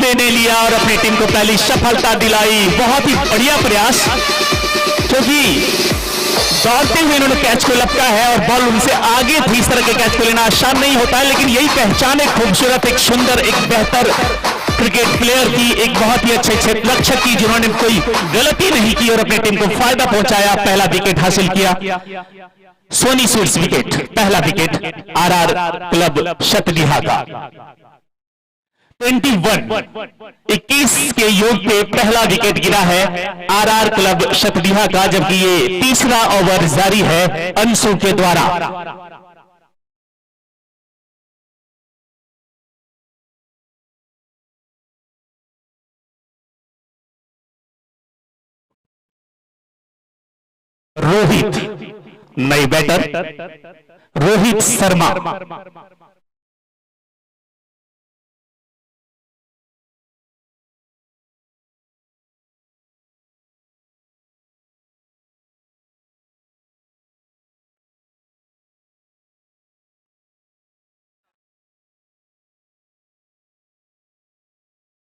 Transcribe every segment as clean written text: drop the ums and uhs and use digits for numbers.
बूटे ने लिया और अपनी टीम को पहली सफलता दिलाई। बहुत ही बढ़िया प्रयास, क्योंकि दौड़ते हुए इन्होंने कैच को लपका है और बॉल उनसे आगे थी। इस तरह के कैच को लेना आसान नहीं होता है, लेकिन यही पहचान है खूबसूरत, एक सुंदर, एक बेहतर क्रिकेट प्लेयर की, एक बहुत ही अच्छे क्षेत्ररक्षक की, जिन्होंने कोई गलती नहीं की और अपनी टीम को फायदा पहुंचाया। पहला विकेट हासिल किया सोनी सूट्स विकेट, पहला विकेट आरआर क्लब शतडीहा का। 21 के योग पे पहला विकेट गिरा है आरआर क्लब शतडीहा का, जबकि ये तीसरा ओवर जारी है अंशु के द्वारा। रोहित नई बैटर, रोहित शर्मा।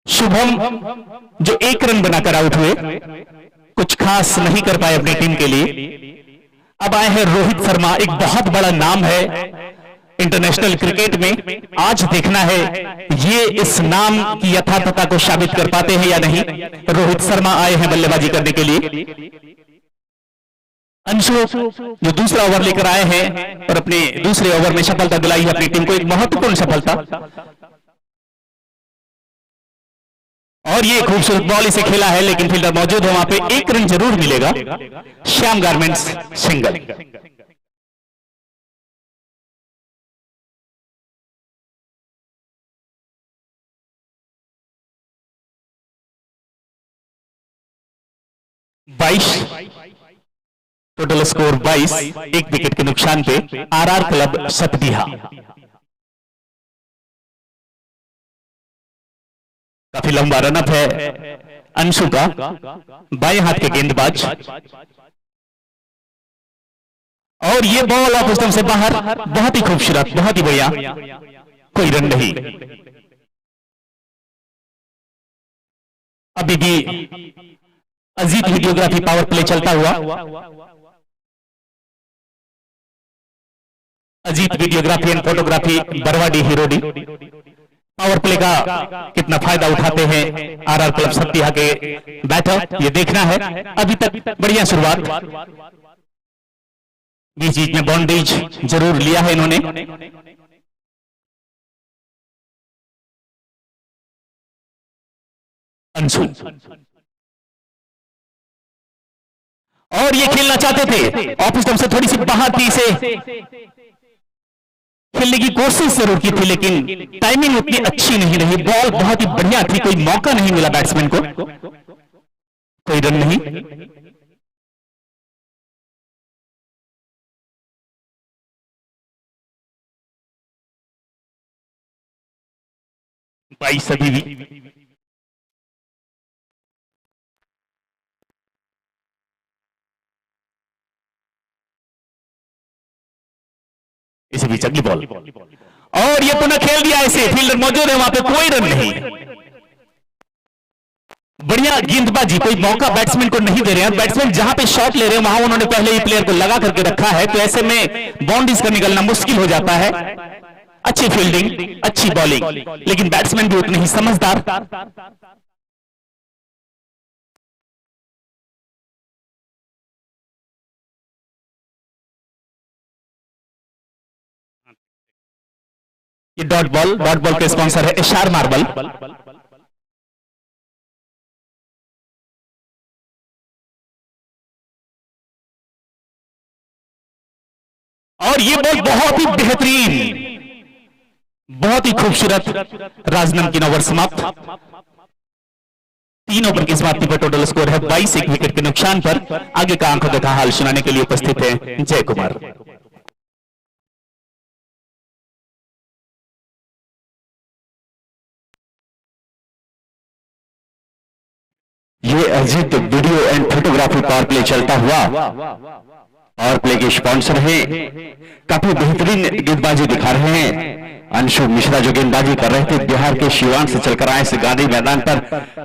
शुभम जो 1 रन बनाकर आउट हुए, कुछ खास नहीं कर पाए अपनी टीम के लिए। अब आए हैं रोहित शर्मा, एक बहुत बड़ा नाम है इंटरनेशनल क्रिकेट में। आज देखना है ये इस नाम की यथार्थता को साबित कर पाते हैं या नहीं। रोहित शर्मा आए हैं बल्लेबाजी करने के लिए। अंशु जो दूसरा ओवर लेकर आए हैं और अपने दूसरे ओवर में सफलता दिलाई है अपनी टीम को, एक महत्वपूर्ण सफलता। और ये खूबसूरत बॉल इसे खेला है, लेकिन फील्डर मौजूद है वहां पे, 1 रन जरूर मिलेगा। Shyam garments single. बाईस टोटल स्कोर 22, 1 विकेट के नुकसान पे आरआर क्लब शतडीहा। काफी लंबा रनअप है अंशु का, बाएं हाथ के गेंदबाज। और ये बॉल ऑफ स्टंप से बाहर, बहुत ही खूबसूरत, बहुत ही बढ़िया, कोई रन नहीं। अभी भी अजीत वीडियोग्राफी पावर प्ले चलता हुआ। Ajit videography and photography Barwadi Hirodi. Power play का कितना फायदा उठाते हैं आरआर क्लब शतडीहा के बैटर, ये देखना है। अभी तक बढ़िया शुरुआत, बीच बीच में बाउंड्रीज जरूर लिया है इन्होंने। अंशु और ये खेलना चाहते थे, ऑफ स्टंप से थोड़ी सी बाहर थी, इसे खेलने की कोशिश जरूर की थी, लेकिन टाइमिंग उतनी अच्छी नहीं रही। बॉल बहुत ही बढ़िया थी, कोई मौका नहीं मिला बैट्समैन को, कोई रन नहीं। बाईस अभी भी इसी बीच अगली बॉल और ये पुनः खेल दिया इसे, फील्डर मौजूद है वहां पे, कोई रन नहीं। बढ़िया गेंदबाजी, कोई मौका बैट्समैन को नहीं दे रहे हैं। बैट्समैन जहां पे शॉट ले रहे हैं वहां उन्होंने पहले ही प्लेयर को लगा करके रखा है, तो ऐसे में बाउंड्रीज का निकलना मुश्किल हो जाता है। अच्छी फील्डिंग, अच्छी बॉलिंग, लेकिन बैट्समैन भी उतने ही समझदार। ये डॉट बॉल के स्पॉन्सर है एशआर मार्बल। और ये बॉल बहुत ही बेहतरीन, बहुत ही खूबसूरत। राजनमकीन ओवर समाप्त, 3 ओवर की समाप्ति पर टोटल स्कोर है 22, 1 विकेट के नुकसान पर। आगे का आंखों देखा हाल सुनाने के लिए उपस्थित है जय कुमार। ये Ajit video and photography power play चलता हुआ। पावर प्ले के स्पॉन्सर हैं, काफी बेहतरीन गेंदबाजी दिखा रहे हैं अंशु मिश्रा जो गेंदबाजी कर रहे थे बिहार के शिवान से चलकर आए इस गांधी मैदान पर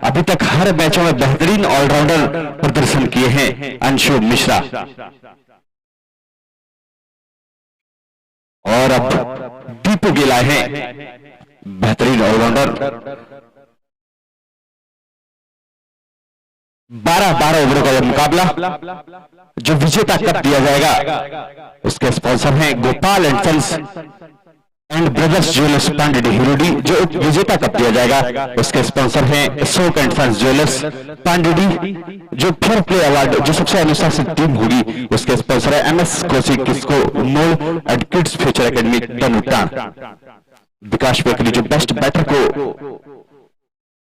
अभी तक हर मैचों में बेहतरीन ऑलराउंडर प्रदर्शन किए हैं अंशु मिश्रा। और अब दीपू गिल आए हैं बेहतरीन ऑलराउंडर। 12 ओवरों का यह मुकाबला जो विजेता कप दिया जाएगा उसके स्पॉन्सर हैं Gopal and sons and brothers jewellers Pandedi Hirodi. जो विजेता कप दिया जाएगा उसके स्पॉन्सर हैं Ashok and sons jewellers Pandedi. जो फेयर प्ले अवार्ड जो सबसे अनुशासित टीम होगी उसके स्पॉन्सर है एमएस कोसी किसको मोल एंड किड्स फ्यूचर एकेडमी तनुटान। विकास बेकरी जो बेस्ट बैटर को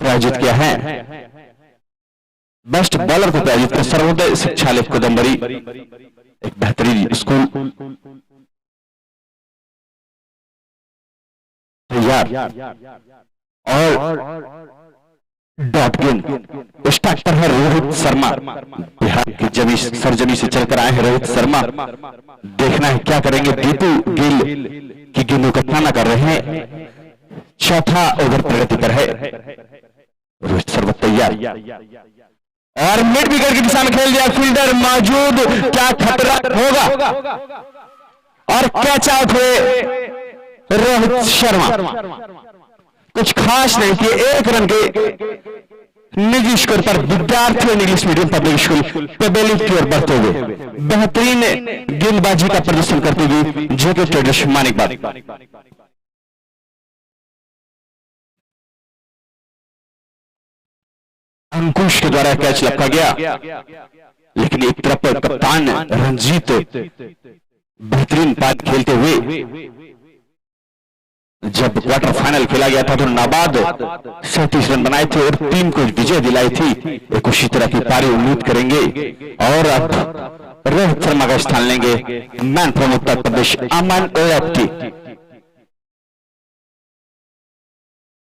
प्रायोजित किया है, बेस्ट बॉलर को प्रायोजित किया सर्वोदय शिक्षालय कोदम्बरी एक बेहतरीन स्कूल तैयार। और डॉट गेंद स्टार्टर है रोहित शर्मा। बिहार की जमी सरजमी से चलकर आए हैं रोहित शर्मा। देखना है क्या करेंगे। दीपू गिल की गेंदों का सामना कर रहे हैं। चौथा ओवर प्रगति पर है। रोहित शर्मा तैयार और मिड विकेट की दिशा में खेल दिया। फील्डर मौजूद, क्या खतरा होगा और कैच आउट हुए रोहित शर्मा। कुछ खास नहीं किए, 1 रन के निजी स्कोर पर विद्यार्थी इंग्लिश मीडियम पब्लिक स्कूल पेबेली की ओर बढ़ते हुए बेहतरीन गेंदबाजी का प्रदर्शन करते हुए जेके ट्रेडर्स मानिकबाग। अंकुश के द्वारा कैच लपका गया, लेकिन एक तरफ कप्तान रंजीत बेहतरीन पाद खेलते हुए जब क्वार्टर फाइनल खेला गया था तो नाबाद 37 रन बनाए थे और टीम को विजय दिलाई थी। एक उसी तरह की पारी उम्मीद करेंगे। और अब रोहित शर्मा का स्थान लेंगे मैन फ्रॉम उत्तर प्रदेश अमन ओएफटी।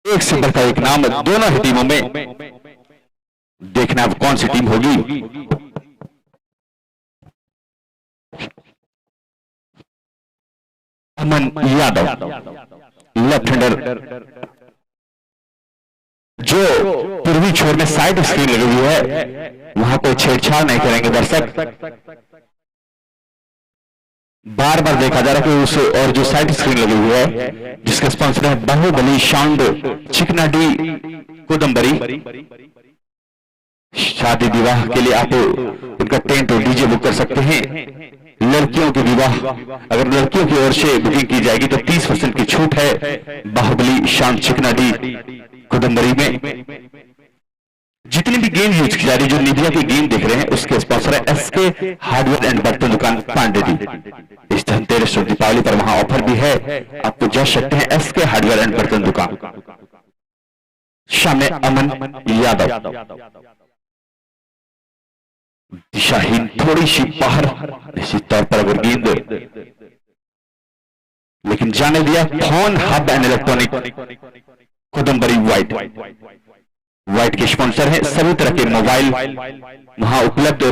एक से बढ़कर एक नाम दोनों ही टीमों में। देखना अब कौन सी टीम होगी। अमन यादव लेफ्ट हैंडर जो पूर्वी छोर में साइड स्क्रीन लगी हुई है, वहां कोई छेड़छाड़ नहीं करेंगे दर्शक। बार बार देखा जा रहा है कि उस और जो साइड स्क्रीन लगी हुई है जिसके स्पॉन्सर है बाहुबली साउंड चिकनाडी कोदम्बरी। शादी विवाह के लिए आप उनका टेंट और डीजे बुक कर सकते हैं। लड़कियों के विवाह अगर लड़कियों की ओर से बुकिंग की जाएगी तो 30% की छूट है बाहुबली शाम चिकनाडी कोदम्बरी में। जितनी भी गेम यूज की जा रही, जो निविया की गेम देख रहे हैं उसके स्पॉन्सर है एसके हार्डवेयर एंड बर्तन दुकान पांडेडी। इस धनतेरस और दीपावली पर वहां ऑफर भी है, आपको जा सकते हैं एसके हार्डवेयर एंड बर्तन दुकान। सामने अमन यादव दिशाहीन थोड़ी सी बाहर निश्चित तौर पर अगर गेंद, लेकिन जाने दिया phone hub and electronic Kodambari वाइट के स्पॉन्सर है। सभी तरह के मोबाइल वहां उपलब्ध,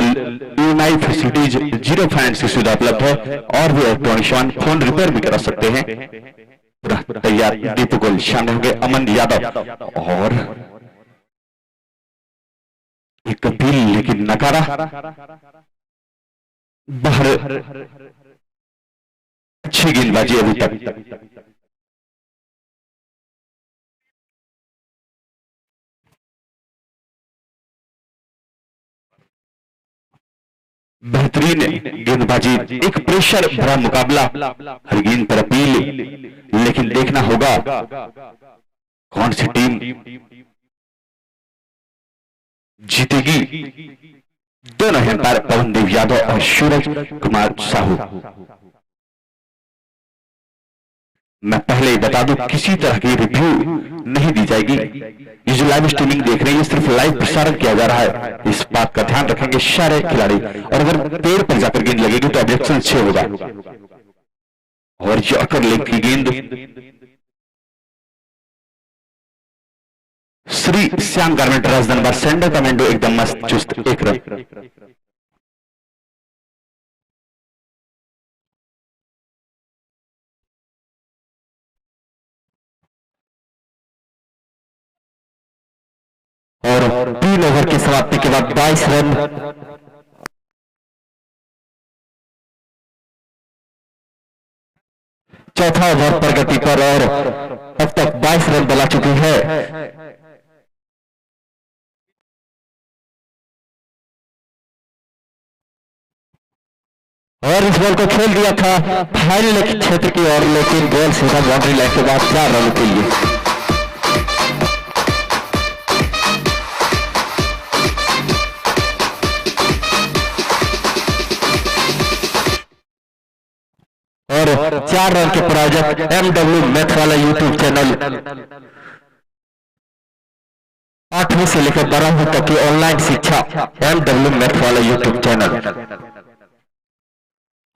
ईएमआई फैसिलिटीज, जीरो फाइनेंस की सुविधा उपलब्ध है और भी इलेक्ट्रॉनिक फोन रिपेयर भी करा सकते हैं। पूरा तैयार। दीपू गोल सामने होंगे अमन यादव और एक अपील लेकिन नकारा बाहर। अच्छी गेंदबाजी अभी तक। बेहतरीन गेंदबाजी, एक प्रेशर भरा मुकाबला, हर गेंद पर अपील, लेकिन देखना होगा कौन सी टीम जीतेगी। दोनों हैं पवन देव यादव और सूरज कुमार साहू। मैं पहले ही बता दूं किसी तरह की रिव्यू नहीं दी जाएगी। ये जो लाइव स्ट्रीमिंग देख रहे हैं ये सिर्फ लाइव प्रसारण किया जा रहा है, इस बात का ध्यान रखेंगे सारे खिलाड़ी। और अगर पेड़ पर जाकर गेंद लगेगी तो ऑब्जेक्शन 6 होगा। और जॉकर लेग की गेंद श्री श्याम गारमेंट राजधानी सेंडर कमेंडो एकदम मस्त चुस्त 1 रन। और 3 ओवर की समाप्ति के बाद 22 रन। चौथा ओवर प्रगति पर और अब तक 22 रन बना चुकी है। और इस बॉल को खेल दिया था फाइनल क्षेत्र की ओर, लेकिन बॉल सीधा बाउंड्री लाइन के बाद 4 रन के लिए। और 4 रन के प्रायोजक MW मैथ वाला यूट्यूब चैनल 8वीं से लेकर 12वीं तक की ऑनलाइन शिक्षा MW मैथ वाला यूट्यूब चैनल।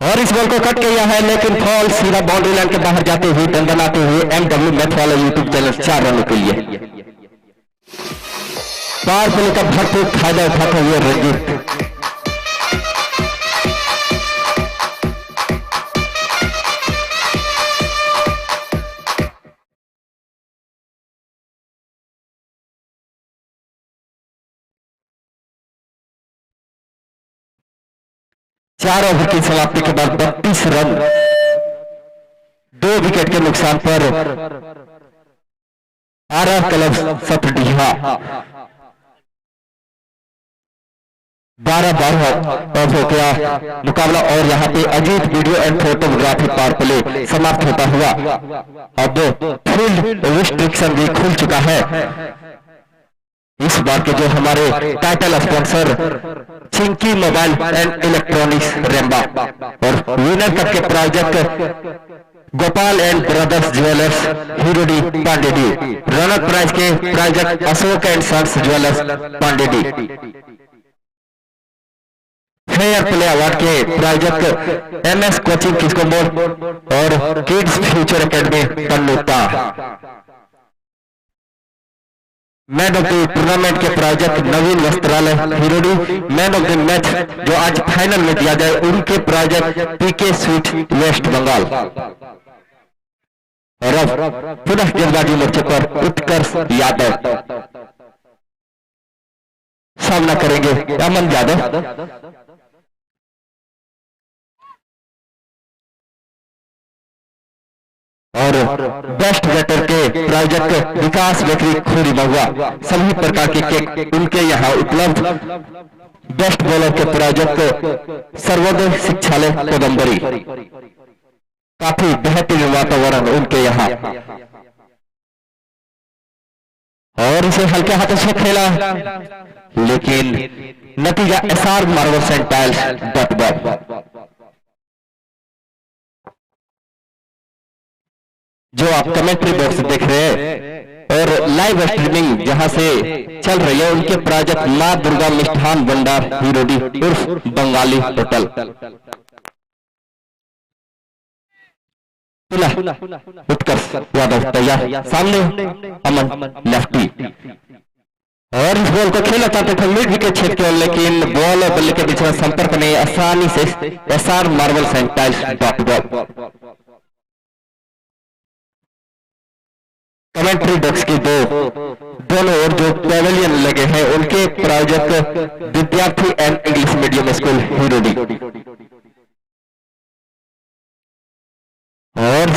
और इस बॉल को कट किया है, लेकिन बॉल सीधा बाउंड्री लाइन के बाहर जाते हुए दंडनाते हुए MW मैथ वाला यूट्यूब चैनल 4 रनों के लिए। पार प्ले का भरपूर फायदा उठाते हुए रंजीत। चार ओवर की समाप्ति के बाद 32 रन 2 विकेट के नुकसान पर RR क्लब सतडीहा 12-12 आउट हो गया मुकाबला। और यहाँ पे Ajit video and photography power play समाप्त होता हुआ अब फील्ड रिस्ट्रिक्शन भी खुल चुका है। इस बार के जो हमारे title sponsor Chinki mobile and electronics Remba और विनर कप के प्रायोजक Gopal and brothers jewellers Hirodi Pandedi, runner prize के प्रायोजक Ashok and sons jewellers Pandedi, fair play award के प्रायोजक MS कोचिंग किस्कोमोड और किड्स फ्यूचर एकेडमी पन्नुता, मैन ऑफ द टूर्नामेंट के प्रायोजक Naveen Vastralaya Hirodi, man of the match जो आज फाइनल में दिया जाए उनके प्रायोजक PK स्वीट वेस्ट बंगाल। और अब पुनः गेंदबाजी मोर्चे पर उत्कर्ष यादव सामना करेंगे अमन यादव। और बेस्ट बैटर के प्रायोजक विकास बेकरी खोरी महुआ, सभी प्रकार के केक उनके यहाँ उपलब्ध। बेस्ट बॉलर के प्रायोजक सर्वोदय शिक्षालय कोदम्बरी, काफी बेहतरीन वातावरण उनके यहाँ। और इसे हल्के हाथों से खेला, लेकिन नतीजा SR marbles and tiles .com जो आप कमेंट्री बॉक्स देख रहे हैं और लाइव स्ट्रीमिंग जहां से चल रही है उनके प्रायोजक मां दुर्गा मिष्ठान भंडार हिरोडी उर्फ बंगाली होटल। उत्कर्ष यादव तैयार, सामने अमन लेफ्टी। और इस बॉल को खेला चाहते थे मिड विकेट क्षेत्र की ओर, लेकिन बॉल और बल्ले के बीच में संपर्क नहीं, आसानी से SR marbles and tiles .com। Commentary box की दोनों ओर जो पैवेलियन लगे हैं उनके प्रायोजक विद्यार्थी एंड इंग्लिश मीडियम स्कूल हिरोडी। और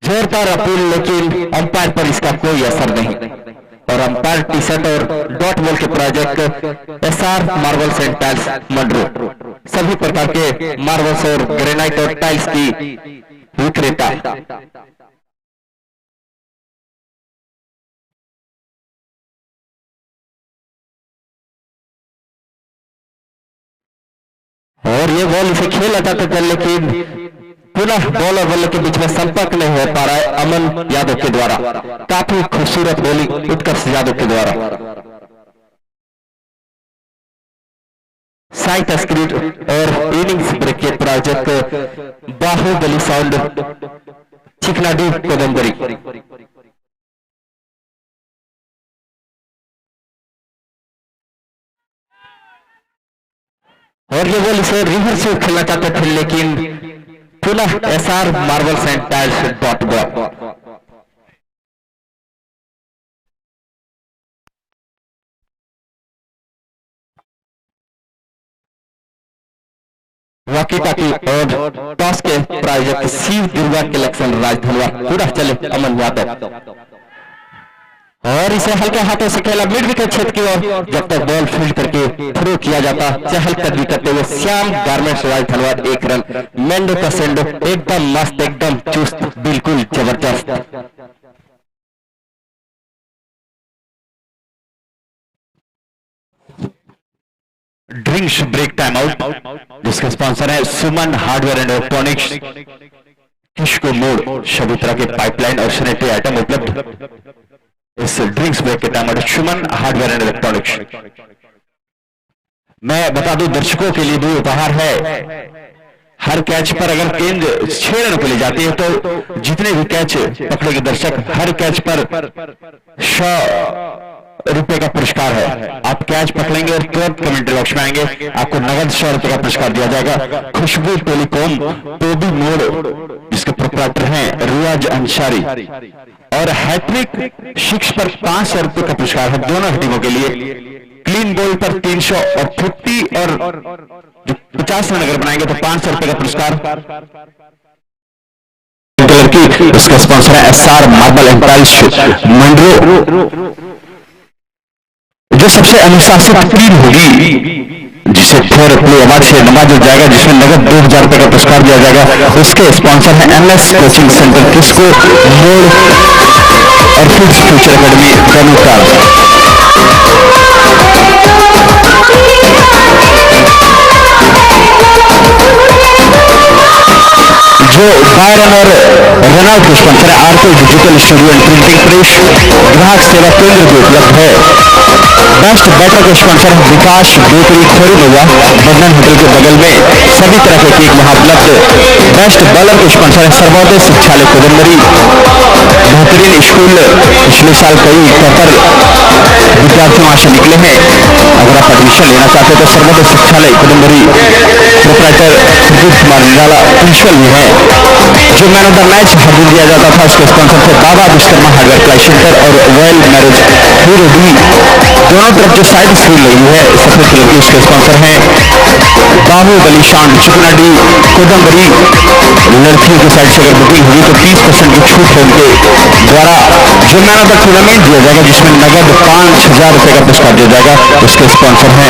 जोरदार अपील, लेकिन अंपायर पर इसका कोई असर नहीं। और अंपायर टी शर्ट और डॉट बॉल के प्रायोजक SR मार्बल्स एंड टाइल्स मंडरो, सभी प्रकार के मार्बल्स और ग्रेनाइट और टाइल्स की विक्रेता। और ये बॉल इसे खेला जाता था, लेकिन पुनः बॉल और बल्ले के बीच में संपर्क नहीं हो पा रहा है अमन यादव के द्वारा। काफी खूबसूरत बॉलिंग उत्कर्ष यादव के द्वारा। साइट स्क्रीन और इनिंग्स ब्रेक के प्रायोजक बाहुबली साउंड चिकनाडी कोदम्बरी। और ये बॉल इसे रिवर्स से खेलना चाहते थे, लेकिन पुनः SR marbles and tiles .com। Walkie talkie और टॉस के प्रायोजक शिव दुर्गा कलेक्शन राजधनवा पूरा चले अमन यादव और इसे हल्के हाथों से खेला मिड विकेट क्षेत्र की ओर जब तक बॉल फील्ड करके थ्रो किया जाता चहलकदमी करते हुए श्याम गारमेंट्स राजधनवा 1 रन मेंडो का सेंडो एकदम मस्त एकदम चुस्त बिल्कुल जबरदस्त। ड्रिंक्स ब्रेक टाइम आउट जिसका स्पॉन्सर है सुमन हार्डवेयर एंड इलेक्ट्रॉनिक्स किसको मोड़ सभी तरह के पाइपलाइन और सैनिटरी आइटम उपलब्ध इस ड्रिंक्स ब्रेक के time out Suman hardware and electronics. मैं बता दूं दर्शकों के लिए भी उपहार है हर कैच पर अगर गेंद 6 रन को ले जाती है तो जितने भी कैच पकड़ेंगे दर्शक हर कैच पर 100 रुपए का पुरस्कार है। आप कैच पकड़ेंगे और तुरंत कमेंट्री बॉक्स में आएंगे आपको नगद 100 रुपए का पुरस्कार दिया जाएगा। खुशबू टेलीकॉम टोबी मोड़ जिसके प्रोप्राइटर हैं रियाज अंसारी और हैट्रिक 6 पर 500 रुपए का पुरस्कार है दोनों टीमों के लिए। क्लीन बॉल पर 300 और 50 और 50 रन अगर बनाएंगे तो 500 रुपए का पुरस्कार। उसका स्पॉन्सर है एसआर मार्बल एंड टाइल्स मंडरो जो सबसे अनुशासित टीम होगी जिसे फेयर प्ले अवार्ड से नवाजा जाएगा जिसमें नगद 2000 रुपए का पुरस्कार दिया जाएगा। उसके स्पॉन्सर है एमएस कोचिंग सेंटर किसको मोड़ और फिक्स फ्यूचर एकेडमी दोनों जो बायरन और रनआउट के स्पॉन्सर है RK digital studio and printing press ग्राहक सेवा केंद्र भी उपलब्ध है। बेस्ट बैटर के स्पॉन्सर है विकास बेकरी खोरी नवा बर्धन होटल के बगल में सभी तरह के केक वहां उपलब्ध। बेस्ट बॉलर के स्पॉन्सर है सर्वोदय शिक्षालय कोदमबरी बेहतरीन स्कूल पिछले साल कई टॉपर विद्यार्थी वहां से निकले हैं। अगर आप एडमिशन लेना चाहते हैं तो सर्वोदय शिक्षालय कोदमबरी प्रोप्राइटर प्रदीप कुमार निराला प्रिंसिपल भी है। जो मैन ऑफ द मैच हर दिन दिया जाता था उसके स्पॉन्सर थे बाबा विश्वकर्मा हार्डवेयर क्लाई सेंटर और रॉयल मैरिज हीरो डी दोनों तरफ जो साइड सील लगी है सफेद कलर की उसके स्पॉन्सर है बाहुबली शांत चिकना डी कोदमबरी। लड़कियों की साइड से अगर बुकिंग हुई तो 30% की छूट है उनके द्वारा। जो मैन ऑफ द टूर्नामेंट दिया जाएगा जिसमें नगद 5000 रुपए का पुरस्कार दिया जाएगा उसके स्पॉन्सर है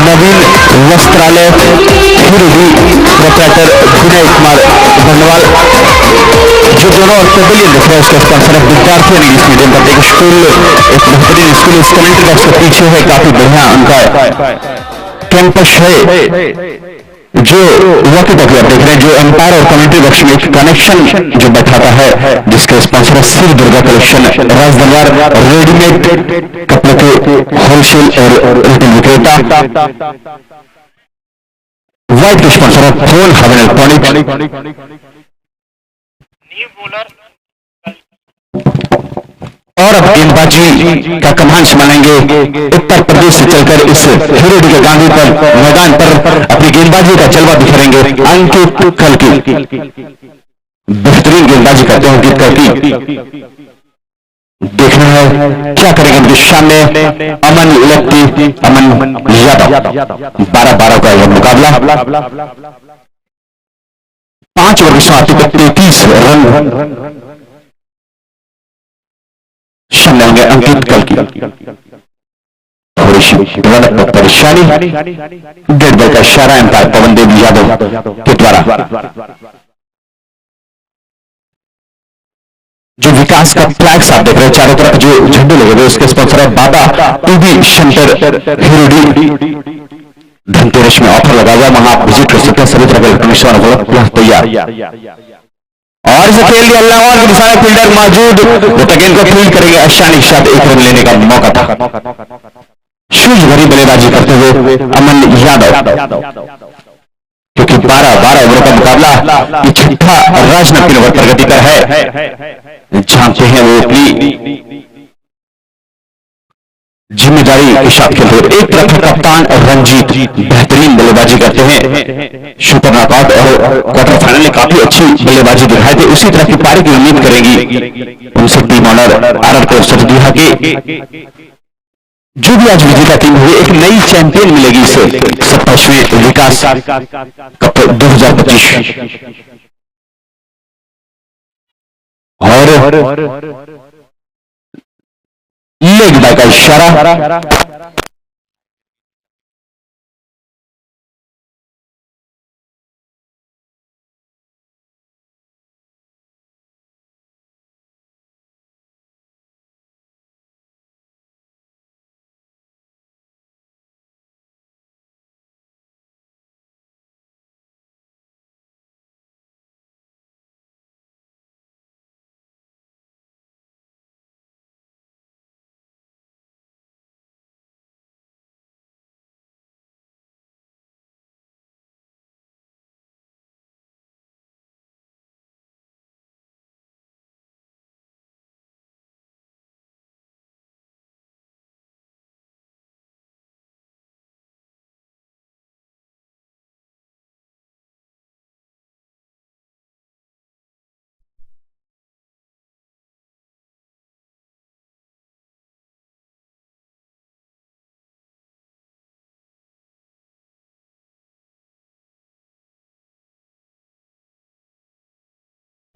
नवीन वस्त्रालय hero D proprietor Vinay Kumar Bandwal. जो दोनों पेविलियन दिख रहा है उसका स्पॉन्सर है विद्यार्थी इंग्लिश मीडियम का एक स्कूल एक बेहतरीन स्कूल इस कमेंट्री बॉक्स के पीछे है काफी बढ़िया उनका कैंपस है। जो वॉकी टॉकी आप देख रहे हैं जो एम्पायर और कमेंट्री बॉक्स में एक कनेक्शन जो बैठाता है जिसका स्पॉन्सर है शिव दुर्गा कलेक्शन राजदरबार रेडीमेड कपड़ों के होलसेल और रिटेल विक्रेता। वाइट के स्पॉन्सर है फोन हवन इलेक्ट्रॉनिक और अब गेंदबाजी का कमान संभालेंगे उत्तर प्रदेश से चलकर इस हीरो डी के गांधी पर मैदान पर अपनी गेंदबाजी का जलवा दिखाएंगे अंकित कल्की। बेहतरीन गेंदबाजी करते हैं अंकित कल्की। देखना है क्या करेंगे उनके सामने अमन लक्की अमन यादव 12-12 का यह मुकाबला 5 ओवर की समाप्ति पर 33 रन सामने होंगे अंकित कल्की। थोड़ी सी परेशानी डेड बॉल का इशारा एम्पायर पवन देव यादव के द्वारा। जो विकास का फ्लैग्स आप देख रहे हैं चारों तरफ जो झंडे लगे हुए उसके स्पॉन्सर है Baba TV centre Hirodi. Dhanteras में ऑफर लगा हुआ वहां आप विजिट कर सकते हैं सभी तरह के इलेक्ट्रॉनिक्स वाला तैयार। और इसे खेल दिया अल्लाह के निशाने फील्डर मौजूद वो तक इनको फील्ड करेंगे आसानी के साथ 1 रन लेने का मौका था। शूज भरी बल्लेबाजी करते हुए अमन यादव क्योंकि 12-12 ओवरों का मुकाबला ये छठा राजनगरी ओवर प्रगति पर है। जानते हैं वो अपनी जिम्मेदारी के साथ खेलते हुए। एक तरफ कप्तान रंजीत बेहतरीन बल्लेबाजी करते हैं सुपर नॉकआउट और क्वार्टर फाइनल में काफी अच्छी बल्लेबाजी दिखाई थी उसी तरह की पारी की उम्मीद करेंगी उनसे टीम ऑनर आरआर को सच दिया कि जो भी आज विजेता टीम हुई एक नई चैंपियन मिलेगी इसे 27वें विकास कप 2025। और लेग बाय का इशारा।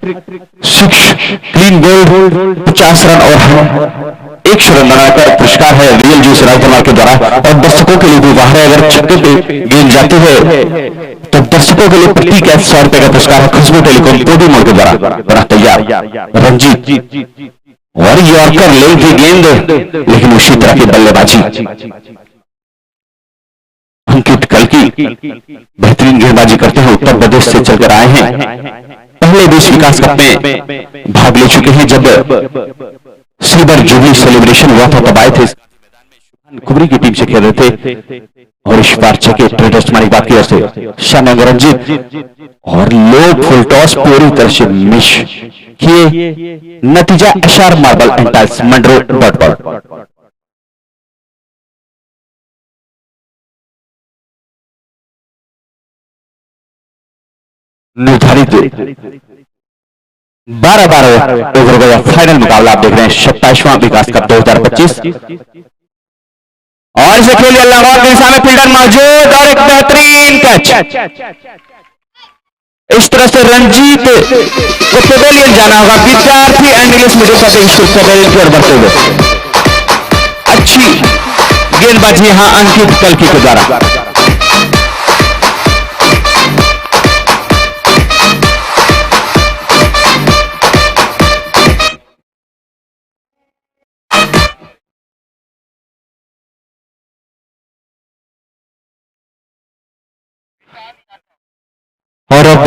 सिक्स क्लीन बोल्ड 50 रन और 100 रन बनाकर पुरस्कार है रियल जूस राजकुमार के द्वारा। और दर्शकों के लिए भी बाहर है, अगर छक्के पे गेंद जाती है तो दर्शकों के लिए प्रति कैच 100 रुपए का पुरस्कार है खुशबू टेलीकॉम पोडी के द्वारा। बना तैयार रंजीत और यॉर्कर लेंगे गेंद, लेकिन उसी तरह की बल्लेबाजी अंकित कल्की बेहतरीन गेंदबाजी करते हैं, उत्तर प्रदेश से चलकर आए हैं, पहले देश विकास कप में भाग ले चुके हैं जब सिल्वर जुबली सेलिब्रेशन हुआ था तब आए थे। कुबरी की टीम से खेल रहे थे और इस बार छके ट्रेडर्स मारी बात की से शानंग रंजीत और लो फुल टॉस पूरी तरह से मिस किए। नतीजा एशआर मार्बल एंड टाइल्स मंडरो .com। निर्धारित 12-12 ओवर का फाइनल मुकाबला आप देख रहे हैं 27वां विकास कप 2025। और इसे खेल लिया लाहौर के सामने फील्डर मौजूद और एक बेहतरीन कैच। इस तरह से रंजीत को पवेलियन जाना होगा, विद्यार्थी and English medium public school pavilion की ओर बढ़ते हुए अच्छी गेंदबाजी यहां अंकित कल्की के द्वारा। और अब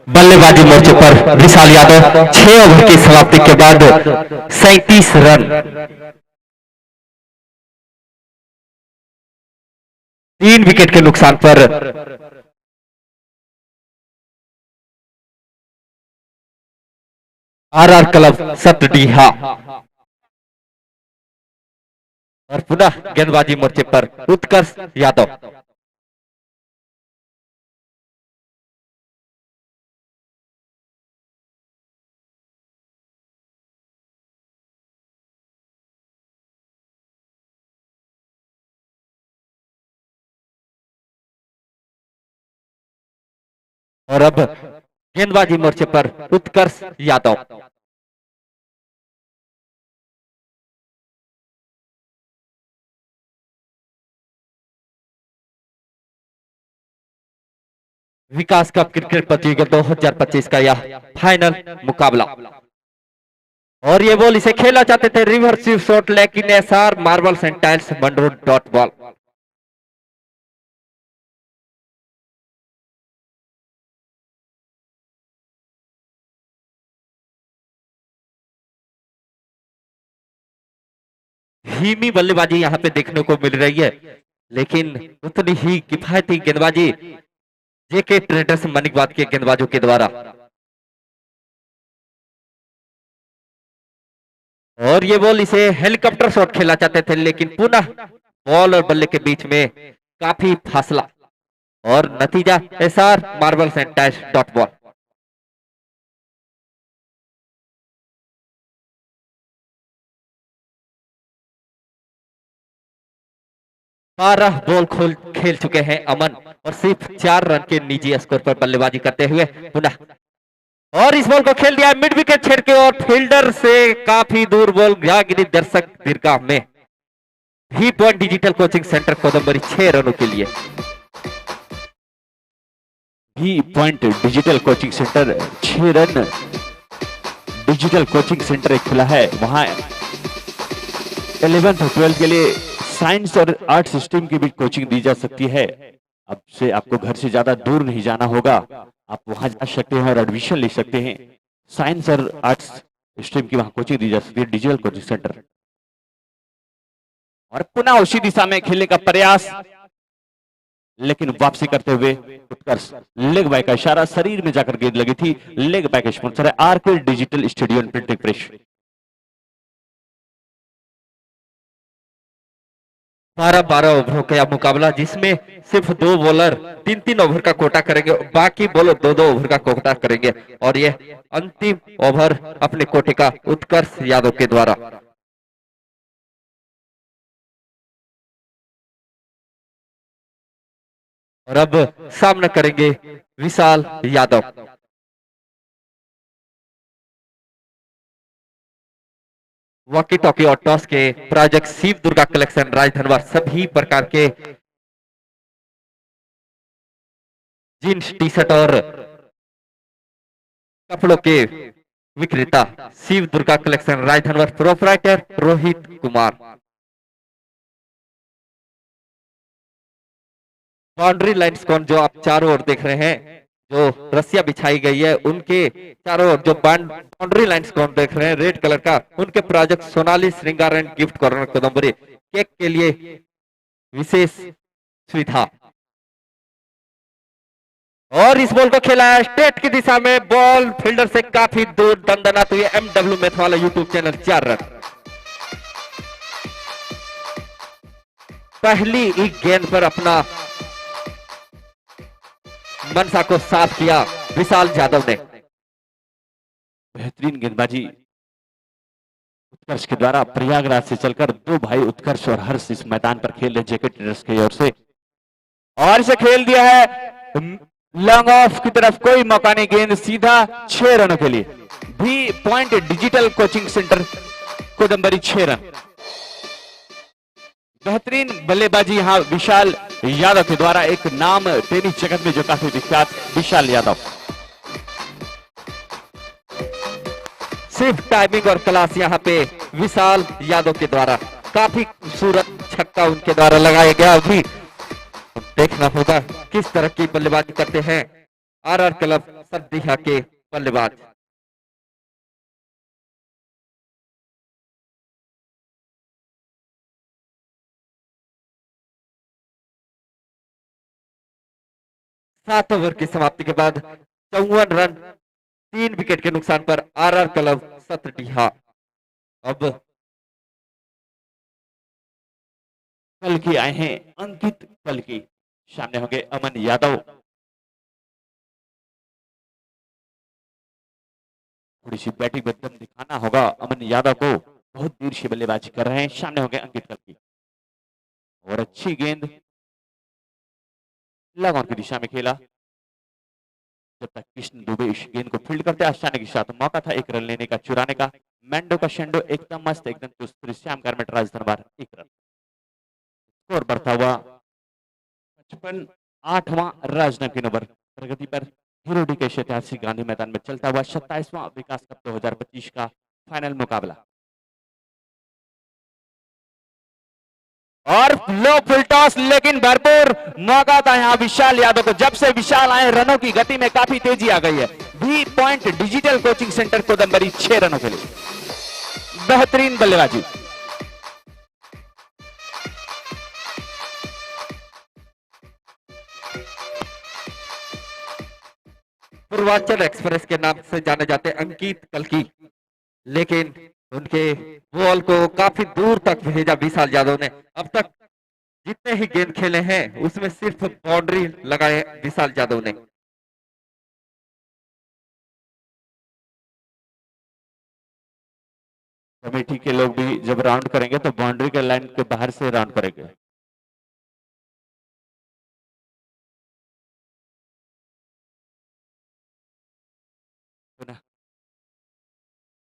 बल्लेबाजी मोर्चे पर विशाल यादव 6 ओवर की समाप्ति के बाद 37 रन 3 विकेट के नुकसान पर आरआर क्लब सतडीहा। और पुनः गेंदबाजी मोर्चे पर उत्कर्ष यादव। और अब गेंदबाजी मोर्चे पर उत्कर्ष यादव। विकास कप क्रिकेट प्रतियोगिता 2025 का यह फाइनल मुकाबला। और ये बॉल इसे खेला चाहते थे रिवर्सिव शॉट, लेकिन SR marbles and tiles Mandro .ball. धीमी बल्लेबाजी यहां पे देखने को मिल रही है, लेकिन उतनी ही किफायती गेंदबाजी जेके ट्रेडर्स मनिकबाद के गेंदबाजों के द्वारा। और ये बॉल इसे हेलीकॉप्टर शॉट खेला चाहते थे, लेकिन पुनः बॉल और बल्ले के बीच में काफी फासला और नतीजा SR marbles and tiles .ball. 12 ball खेल चुके हैं अमन और सिर्फ 4 रन के निजी स्कोर पर बल्लेबाजी करते हुए पुनः, और इस बॉल को खेल दिया मिड विकेट छेड़ के और फील्डर से काफी दूर बॉल गया गिरी दर्शक दीर्घा में। ही point digital coaching centre Kodambari 6 रनों के लिए। भी point digital coaching centre 6 run. Digital coaching centre एक खुला है, वहां 11th और 12th के लिए साइंस और आर्ट्स स्ट्रीम की भी कोचिंग दी जा सकती है। अब से आपको घर से ज्यादा दूर नहीं जाना होगा, आप वहां जा सकते हैं और एडमिशन ले सकते हैं। साइंस और आर्ट्स स्ट्रीम की वहां कोचिंग दी जा सकती है, डिजिटल कोचिंग सेंटर। और पुनः उसी दिशा में खेलने का प्रयास, लेकिन वापसी करते हुए उत्कर्ष। लेग बाय का इशारा, शरीर में जाकर गेंद लगी थी। लेग बाय का स्पॉन्सर है RK digital studio and printing press. 12-12 ओवरों का मुकाबला, जिसमें सिर्फ 2 बॉलर 3-3 ओवर का कोटा करेंगे, बाकी बॉलर 2-2 ओवर का कोटा करेंगे और ये अंतिम ओवर अपने कोटे का उत्कर्ष यादव के द्वारा। और अब सामना करेंगे विशाल यादव। वॉकी टॉकी और टॉस के प्रायोजक शिव दुर्गा कलेक्शन राजधनवार सभी प्रकार के जीन्स टी शर्ट और कपड़ों के विक्रेता Shiv Durga collection Rajdhanwar, proprietor Rohit Kumar. Boundary lines कौन जो आप चारों ओर देख रहे हैं, जो रस्सियां बिछाई गई है उनके चारों ओर जो बाउंड्री लाइन्स कौन देख रहे हैं रेड कलर का, उनके प्रोजेक्ट सोनाली श्रृंगार एंड गिफ्ट कॉर्नर कोदम्बरी केक के लिए विशेष सुविधा। और इस बॉल को खेला है स्टेट की दिशा में, बॉल फील्डर से काफी दूर दंदनाते हुए एमडब्ल्यू मैथ वाला यूट्यूब चैनल 4 रन। पहली एक गेंद पर अपना मनसा को साफ किया विशाल यादव ने। बेहतरीन गेंदबाजी उत्कर्ष के द्वारा। प्रयागराज से चलकर 2 भाई उत्कर्ष और हर्ष इस मैदान पर खेल रहे जैकेट ट्रेडर्स की ओर से, और इसे खेल दिया है लॉन्ग ऑफ की तरफ, कोई मौका नहीं, गेंद सीधा 6 रनों के लिए। भी point digital coaching centre Kodambari 6 रन। बेहतरीन बल्लेबाजी यहां विशाल यादव के द्वारा, एक नाम टेनिस जगत में जो काफी विख्यात विशाल यादव। सिर्फ टाइमिंग और क्लास यहाँ पे विशाल यादव के द्वारा, काफी खूबसूरत छक्का उनके द्वारा लगाया गया। अभी देखना होगा किस तरह की बल्लेबाजी करते हैं आरआर क्लब सरदीहा के बल्लेबाज। सात ओवर की समाप्ति के बाद 54 रन 3 विकेट के नुकसान पर आरआर क्लब सतडीहा। अब कल की आए हैं अंकित कल की, सामने होंगे अमन यादव। थोड़ी सी बैटिंग में दम दिखाना होगा अमन यादव को, बहुत देर से बल्लेबाजी कर रहे हैं। सामने होंगे अंकित कल की, और अच्छी गेंद लॉन्ग ऑन की दिशा में खेला। जब तक कृष्ण दुबे इस गेंद को फील्ड करते, आसानी के साथ मौका था 1 रन लेने का, चुराने का। मैंडो का शेंडो एकदम मस्त, एकदम चुस्त। Shyam garment Rajdhanwar 1 run. Score बढ़ता हुआ 55, 8वां राजनगर ओवर प्रगति पर। हीरो डी के ऐतिहासिक गांधी मैदान में चलता हुआ 27वां विकास कप 2025 का फाइनल मुकाबला। और लो फुल टॉस, लेकिन भरपूर मौका था यहां विशाल यादव को। जब से विशाल आए, रनों की गति में काफी तेजी आ गई है। भी point digital coaching centre Kodambari 6 रनों के लिए। बेहतरीन बल्लेबाजी। पूर्वांचल एक्सप्रेस के नाम से जाने जाते अंकित कल्की, लेकिन उनके बॉल को काफी दूर तक भेजा विशाल यादव ने। अब तक जितने ही गेंद खेले हैं उसमें सिर्फ बाउंड्री लगाए विशाल यादव ने। कमेटी के लोग भी जब राउंड करेंगे तो बाउंड्री के लाइन के बाहर से राउंड करेंगे।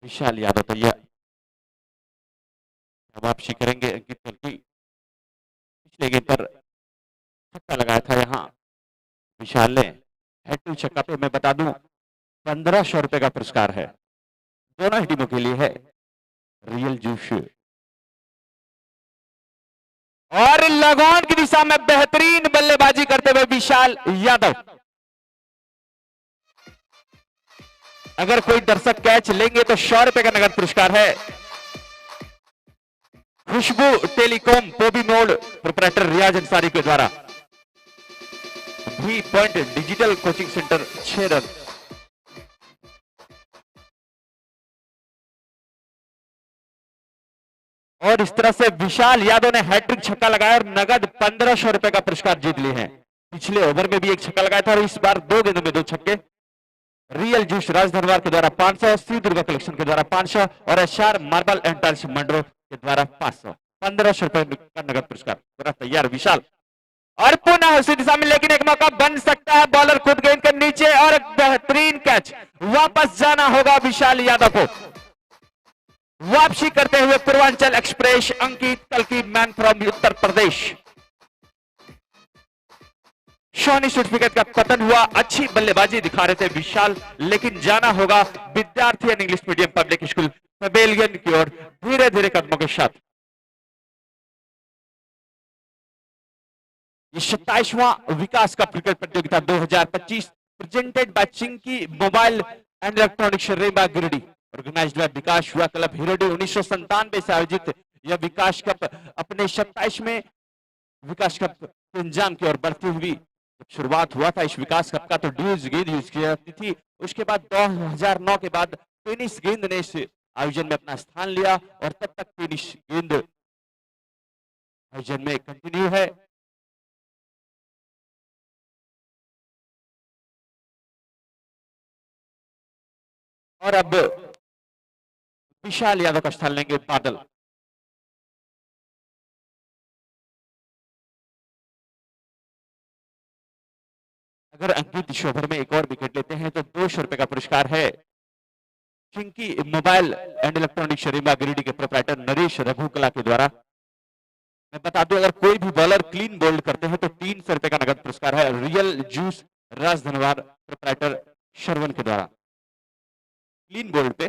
विशाल यादव तैयार वापसी करेंगे। अंकित कल्की पिछले गेंद पर छक्का लगाया था यहाँ विशाल ने। हेड टू छक्का पे मैं बता दूं 1500 रुपए का पुरस्कार है, दोनों ही टीमों के लिए है। रियल जूस और लगोन की दिशा में बेहतरीन बल्लेबाजी करते हुए विशाल यादव। अगर कोई दर्शक कैच लेंगे तो 100 रुपए का नगद पुरस्कार है। खुशबू टेलीकॉम पोबी मोड प्रोप्राइटर रियाज अंसारी के द्वारा। भी point digital coaching centre 6 run. और इस तरह से विशाल यादव ने हैट्रिक छक्का लगाया और नगद 1500 रुपए का पुरस्कार जीत लिए हैं। पिछले ओवर में भी एक छक्का लगाया था और इस बार 2 गेंदों में 2 छक्के। रियल जूस राज धनवार के द्वारा 500, सी दुर्गा कलेक्शन के द्वारा 500 और एचआर मार्बल एंड टाइल्स मंडरो के द्वारा 500। 1500 रुपए का नगद पुरस्कार। पूरा तैयार विशाल और पुनः उसी दिशा में, लेकिन एक मौका बन सकता है। बॉलर खुद गेंद के नीचे और एक बेहतरीन कैच। वापस जाना होगा विशाल यादव को। वापसी करते हुए पूर्वांचल एक्सप्रेस अंकित कल्की मैन फ्रॉम उत्तर प्रदेश। शॉनी सर्टिफिकेट का पतन हुआ। अच्छी बल्लेबाजी दिखा रहे थे विशाल, लेकिन जाना होगा विद्यार्थी and English medium public school pavilion की ओर धीरे धीरे कदमों के साथ। ये 27वां विकास कप क्रिकेट प्रतियोगिता 2025 presented by Chinki mobile and electronics Reba Giridih, organised by Vikas युवा क्लब हिरोडी। 1997 से आयोजित यह विकास कप अपने 27वें विकास कप के इंजाम की ओर बढ़ती हुई। जब शुरुआत हुआ था इस विकास कप का तो ड्यूज गेंद यूज की जाती थी। उसके बाद 2009 के बाद टेनिस गेंद ने इस आयोजन में अपना स्थान लिया और तब तक टेनिस गेंद आयोजन में कंटिन्यू है। और अब विशाल यादव का स्थान लेंगे बादल। अगर अंकित इस ओवर में एक और विकेट लेते हैं तो 200 रुपए का पुरस्कार है। चिंकी मोबाइल एंड इलेक्ट्रॉनिक शरीमा गिरिडीह के प्रोप्राइटर नरेश रघुकला के द्वारा। मैं बता दूं अगर कोई भी बॉलर क्लीन बोल्ड करते हैं तो 300 रुपए का नगद पुरस्कार है। रियल जूस राज धनवार प्रोप्राइटर श्रवण के द्वारा। क्लीन बोल्ड पे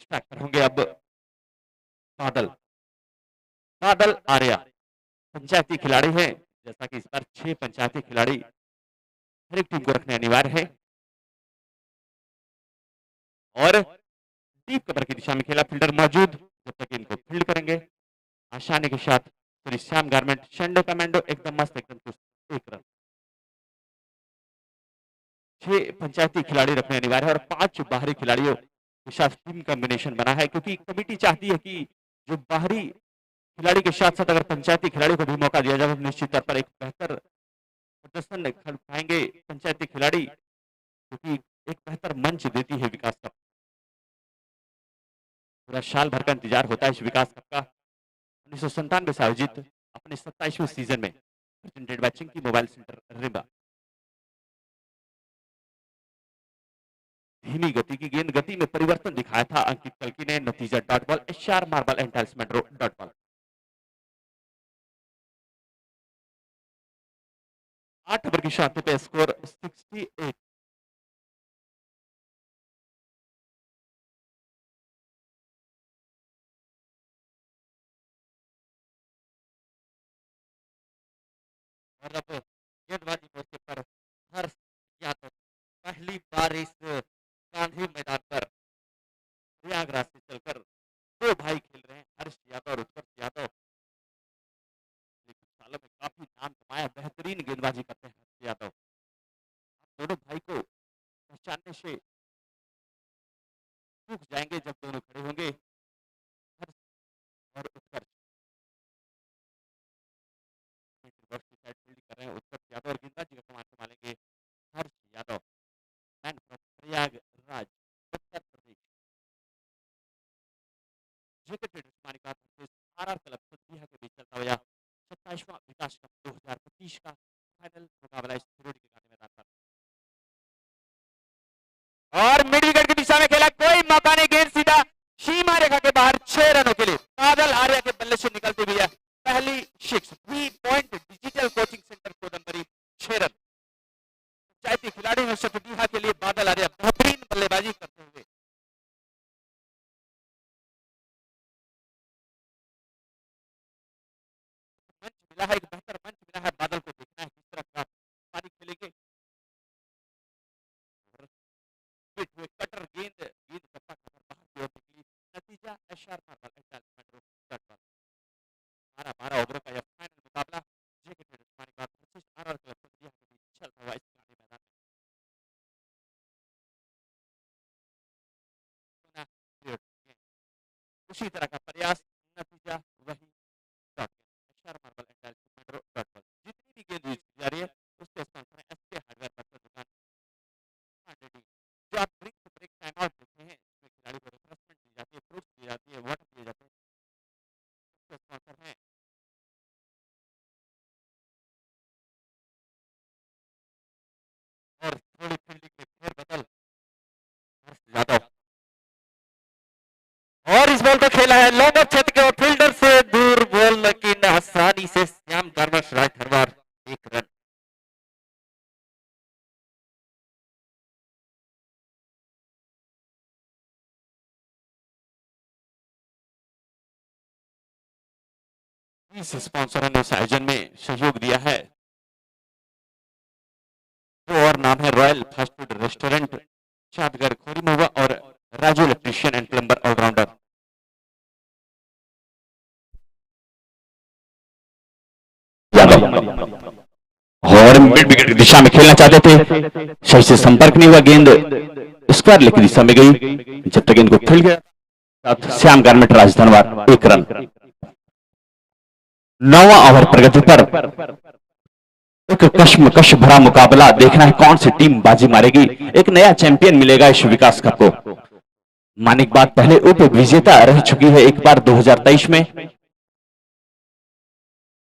स्ट्राइकर होंगे अब बादल। बादल आर्या पंचायती खिलाड़ी हैं, जैसा कि इस बार 6 पंचायती खिलाड़ी हर एक टीम को रखने अनिवार्य है। और डीप कवर की दिशा में खेला फील्डर मौजूद, जब तक इनको फील्ड करेंगे आसानी के साथ। श्री श्याम गारमेंट शंडो कमांडो एकदम मस्त, एकदम चुस्त। 1 रन। 6 पंचायती खिलाड़ी रखने अनिवार्य है और 5 बाहरी खिलाड़ियों के साथ टीम कॉम्बिनेशन बना है, क्योंकि कमेटी चाहती है कि जो बाहरी खिलाड़ी के साथ साथ अगर पंचायती खिलाड़ी को भी मौका दिया जाए तो निश्चित तौर पर एक बेहतर प्रदर्शन कर पाएंगे पंचायती खिलाड़ी, क्योंकि एक बेहतर मंच देती है विकास कप। पूरा साल भर का इंतजार होता है इस विकास कप का। 1997 से आयोजित अपने 27वें सीजन में presented by Chinki mobile centre Reba. धीमी गति की गेंद गति में परिवर्तन दिखाया था अंकित कल्की ने। नतीजा dot ball HR marble and tiles metro dot ball. 8 over की शांति पे स्कोर 68। और अब गेंदबाजी मोर्चे पर हर्ष यादव पहली बार इस गांधी मैदान पर प्रयागराज से चलकर 2 भाई खेल रहे हैं, हर्ष यादव और उत्कर्ष यादव। कुछ सालों में काफी नाम कमाया, बेहतरीन गेंदबाजी करते हैं हर्ष यादव। आप दोनों भाई को पहचानने से चूक जाएंगे जब दोनों खड़े होंगे, हर्ष और उत्कर्ष। रिवर्स की साइड फील्डिंग कर रहे हैं उत्कर्ष यादव और गेंदबाजी का कमान संभालेंगे Harsh Yadav, man from Prayagraj Uttar Pradesh. JK traders मानिका आरआर क्लब सतिया के बीच चलता हुआ 27वां विकास कप 2025 का फाइनल मुकाबला इस रोड के गाने मैदान पर और मिड विकेट की दिशा में खेला, कोई मौका नहीं, गेंद सीधा सीमा रेखा के बाहर 6 रनों के लिए बादल आर्या के बल्ले से निकलती हुई है पहली 6। 3 point digital coaching centre Kodambari 6 रन। पंचायती खिलाड़ी में सतडीहा के लिए बादल आर्या बेहतरीन बल्लेबाजी करते हुए मंच मिला है, एक बेहतर मंच मिला है, बादल को देखना है किस तरह का पारी खेलेंगे। हुए कटर गेंद कप्पा कवर बाहर की ओर निकली, नतीजा एशआर मार्बल मारा 12 ओवरों का यह फाइनल मुकाबला जेके traders Manikbagh versus RR club सतरिया के बीच चल रहा है इस ग्रामीण मैदान में। उसी तरह का प्रयास, नतीजा वही, एशआर मार्बल जितनी भी गेंद यूज की जा रही है उसके स्पॉन्सर है एसके हार्डवेयर पत्थर दुकान। जो आप break to break time out देखते हैं इसमें खिलाड़ी को रिफ्रेशमेंट दी जाती है, फ्रूट्स दी जाती है, वाटर दिए जाते हैं, उसके स्पॉन्सर हैं और थोड़ी फील्डिंग में फेर बदल यादव। और इस बॉल को खेला है लॉन्ग ऑफ क्षेत्र के और फील्डर से दूर बॉल, लेकिन आसानी से श्याम धर्मश राज धरवार 1 रन। इस स्पॉन्सरों ने इस आयोजन में सहयोग दिया है, वो और नाम है royal fast food restaurant, Chandgarh Khori Mahua और Raju electrician and plumber all rounder. और मिड विकेट की दिशा में खेलना चाहते थे, सही से संपर्क नहीं हुआ, गेंद स्क्वायर लेग की दिशा में गई, जब तक गेंद को खेल गया श्याम गारमेंट राज धनवार 1 रन। 9वां ओवर प्रगति पर एक कश्मकश भरा मुकाबला, देखना है कौन सी टीम बाजी मारेगी, एक नया चैंपियन मिलेगा इस विकास कप को। मानिकबाग पहले उप विजेता रह चुकी है एक बार 2023 में।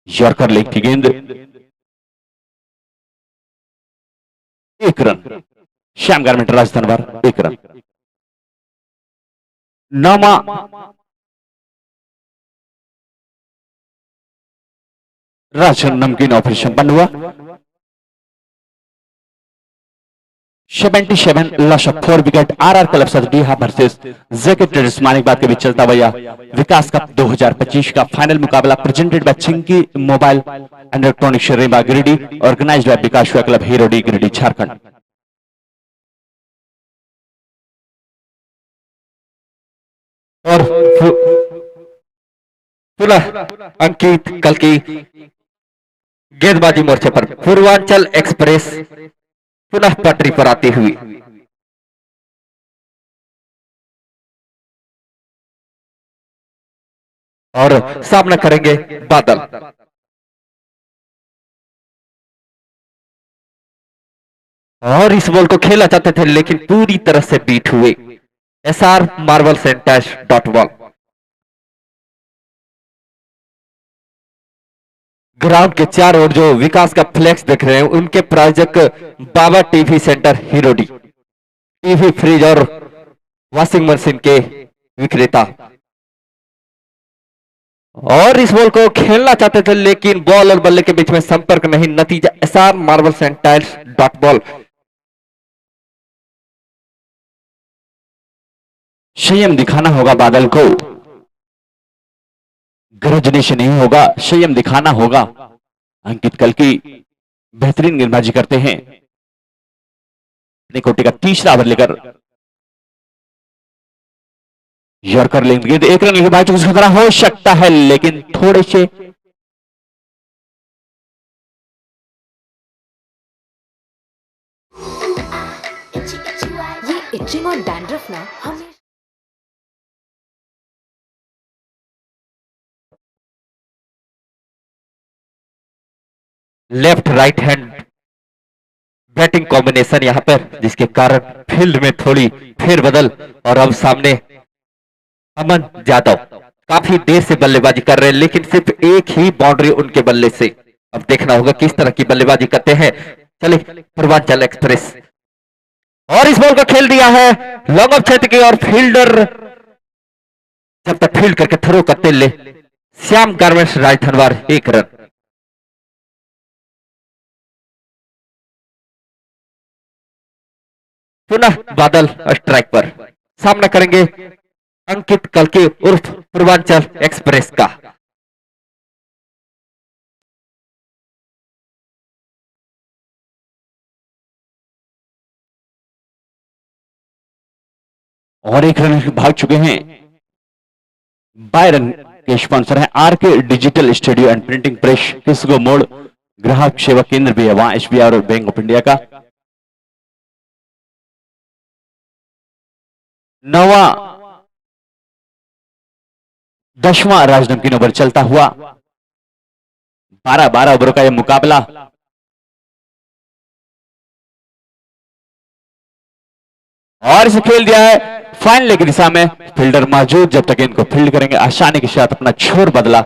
यॉर्कर लेग की गेंद 1 रन, श्याम गारमेंट राज धनवार 1 रन। 9वां राशन नमकीन ऑपरेशन बंद हुआ। 77 loss of 4 wicket RR club Satdiha versus JK traders Manikbag के बीच चलता हुआ विकास कप 2025 का फाइनल मुकाबला presented by Chinki mobile and electronics Reba Giridih, organised by Vikas club हीरोडी Giridih Jharkhand. और पुनः अंकित कल की गेंदबाजी मोर्चे पर पूर्वांचल एक्सप्रेस पुनः पटरी पर आती हुई। और सामना करेंगे बादल। और इस बॉल को खेला चाहते थे लेकिन पूरी तरह से बीट हुए एसआर मार्बल सेंटैश डॉट बॉल। ग्राउंड के चार ओर जो विकास का फ्लेक्स देख रहे हैं उनके प्रायोजक बाबा टीवी सेंटर हीरोडी, टीवी फ्रिज और वॉशिंग मशीन के विक्रेता। और इस बॉल को खेलना चाहते थे लेकिन बॉल और बल्ले के बीच में संपर्क नहीं, नतीजा एसआर मार्बल सेंटाइल्स डॉट बॉल। संयम दिखाना होगा बादल को, गरजने से नहीं होगा, संयम दिखाना होगा। अंकित कल की बेहतरीन गेंदबाजी करते हैं, अपने कोटे का तीसरा ओवर लेकर यॉर्कर लेंगे गेंद 1 रन लेकर बाहर चुके, खतरा हो सकता है लेकिन थोड़े से ये इचिंग और डैंड्रफ ना हमें left right hand batting combination यहां पर, जिसके कारण फील्ड में थोड़ी फेरबदल। और अब सामने अमन यादव काफी देर से बल्लेबाजी कर रहे हैं लेकिन सिर्फ एक ही बाउंड्री उनके बल्ले से। अब देखना होगा किस तरह की बल्लेबाजी करते हैं। चलिए पूर्वांचल एक्सप्रेस और इस बॉल को खेल दिया है लॉन्ग ऑफ क्षेत्र की और फील्डर जब तक फील्ड करके थ्रो करते ले श्याम गारमेंट्स राजधनवार 1 रन। पुनः बादल स्ट्राइक पर सामना करेंगे अंकित कलकी उर्फ पूर्वांचल एक्सप्रेस का। और 1 रन भाग चुके हैं। 12 रन के स्पॉन्सर हैं आर के digital studio and printing press, किसको मोड़ ग्राहक सेवा केंद्र भी है वहां, एसबीआई और बैंक ऑफ इंडिया का। 9वां 10वां राजनमकीन ओवर चलता हुआ 12 ओवरों का यह मुकाबला। और इसे खेल दिया है फाइनल की दिशा में, फील्डर मौजूद, जब तक इनको फील्ड करेंगे आसानी के साथ अपना छोर बदला।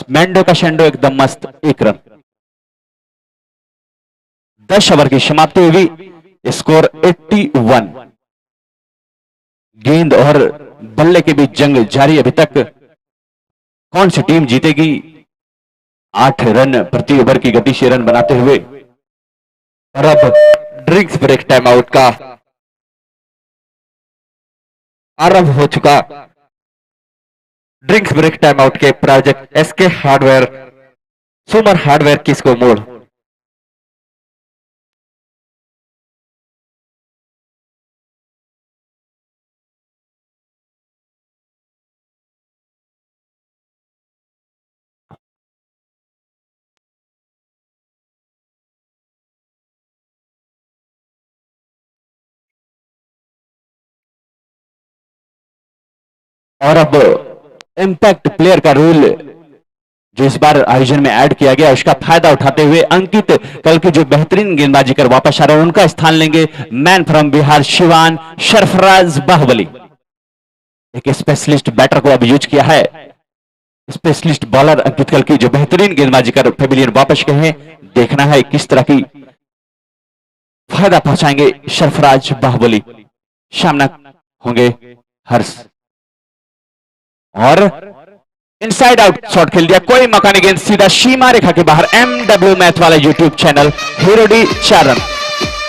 मैंडो का शेंडो एकदम मस्त, 1 रन। 10 ओवर की समाप्ति हुई, स्कोर 81। गेंद और बल्ले के बीच जंग जारी अभी तक। कौन सी टीम जीतेगी? 8 रन प्रति ओवर की गति से रन बनाते हुए। और अब ड्रिंक्स ब्रेक टाइम आउट का आरंभ हो चुका। ड्रिंक्स ब्रेक टाइम आउट के प्रायोजक एसके हार्डवेयर, सुमर हार्डवेयर, किसको मोड़। और अब इंपैक्ट प्लेयर का रूल जो इस बार आयोजन में ऐड किया गया, उसका फायदा उठाते हुए अंकित कल की जो बेहतरीन गेंदबाजी कर वापस आ रहे हैं, उनका स्थान लेंगे मैन फ्रॉम बिहार शिवान सरफराज बाहुबली। एक स्पेशलिस्ट बैटर को अब यूज किया है। स्पेशलिस्ट बॉलर अंकित कल की जो बेहतरीन गेंदबाजी कर पेविलियन वापस गए हैं, देखना है किस तरह की फायदा पहुंचाएंगे सरफराज बाहुबली। सामना होंगे हर्ष। और इनसाइड आउट शॉट खेल दिया, कोई मकानी गेंद सीधा सीमा रेखा के बाहर। MW मैथ वाला YouTube channel hero D 4 run.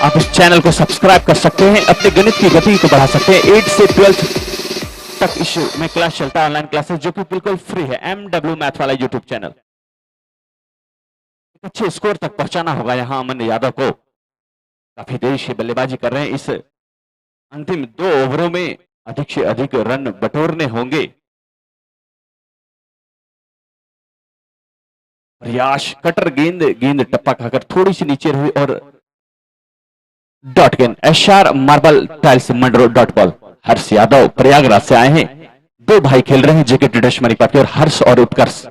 आप इस चैनल को सब्सक्राइब कर सकते हैं, अपने गणित की गति को बढ़ा सकते हैं। 8 से 12 तक इसमें क्लास चलता है, ऑनलाइन क्लासेस, जो कि बिल्कुल फ्री है। MW मैथ वाला यूट्यूब चैनल। अच्छे स्कोर तक पहुंचाना होगा यहां अमन यादव को। काफी देर से बल्लेबाजी कर रहे हैं। इस अंतिम 2 ओवरों में अधिक से अधिक रन बटोरने होंगे। प्रयास, कटर गेंद टप्पा खाकर थोड़ी सी नीचे रही और डॉट गेंद। SR marble tiles Mandro dot ball. Harsh Yadav Prayagraj से आए हैं। 2 भाई खेल रहे हैं, जेके ट्रेडर्स मणिपाल और हर्ष और उत्कर्ष।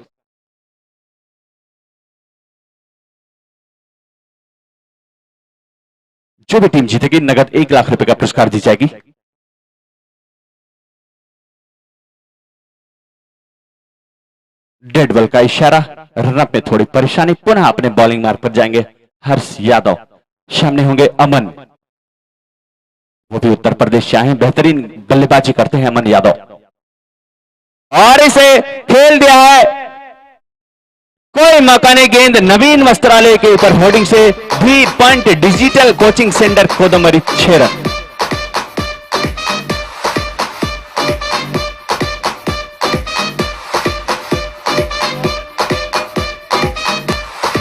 जो भी टीम जीतेगी नगद 1 लाख रुपए का पुरस्कार दी जाएगी। डेड बॉल का इशारा, रनअप में थोड़ी परेशानी, पुनः अपने बॉलिंग मार्ग पर जाएंगे हर्ष यादव। सामने होंगे अमन, वो भी उत्तर प्रदेश से आए हैं, बेहतरीन बल्लेबाजी करते हैं अमन यादव। और इसे खेल दिया है, कोई मकानी गेंद नवीन वस्त्रालय के ऊपर होर्डिंग से भी point digital coaching centre Kodambari 6 रन।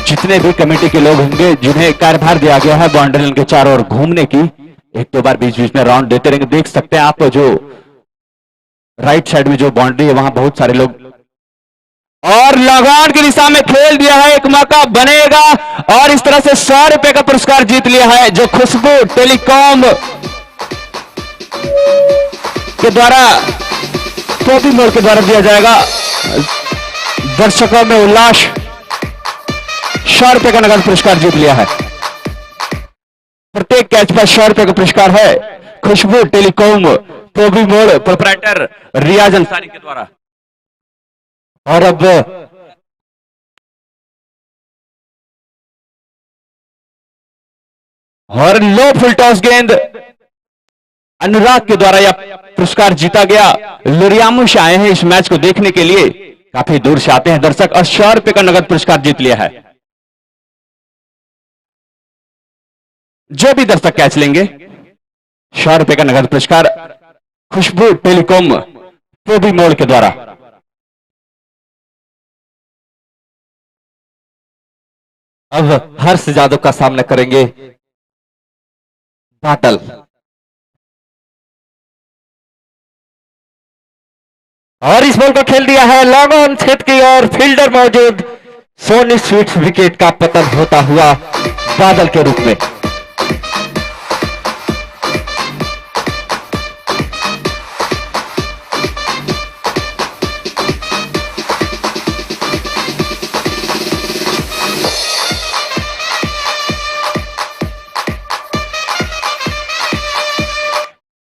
जितने भी कमेटी के लोग होंगे जिन्हें कार्यभार दिया गया है बाउंड्री लाइन के चारों ओर घूमने की, 1-2 बार बीच बीच में राउंड देते रहेंगे। देख सकते हैं आप जो राइट साइड में जो बाउंड्री है वहां बहुत सारे लोग। और लॉगआउट की दिशा में खेल दिया है, एक मौका बनेगा और इस तरह से 100 रुपए का पुरस्कार जीत लिया है, जो खुशबू टेलीकॉम के द्वारा टोपी मोड़ के द्वारा दिया जाएगा। दर्शकों में उल्लास, 100 रुपए का नगद पुरस्कार जीत लिया है। प्रत्येक कैच पर 100 रुपए का पुरस्कार है। खुशबू टेलीकॉम टोपी मोड़ प्रोपराइटर रियाज अंसारी के द्वारा। और अब और लो फुल टॉस गेंद अनुराग के द्वारा यह पुरस्कार जीता गया। लोरियामो से आए हैं इस मैच को देखने के लिए, काफी दूर से आते हैं दर्शक और 100 रुपए का नगद पुरस्कार जीत लिया है। जो भी दर्शक कैच लेंगे 100 रुपए का नगद पुरस्कार खुशबू टेलीकॉम टोबी मोड़ के द्वारा। अब हर्ष यादव का सामना करेंगे बादल। और इस बॉल को खेल दिया है लॉन्ग ऑन छेद की और फील्डर मौजूद। सोनी स्वीट्स विकेट का पतन होता हुआ बादल के रूप में।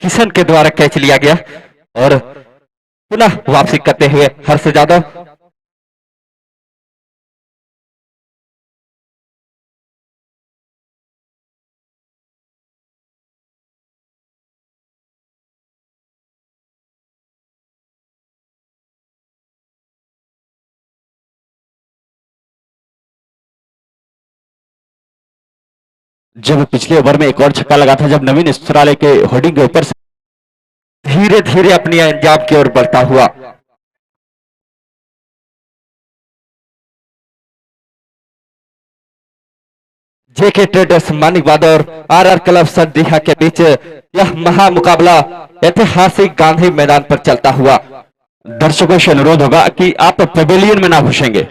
किशन के द्वारा कैच लिया गया और पुनः वापसी करते हुए हर्ष यादव। जब पिछले ओवर में एक और छक्का लगा था, जब नवीन अस्पताल के होर्डिंग के ऊपर से धीरे धीरे अपनी अंजाम की ओर बढ़ता हुआ। जेके ट्रेडर्स मानिकवाद और आरआर क्लब सरदीहा के बीच यह महामुकाबला ऐतिहासिक गांधी मैदान पर चलता हुआ। दर्शकों से अनुरोध होगा कि आप पवेलियन में ना घुसेंगे।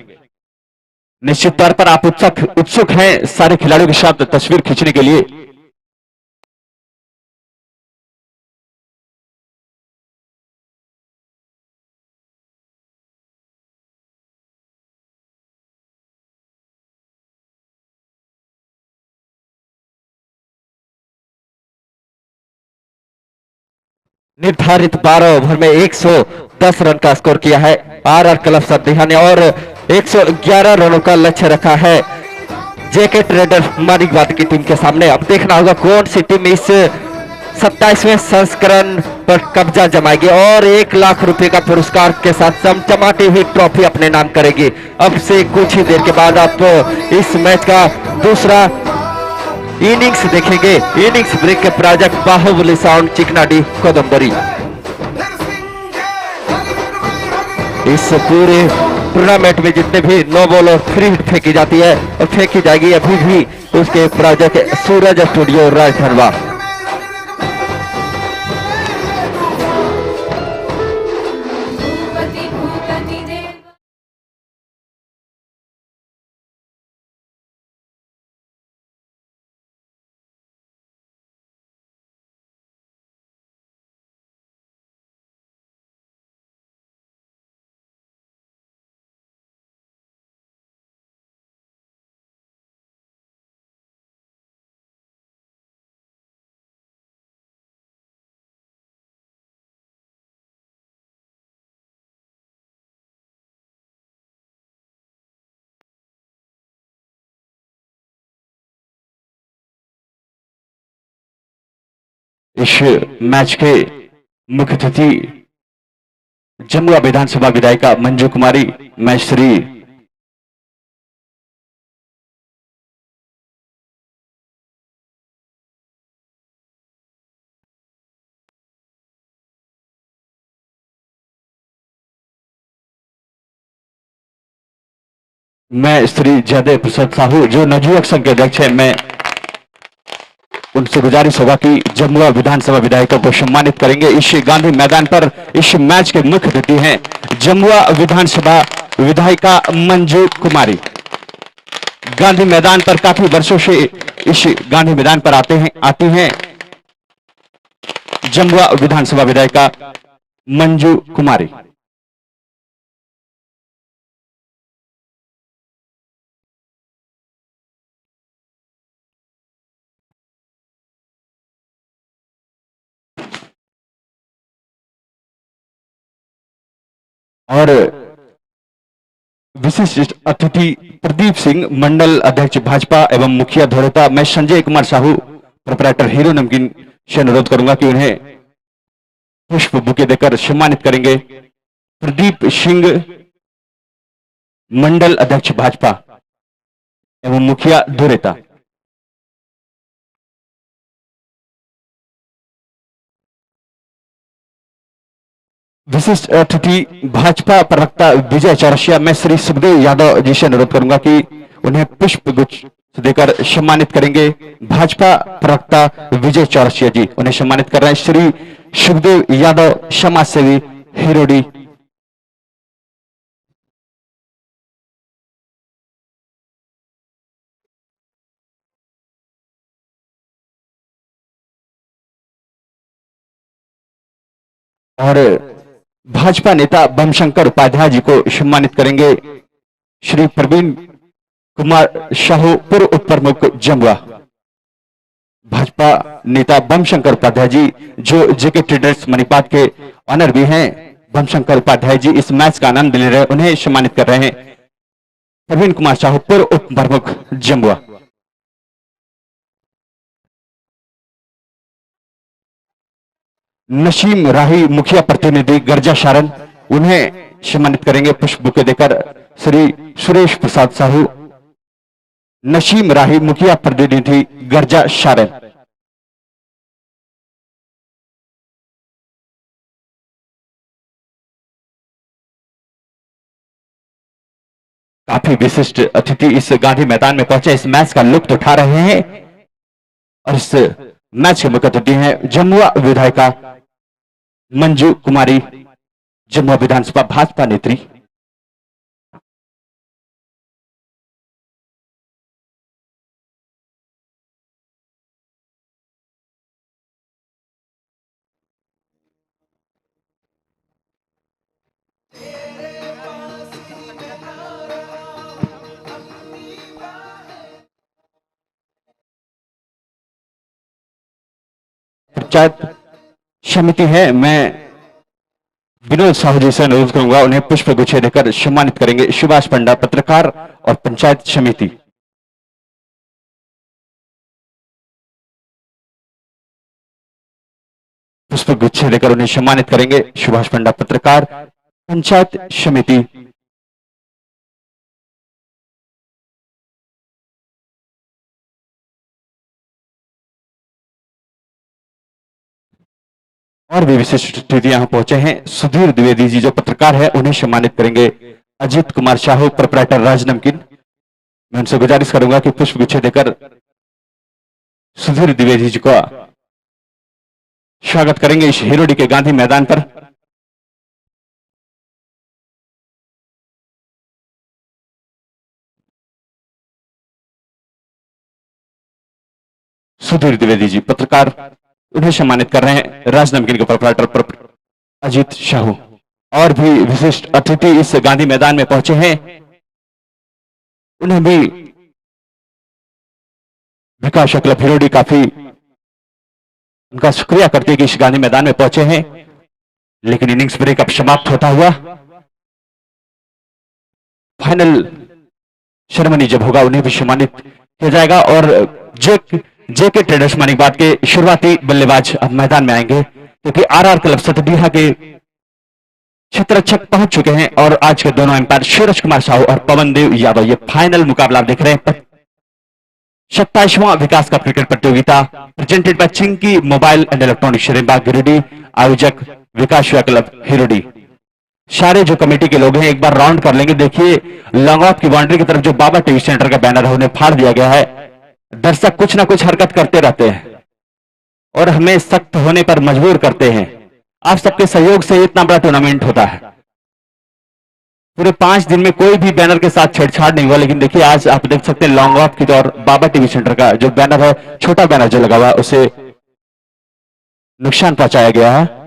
निश्चित तौर पर आप उत्सुक हैं सारे खिलाड़ियों के साथ तस्वीर खींचने के लिए। निर्धारित 12 ओवर में 110 रन का स्कोर किया है आरआर क्लब सरदीहा ने और 111 रनों का लक्ष्य रखा है जेके ट्रेडर मानिकवाद की टीम के सामने। अब देखना होगा कौन सी टीम इस 27वें संस्करण पर कब्जा जमाएगी और 1 लाख रुपए का पुरस्कार के साथ चमचमाती हुई ट्रॉफी अपने नाम करेगी। अब से कुछ ही देर के बाद आप इस मैच का दूसरा इनिंग्स देखेंगे। इनिंग्स ब्रेक के प्रायोजक बाहुबली साउंड चिकनाडी कोदम्बरी। इस पूरे टूर्नामेंट में जितने भी नो बॉल और फ्री हिट फेंकी जाती है और फेंकी जाएगी अभी भी उसके प्रायोजक सूरज स्टूडियो राजधनवा। इस मैच के मुख्य अतिथि जमुआ विधानसभा विधायिका मंजू कुमारी, मैं श्री जयदेव प्रसाद साहू जो नवयुवक संघ के अध्यक्ष हैं, मैं उनसे गुजारिश होगा कि जमुआ विधानसभा विधायकों को सम्मानित करेंगे। इस गांधी मैदान पर इस मैच के मुख्य अतिथि हैं जमुआ विधानसभा विधायिका मंजू कुमारी। गांधी मैदान पर काफी वर्षों से इस गांधी मैदान पर आती हैं जमुआ विधानसभा विधायिका मंजू कुमारी। और विशिष्ट अतिथि प्रदीप सिंह, मंडल अध्यक्ष भाजपा एवं मुखिया धोरेता, मैं संजय कुमार साहू, प्रोपराइटर हीरो नमकीन से अनुरोध करूंगा कि उन्हें पुष्प बुके देकर सम्मानित करेंगे प्रदीप सिंह, मंडल अध्यक्ष भाजपा एवं मुखिया धुरेता। विशिष्ट अतिथि भाजपा प्रवक्ता विजय चौरसिया, मैं श्री सुखदेव यादव जी से अनुरोध करूंगा कि उन्हें पुष्प गुच्छ देकर सम्मानित करेंगे। भाजपा प्रवक्ता विजय चौरसिया जी उन्हें सम्मानित कर रहे हैं। श्री सुखदेव यादव, समाज सेवी, हिरोडी। और भाजपा नेता बमशंकर उपाध्याय जी को सम्मानित करेंगे श्री प्रवीण कुमार साहू, पूर्व उप प्रमुख जमुआ। भाजपा नेता बमशंकर उपाध्याय जी जो जेके ट्रेडर्स मणिपात के ऑनर भी हैं, बमशंकर उपाध्याय जी इस मैच का आनंद ले रहे हैं, उन्हें सम्मानित कर रहे हैं। प्रवीण कुमार साहू, पूर्व उप प्रमुख जमुआ। नसीम राही, मुखिया प्रतिनिधि गर्जा सारण, उन्हें सम्मानित करेंगे पुष्प बुके देकर श्री सुरेश प्रसाद साहू। नसीम राही, मुखिया प्रतिनिधि गर्जा सारण। काफी विशिष्ट अतिथि इस गांधी मैदान में पहुंचे, इस मैच का लुत्फ उठा रहे हैं और इस मैच के मुख्य अतिथि हैं जमुआ विधायिका मंजू कुमारी, जमुआ विधानसभा भाजपा नेत्री। पंचायत समिति है, मैं विनोद साहू जी से अनुरोध करूंगा उन्हें पुष्प गुच्छे देकर सम्मानित करेंगे। सुभाष पंडा, पत्रकार और पंचायत समिति। पुष्प गुच्छे देकर उन्हें सम्मानित करेंगे सुभाष पंडा, पत्रकार, पंचायत समिति। और भी विशिष्ट अतिथि यहां पहुंचे हैं। सुधीर द्विवेदी जी जो पत्रकार है उन्हें सम्मानित करेंगे। अजीत कुमार साहू, प्रोपराइटर राज नमकीन, मैं उनसे गुजारिश करूंगा कि पुष्प गुच्छे देकर सुधीर द्विवेदी जी का स्वागत करेंगे इस हिरोडी के गांधी मैदान पर। सुधीर द्विवेदी जी पत्रकार, उन्हें सम्मानित कर रहे हैं राज नमकीन के प्रोपराइटर अजीत साहू। और भी विशिष्ट अतिथि इस गांधी मैदान में पहुंचे हैं, उन्हें भी विकास क्लब हिरोडी काफी उनका शुक्रिया करते हैं कि इस गांधी मैदान में पहुंचे हैं। लेकिन इनिंग्स ब्रेक अब समाप्त होता हुआ फाइनल सेरेमनी जब होगा उन्हें भी सम्मानित किया जाएगा। और जेके ट्रेडर्स मणिपात के शुरुआती बल्लेबाज अब मैदान में आएंगे क्योंकि आरआर क्लब सतडीहा के क्षेत्ररक्षक पहुंच चुके हैं। और आज के दोनों अंपायर सूरज कुमार साहू और पवन देव यादव, ये फाइनल मुकाबला आप देख रहे हैं। 27वां विकास कप क्रिकेट प्रतियोगिता presented by Chinki mobile and electronics शरीबाग गिरिडीह, आयोजक विकास क्लब हिरोडी। सारे जो कमेटी के लोग हैं एक बार राउंड कर लेंगे। देखिए लॉन्ग ऑफ की बाउंड्री की तरफ जो बाबा टीवी सेंटर का बैनर है उन्हें फाड़ दिया गया है। दर्शक कुछ ना कुछ हरकत करते रहते हैं और हमें सख्त होने पर मजबूर करते हैं। आप सबके सहयोग से इतना बड़ा टूर्नामेंट होता है। पूरे 5 दिन में कोई भी बैनर के साथ छेड़छाड़ नहीं हुआ, लेकिन देखिए आज आप देख सकते हैं लॉन्ग ऑफ की और बाबा टीवी सेंटर का जो बैनर है, छोटा बैनर जो लगा हुआ है, उसे नुकसान पहुंचाया गया है।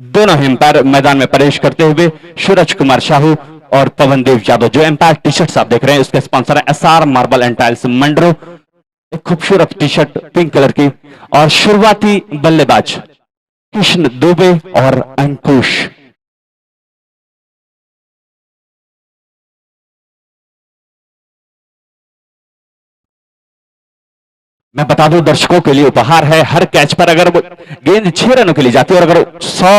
दोनों एम्पायर मैदान में प्रवेश करते हुए सूरज कुमार साहू और पवन देव यादव, जो एम्पायर टी शर्ट आप देख रहे हैं उसके स्पॉन्सर है एसआर मार्बल एंड टाइल्स मंडरो। एक खूबसूरत टी शर्ट पिंक कलर की। और शुरुआती बल्लेबाज कृष्ण दुबे और अंकुश। मैं बता दूं दर्शकों के लिए उपहार है, हर कैच पर अगर वो गेंद 6 रनों के लिए जाती है और अगर 100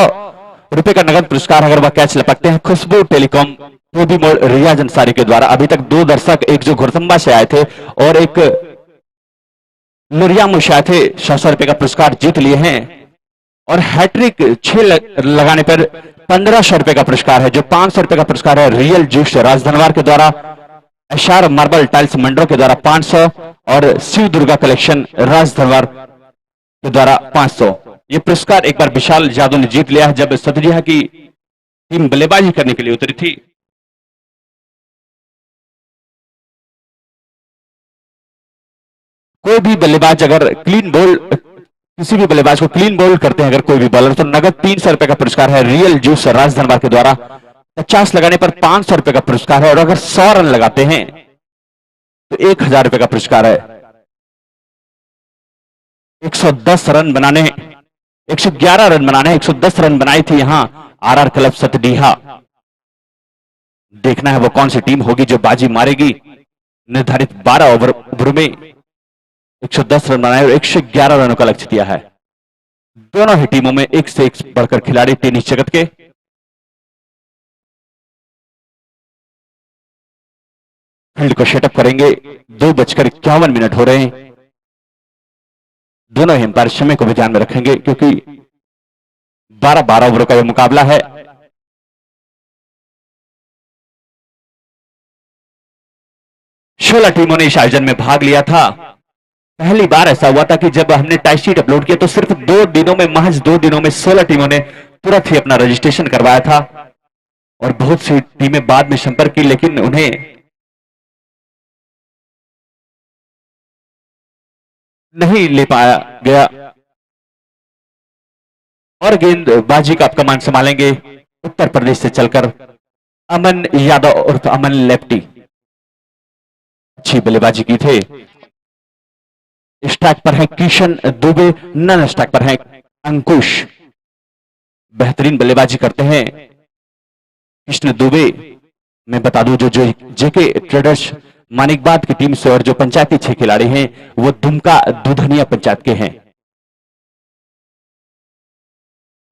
रुपए का नगद पुरस्कार अगर वह कैच लपकते हैं खुशबू टेलीकॉम भी मोड़ रियाज अंसारी के द्वारा। अभी तक 2 दर्शक, एक जो घुड़संबा से आए थे और एक लुरिया मुश आए थे, 100 रुपए का पुरस्कार जीत लिए हैं। और हैट्रिक 6 लगाने पर 1500 रुपए का पुरस्कार है। जो 500 रुपए का पुरस्कार है रियल जूस राजधनवार के द्वारा, एशआर मार्बल टाइल्स मंडरो के द्वारा 500 और शिव दुर्गा कलेक्शन राजधनवार के द्वारा 500। ये पुरस्कार एक बार विशाल यादव ने जीत लिया है जब सतरिया की टीम बल्लेबाजी करने के लिए उतरी थी। कोई भी बल्लेबाज अगर क्लीन बॉल, किसी भी बल्लेबाज को क्लीन बॉल करते हैं अगर कोई भी बॉलर, तो नगद 300 रुपए का पुरस्कार है रियल जूस राजधनवार के द्वारा। 50 लगाने पर 500 रुपए का पुरस्कार है और अगर 100 रन लगाते हैं तो 1000 रुपए का पुरस्कार है। 110 रन बनाने, 111 रन बनाने, 110 रन बनाई थी यहां आरआर क्लब सतडीहा। देखना है वो कौन सी टीम होगी जो बाजी मारेगी। निर्धारित 12 ओवर में 110 रन बनाए और 111 रनों का लक्ष्य दिया है। दोनों ही टीमों में एक से एक बढ़कर खिलाड़ी टेनिस जगत के। फील्ड को सेटअप करेंगे। 2:51 हो रहे हैं। दोनों ही अंपायर समय को भी ध्यान में रखेंगे क्योंकि 12-12 ओवरों का यह मुकाबला है। सोलह टीमों ने इस आयोजन में भाग लिया था। पहली बार ऐसा हुआ था कि जब हमने टाइम शीट अपलोड किया तो सिर्फ 2 दिनों में, महज 2 दिनों में 16 टीमों ने तुरंत ही अपना रजिस्ट्रेशन करवाया था और बहुत सी टीमें बाद में संपर्क की लेकिन उन्हें नहीं ले पाया गया। और गेंदबाजी का आप कमान संभालेंगे उत्तर प्रदेश से चलकर अमन यादव उर्फ अमन लेफ्टी। अच्छी बल्लेबाजी की थे। स्ट्राइक पर है किशन दुबे, नन स्ट्राइक पर है अंकुश। बेहतरीन बल्लेबाजी करते हैं कृष्ण दुबे। मैं बता दूं जो जेके ट्रेडर्स मानिकबाद की टीम से और जो पंचायती 6 खिलाड़ी हैं वो दुमका दुधनिया पंचायत के हैं।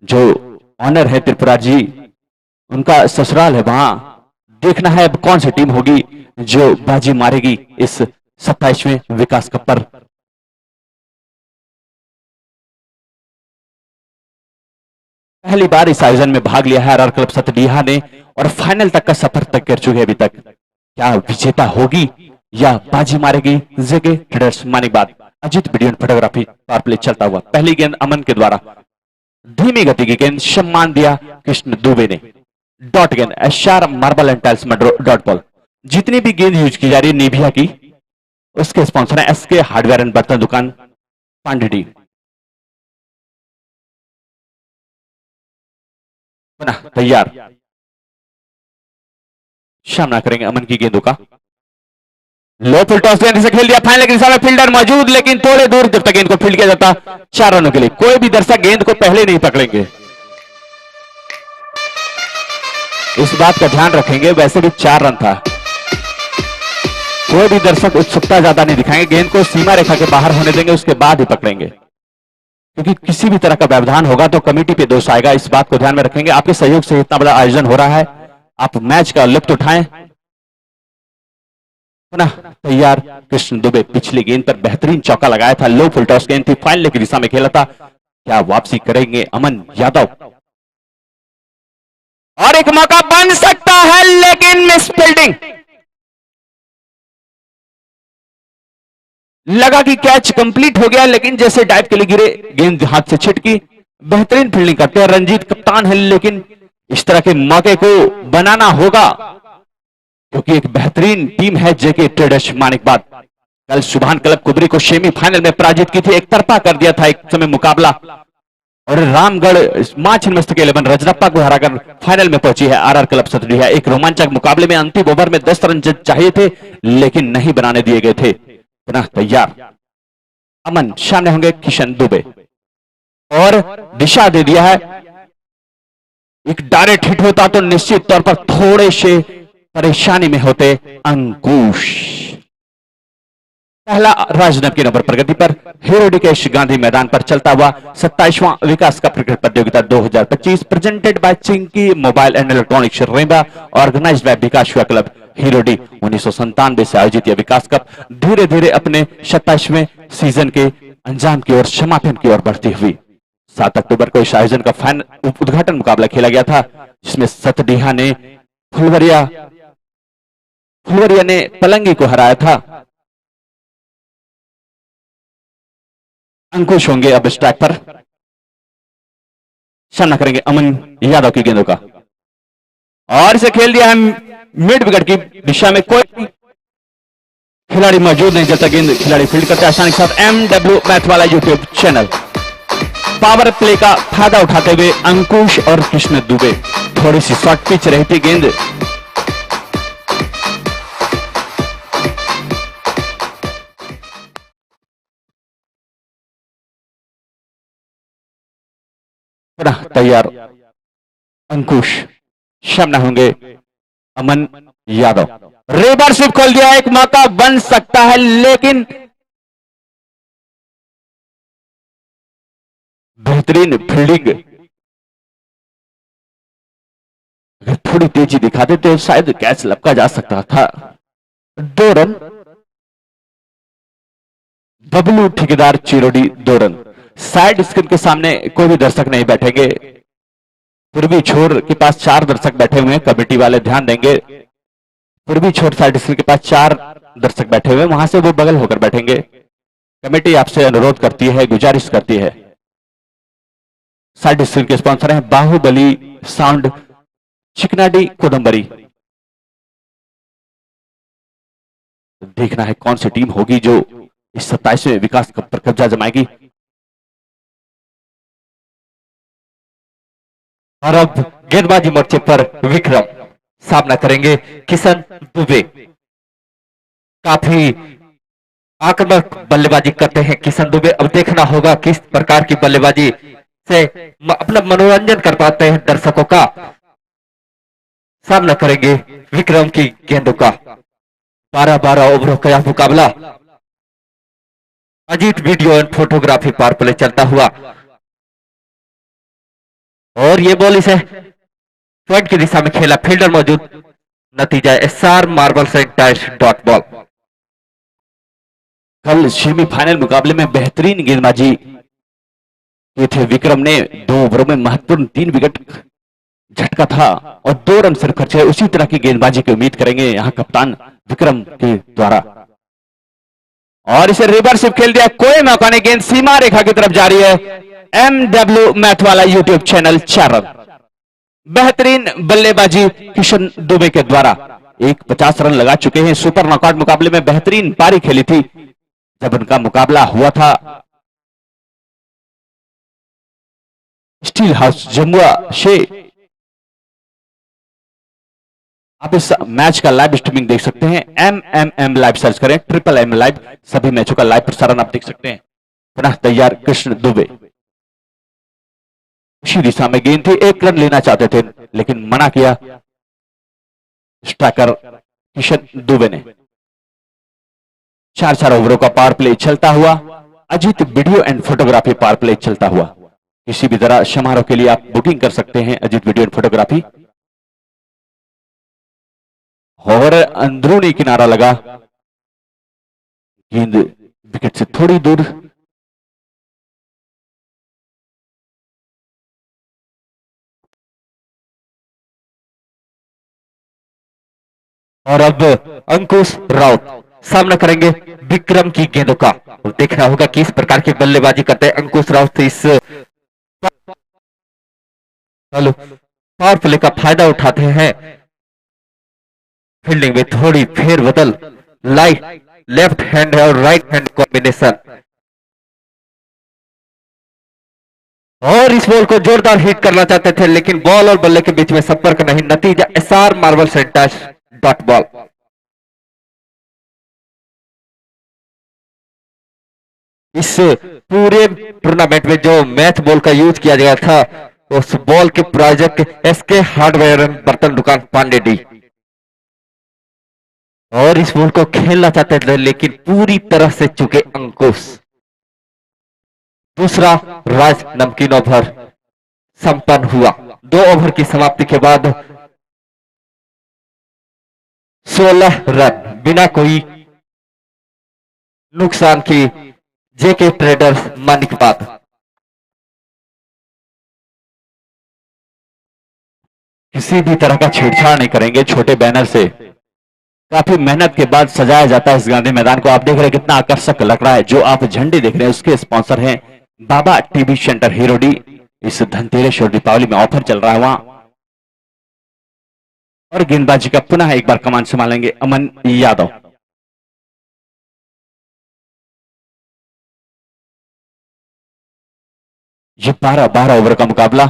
जो ऑनर है त्रिपुरा जी, उनका ससुराल है वहां। देखना है अब कौन सी टीम होगी जो बाजी मारेगी इस 27वें विकास कप पर। पहली बार इस आयोजन में भाग लिया है आरआर क्लब सतडीहा ने और फाइनल तक का सफर तक कर चुके हैं अभी तक। क्या विजेता होगी या बाजी मारेगी JK traders Manikbad. Ajit video photography power play चलता हुआ। पहली गेंद अमन के द्वारा, धीमी गति की गेंद, सम्मान दिया कृष्ण दुबे ने। डॉट गेंद SR marble and tiles Mandro dot ball. जितनी भी गेंद यूज की जा रही है नेभिया की, उसके स्पॉन्सर है एसके हार्डवेयर एंड बर्तन दुकान पांडेडी। पुनः तैयार, सामना करेंगे अमन की गेंदों का। लो फुल टॉस गेंद से खेल दिया फाइनल के दिशा में, फील्डर मौजूद लेकिन थोड़े दूर जब तक गेंद को फील्ड किया जाता 4 रनों के लिए। कोई भी दर्शक गेंद को पहले नहीं पकड़ेंगे, इस बात का ध्यान रखेंगे। वैसे भी 4 रन था। कोई भी दर्शक उत्सुकता ज्यादा नहीं दिखाएंगे, गेंद को सीमा रेखा के बाहर होने देंगे, उसके बाद ही पकड़ेंगे क्योंकि किसी भी तरह का व्यवधान होगा तो कमेटी पे दोष आएगा। इस बात को ध्यान में रखेंगे। आपके सहयोग से इतना बड़ा आयोजन हो रहा है, आप मैच का लुत्फ उठाएं। पुनः तैयार कृष्ण दुबे। पिछली गेंद पर बेहतरीन चौका लगाया था। लो फुल टॉस गेंद थी, फाइनल की दिशा में खेला था। क्या वापसी करेंगे अमन यादव? और एक मौका बन सकता है लेकिन मिस फील्डिंग। लगा कि कैच कंप्लीट हो गया लेकिन जैसे डाइव के लिए गिरे गेंद हाथ से छिटकी। बेहतरीन फील्डिंग करते हैं रंजीत कप्तान है, लेकिन इस तरह के मौके को बनाना होगा क्योंकि एक बेहतरीन टीम है जेके ट्रेडर्स मानिकबाद। कल सुभान क्लब कुबरी को सेमीफाइनल में पराजित की थी, एक तरफा कर दिया था एक समय मुकाबला और रामगढ़ मां छिन्नमस्तिका के 11 रजरप्पा को हराकर फाइनल में पहुंची है आरआर क्लब सतडीहा। एक रोमांचक मुकाबले में अंतिम ओवर में 10 रन चाहिए थे लेकिन नहीं बनाने दिए गए थे। पुनः तैयार अमन, सामने होंगे किशन दुबे। और दिशा दे दिया है। एक डायरेक्ट हिट होता तो निश्चित तौर पर थोड़े से परेशानी में होते अंकुश। पहला राजनव के नंबर प्रगति पर हीरोडिकेश गांधी मैदान पर चलता हुआ 27वां विकास कप क्रिकेट प्रतियोगिता 2025 presented by Chinki mobile and electronics Reba, organised by Vikas युवा क्लब हीरोडी। 1997 से आयोजित यह विकास कप धीरे धीरे अपने 27वें सीजन के अंजाम की ओर, समापन की ओर बढ़ती हुई 7 अक्टूबर को इस आयोजन का फाइनल उद्घाटन मुकाबला खेला गया था, जिसमें सतडीहा ने फुलवरिया ने पलंगी को हराया था। अंकुश होंगे अब स्ट्राइक पर, सामना करेंगे अमन यादव की गेंदों का, और इसे खेल दिया है मिड विकेट की दिशा में। कोई खिलाड़ी मौजूद नहीं जब तक गेंद खिलाड़ी फील्ड करते हैं। आसानी के साथ MW मैथ वाला यूट्यूब चैनल। पावर प्ले का फायदा उठाते हुए अंकुश और कृष्ण दुबे, थोड़ी सी शॉर्ट पिच रही थी गेंद, तैयार अंकुश, सामना होंगे अमन यादव। रिवर्सिव खोल दिया, एक मौका बन सकता है, लेकिन बेहतरीन फील्डिंग, अगर थोड़ी तेजी दिखाते तो शायद कैच लपका जा सकता था। 2 रन, बबलू ठेकेदार चिरोडी 2 रन। साइड स्क्रीन के सामने कोई भी दर्शक नहीं बैठेंगे, पूर्वी छोर के पास 4 दर्शक बैठे हुए हैं, कमेटी वाले ध्यान देंगे। पूर्वी छोर साइड स्क्रीन के पास 4 दर्शक बैठे हुए हैं, वहां से वो बगल होकर बैठेंगे। कमेटी आपसे अनुरोध करती है, गुजारिश करती है। साइड स्क्रीन के स्पॉन्सर हैं बाहुबली साउंड, चिकनाडी, कोदम्बरी। देखना है कौन सी टीम होगी जो इस 27वें विकास कप पर कब्जा जमाएगी। और अब गेंदबाजी मोर्चे पर विक्रम सामना करेंगे किशन दुबे। काफी आक्रामक बल्लेबाजी करते हैं किशन दुबे। अब देखना होगा किस प्रकार की बल्लेबाजी से अपना मनोरंजन कर पाते हैं दर्शकों का। सामना करेंगे विक्रम की गेंदों का। 12-12 ओवरों का यह मुकाबला Ajit video and photography power play चलता हुआ, और ये बॉल इसे पॉइंट की दिशा में खेला, फील्डर मौजूद, नतीजा SR marbles and tiles dot ball. कल सेमीफाइनल मुकाबले में बेहतरीन गेंदबाजी किए थे विक्रम ने। 2 ओवरों में महत्वपूर्ण 3 विकेट झटका था और 2 रन सिर्फ खर्चे। उसी तरह की गेंदबाजी की उम्मीद करेंगे यहां कप्तान विक्रम के द्वारा, और इसे रिवर्सिव खेल दिया, कोई मौका नहीं, गेंद सीमा रेखा की तरफ जा रही है। MW मैथ वाला यूट्यूब चैनल 4 रन। बेहतरीन बल्लेबाजी किशन दुबे के द्वारा, 50 रन लगा चुके हैं। सुपर नॉकआउट मुकाबले में बेहतरीन पारी खेली थी जब उनका मुकाबला हुआ था स्टील हाउस जमुआ से। आप इस मैच का लाइव स्ट्रीमिंग देख सकते हैं, MMM लाइव सर्च करें, MMM लाइव, सभी मैचों का लाइव प्रसारण आप देख सकते हैं। पुनः तैयार कृष्ण दुबे, उसी दिशा में गेंद थी, 1 रन लेना चाहते थे लेकिन मना किया स्ट्राइकर किशन दुबे ने। 4-4 ओवरों का पावर प्ले चलता हुआ, Ajit video and photography power play चलता हुआ। किसी भी तरह समारोह के लिए आप बुकिंग कर सकते हैं अजीत वीडियो एंड फोटोग्राफी। और अंदरूनी किनारा लगा, गेंद विकेट से थोड़ी दूर, और अब अंकुश राउत सामना करेंगे विक्रम की गेंदों का। देखना होगा किस प्रकार की बल्लेबाजी करते हैं अंकुश राउत। इस पावर प्ले का फायदा उठाते हैं, फील्डिंग में थोड़ी फेरबदल, लेफ्ट हैंड और राइट हैंड कॉम्बिनेशन, और इस बॉल को जोरदार हिट करना चाहते थे लेकिन बॉल और बल्ले के बीच में संपर्क नहीं, नतीजा SR marbles and tiles dot ball. इस पूरे टूर्नामेंट में जो मैच बॉल का यूज किया गया था उस बॉल के प्रायोजक एसके हार्डवेयर एंड बर्तन दुकान पांडे डी। और इस बॉल को खेलना चाहते थे लेकिन पूरी तरह से चुके अंकुश। दूसरा राज नमकीन ओवर संपन्न हुआ। 2 ओवर की समाप्ति के बाद 16 रन बिना कोई नुकसान की जेके ट्रेडर्स मानिकबाग। किसी भी तरह का छेड़छाड़ नहीं करेंगे। छोटे बैनर से काफी मेहनत के बाद सजाया जाता है इस गांधी मैदान को। आप देख रहे हैं कितना आकर्षक लग रहा है। जो आप झंडे देख रहे हैं उसके स्पॉन्सर हैं बाबा टीवी सेंटर हीरोडी। इस धनतेरस और दीपावली में ऑफर चल रहा है वहां। और गेंदबाजी का पुनः एक बार कमान संभालेंगे अमन यादव। ये 12 ओवर का मुकाबला।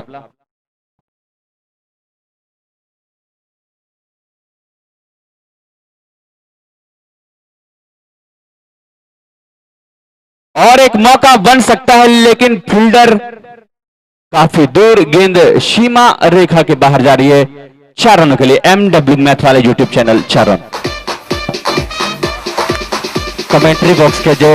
और एक मौका बन सकता है लेकिन फील्डर काफी दूर, गेंद सीमा रेखा के बाहर जा रही है। 4 रनों के लिए MW मैथ वाले YouTube channel 4 run. Commentary box के जो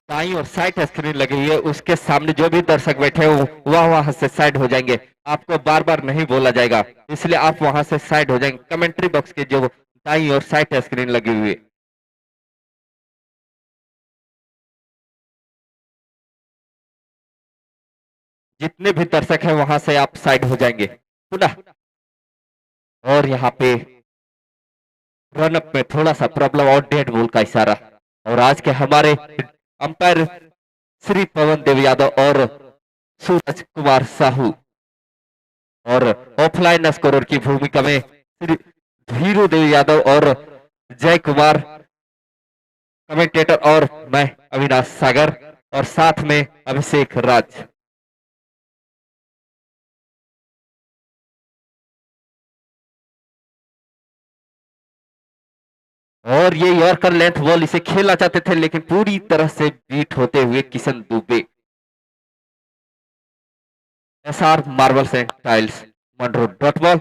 दाईं और साइड स्क्रीन लगी हुई है उसके सामने जो भी दर्शक बैठे हो वहां से साइड हो जाएंगे। आपको बार बार नहीं बोला जाएगा इसलिए आप वहां से साइड हो जाएंगे। कमेंट्री बॉक्स के जो दाईं और साइड स्क्रीन लगी हुई है। जितने भी दर्शक हैं वहां से आप साइड हो जाएंगे पुनः। और यहाँ पे रनअप में थोड़ा सा प्रॉब्लम और डेड बॉल का इशारा। और आज के हमारे अंपायर श्री पवन देव यादव और सूरज कुमार साहू। और ऑफलाइन स्कोरर की भूमिका में श्री धीरू देव यादव और जय कुमार कमेंटेटर और मैं अविनाश सागर और साथ में अभिषेक राज। और ये यॉर्कर लेंथ बॉल इसे खेलना चाहते थे लेकिन पूरी तरह से बीट होते हुए Kishan Dubey. SR marbles and tiles Mandro dot ball.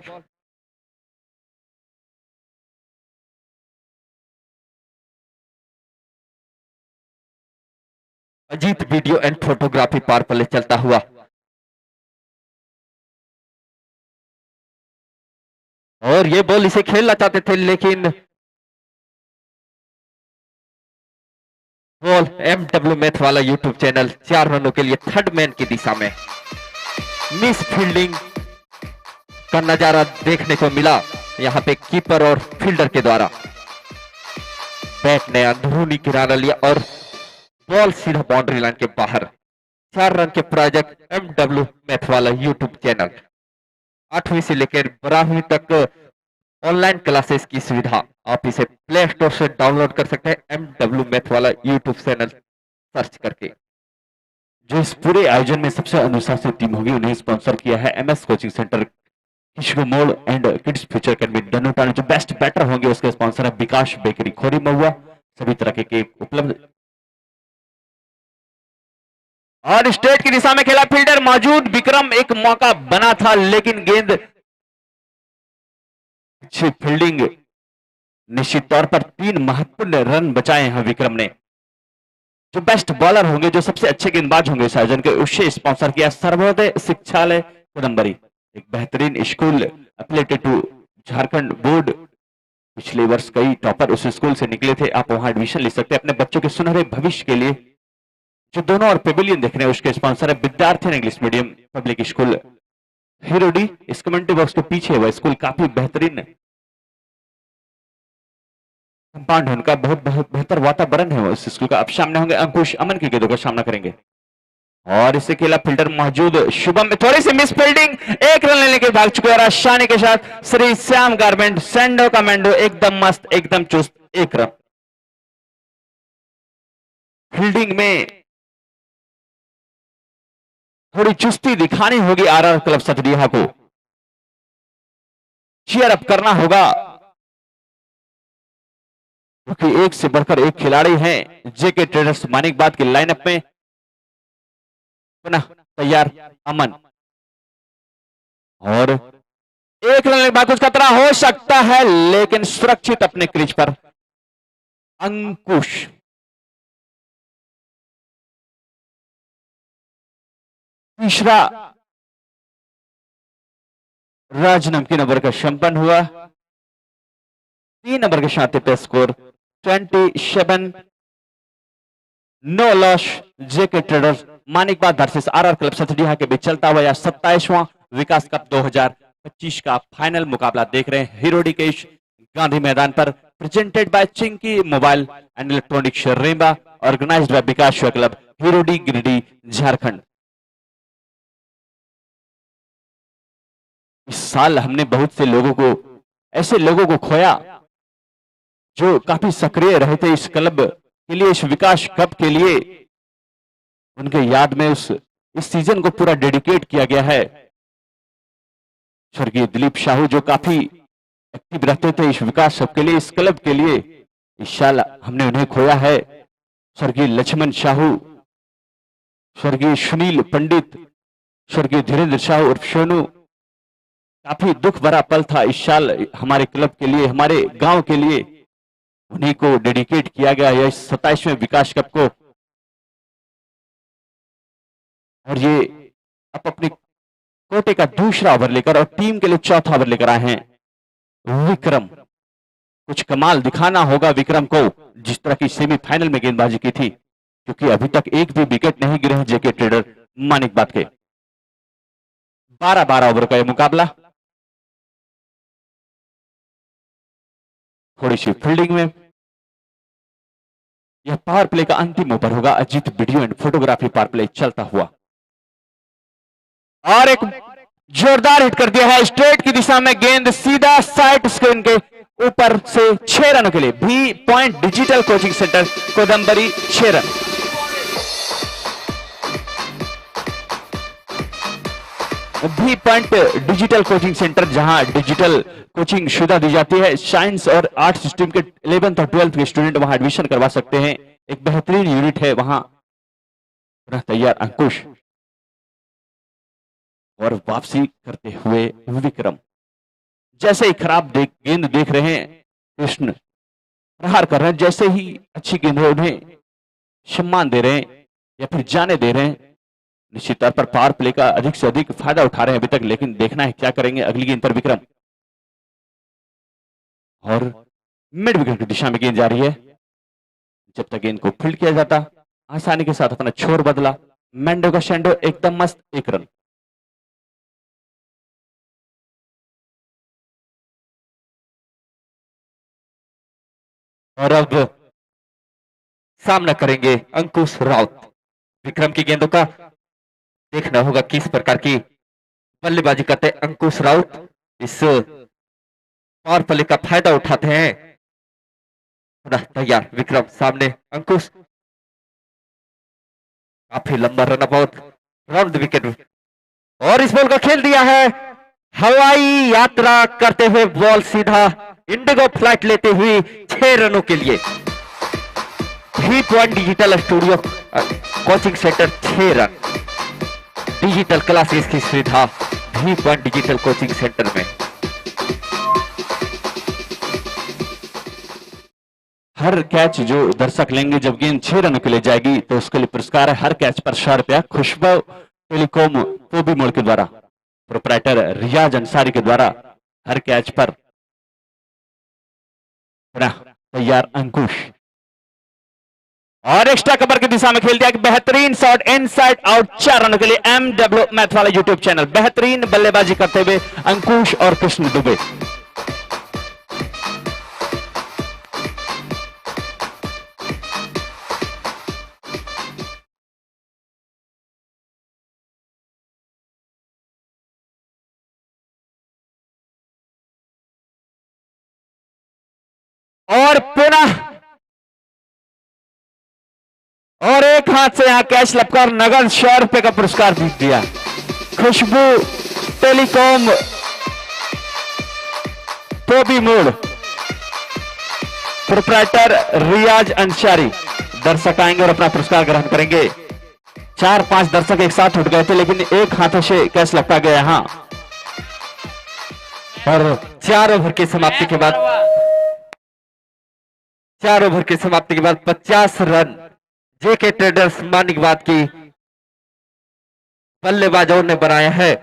Ajit video and photography पार पले चलता हुआ। और ये बॉल इसे खेलना चाहते थे लेकिन बॉल MW मैथ वाला यूट्यूब चैनल 4 रनों के लिए थर्ड मैन की दिशा में। मिस फील्डिंग का नजारा देखने को मिला यहां पे कीपर और फील्डर के द्वारा। बैट ने अंदरूनी किनारा लिया और बॉल सीधा बाउंड्री लाइन के बाहर। 4 रन के प्रायोजक MW मैथ वाला यूट्यूब चैनल। 8वीं से लेकर 12वीं तक ऑनलाइन क्लासेस की सुविधा आप इसे प्ले स्टोर से डाउनलोड कर सकते हैं MW मैथ वाला यूट्यूब चैनल सर्च करके। जो इस पूरे आयोजन में सबसे अनुशासित टीम होगी उन्हें स्पॉन्सर किया है MS कोचिंग सेंटर किशोर मोड़ एंड किड्स फ्यूचर अकेडमी डनोटाना। जो बेस्ट बैटर होंगे उसके स्पॉन्सर है विकास बेकरी खोरी महुआ। सभी तरह के केक उपलब्ध। और स्टेट की दिशा में खेला फील्डर मौजूद विक्रम। एक मौका बना था लेकिन गेंद अच्छी फील्डिंग। निश्चित तौर पर 3 महत्वपूर्ण रन बचाए हैं विक्रम ने। जो बेस्ट बॉलर होंगे जो सबसे अच्छे गेंदबाज होंगे इस आयोजन के उससे स्पॉन्सर किया सर्वोदय शिक्षालय कोदम्बरी। एक बेहतरीन school affiliated to Jharkhand board. पिछले वर्ष कई टॉपर उस स्कूल से निकले थे। आप वहां एडमिशन ले सकते हैं अपने बच्चों के सुनहरे भविष्य के लिए। जो दोनों और पेविलियन देख रहे हैं उसके स्पॉन्सर है विद्यार्थी इंग्लिश मीडियम पब्लिक स्कूल हीरोडी। इस कमेंट्री बॉक्स के पीछे वह स्कूल काफी बेहतरीन कंपाउंड है उनका। बहुत बेहतर वातावरण है उस स्कूल का। अब सामने होंगे अंकुश अमन की गेंदों का सामना करेंगे। और इससे खेला फील्डर मौजूद शुभम में थोड़ी सी मिस फील्डिंग। 1 रन लेने के भाग चुके और आसानी के साथ श्री श्याम गारमेंट सैंडो कमेंडो एकदम मस्त एकदम चुस्त 1 रन। फील्डिंग में थोड़ी चुस्ती दिखानी होगी RR क्लब सतरिया को। चीयर अप करना होगा क्योंकि एक से बढ़कर एक खिलाड़ी हैं जेके ट्रेडर्स मानिकबाद के लाइनअप में। पुनः तैयार अमन, और एक रन के बाद कुछ खतरा हो सकता है, लेकिन सुरक्षित अपने क्रीज पर अंकुश। तीसरा राज नमकीन ओवर का संपन्न हुआ। 3 नंबर के साथ पे स्कोर 27, नो लॉस। जेके traders मानिकबाद versus RR club Satdiha के बीच चलता हुआ यह 27वां विकास कप 2025 का फाइनल मुकाबला देख रहे हैं हीरो डिकेश गांधी मैदान पर। Presented by Chinki mobile and electronics Remba, organised by Vikas club हीरोडी Giridih Jharkhand. इस साल हमने बहुत से लोगों को, ऐसे लोगों को खोया जो काफी सक्रिय रहे थे इस क्लब के लिए, इस विकास कप के लिए। उनके याद में इस सीजन को पूरा डेडिकेट किया गया है। स्वर्गीय दिलीप साहू जो काफी एक्टिव रहते थे इस विकास कप के लिए, इस क्लब के लिए, इस साल हमने उन्हें खोया है। स्वर्गीय लक्ष्मण साहू, स्वर्गीय सुनील पंडित, स्वर्गीय धीरेन्द्र साहू और सोनू। काफी दुख भरा पल था इस साल हमारे क्लब के लिए, हमारे गांव के लिए। उन्हीं को डेडिकेट किया गया है इस 27वें विकास कप को। और ये अब अपने कोटे का दूसरा ओवर लेकर और टीम के लिए चौथा ओवर लेकर आए हैं विक्रम। कुछ कमाल दिखाना होगा विक्रम को, जिस तरह की सेमीफाइनल में गेंदबाजी की थी, क्योंकि अभी तक एक भी विकेट नहीं गिरे हैं जेके ट्रेडर मानिकबाद के। 12-12 ओवर का यह मुकाबला। थोड़ी सी फील्डिंग में यह पावर प्ले का अंतिम ओवर होगा। Ajit video and photography power play चलता हुआ, और एक जोरदार हिट कर दिया है स्ट्रेट की दिशा में। गेंद सीधा साइड स्क्रीन के ऊपर से 6 रनों के लिए। भी point digital coaching centre Kodambari 6 run. B point digital coaching centre, जहां डिजिटल कोचिंग सुविधा दी जाती है। साइंस और आर्ट्स स्ट्रीम के 11th और 12th के स्टूडेंट वहां एडमिशन करवा सकते हैं। एक बेहतरीन यूनिट है वहां। तैयार अंकुश, और वापसी करते हुए विक्रम। जैसे ही खराब गेंद देख रहे हैं कृष्ण, प्रहार कर रहे हैं, जैसे ही अच्छी गेंद है उन्हें सम्मान दे रहे हैं या फिर जाने दे रहे हैं। निश्चित तौर पर पावर प्ले का अधिक से अधिक फायदा उठा रहे हैं अभी तक, लेकिन देखना है क्या करेंगे अगली गेंद पर विक्रम। और मिड विकेट की दिशा में गेंद जा रही है। जब तक गेंद को फील्ड किया जाता, आसानी के साथ अपना छोर बदला। मैंडो का शेंडो एकदम मस्त, 1 रन। और अब सामना करेंगे अंकुश राउत। विक्रम की गेंदों का देखना होगा किस प्रकार की बल्लेबाजी करते हैं अंकुश राउत। इस पावर प्ले का फायदा उठाते हैं। पुनः तैयार विक्रम, सामने अंकुश। काफी लंबा रन आउट, राउंड विकेट, और इस बॉल को खेल दिया है। हवाई यात्रा करते हुए बॉल सीधा इंडिगो फ्लाइट लेते हुए 6 रनों के लिए। 3 point digital studio coaching centre 6 run. Digital classes की सुविधा 3 पॉइंट डिजिटल कोचिंग सेंटर में। हर कैच जो दर्शक लेंगे जब गेंद 6 रनों के लिए जाएगी, तो उसके लिए पुरस्कार है हर कैच पर 100 रुपया। खुशबू टेलीकॉम पोबी मोड़ के द्वारा, प्रोप्राइटर रियाज अंसारी के द्वारा हर कैच पर। तैयार अंकुश, और एक्स्ट्रा कवर की दिशा में खेल दिया। बेहतरीन शॉट इनसाइड आउट, 4 रनों के लिए। MW मैथ वाला यूट्यूब चैनल। बेहतरीन बल्लेबाजी करते हुए अंकुश और कृष्ण दुबे। और पुनः और एक हाथ से यहां कैच लपकर नगद 100 रुपए का पुरस्कार जीत दिया। खुशबू टेलीकॉम पोबी मोड़ प्रोप्राइटर रियाज अंसारी दर्शक आएंगे और अपना पुरस्कार ग्रहण करेंगे। 4-5 दर्शक एक साथ उठ गए थे, लेकिन एक हाथों से कैच लपटा गया यहां। और 4 ओवर की समाप्ति के बाद 50 रन जेके ट्रेडर्स मानिकबाद की बल्लेबाजों ने बनाया है।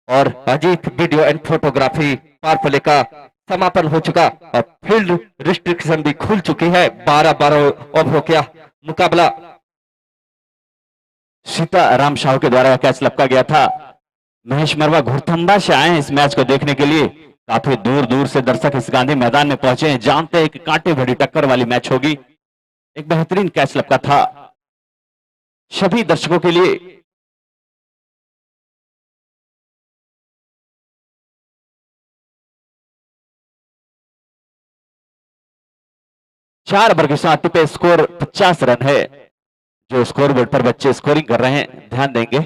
और Ajit video and photography power play का समापन हो चुका और फील्ड रिस्ट्रिक्शन भी खुल चुकी है। 12-12 ओवरों का मुकाबला। सीताराम साहू के द्वारा कैच लपका गया था। महेश मरवा घुड़थंबा से आए हैं इस मैच को देखने के लिए। काफी दूर दूर से दर्शक इस गांधी मैदान में पहुंचे हैं। जानते हैं कि कांटे भरी टक्कर वाली मैच होगी। एक बेहतरीन कैच लपका था सभी दर्शकों के लिए। चार ओवर की समाप्ति पे स्कोर 50 रन है। जो स्कोर बोर्ड पर बच्चे स्कोरिंग कर रहे हैं ध्यान देंगे।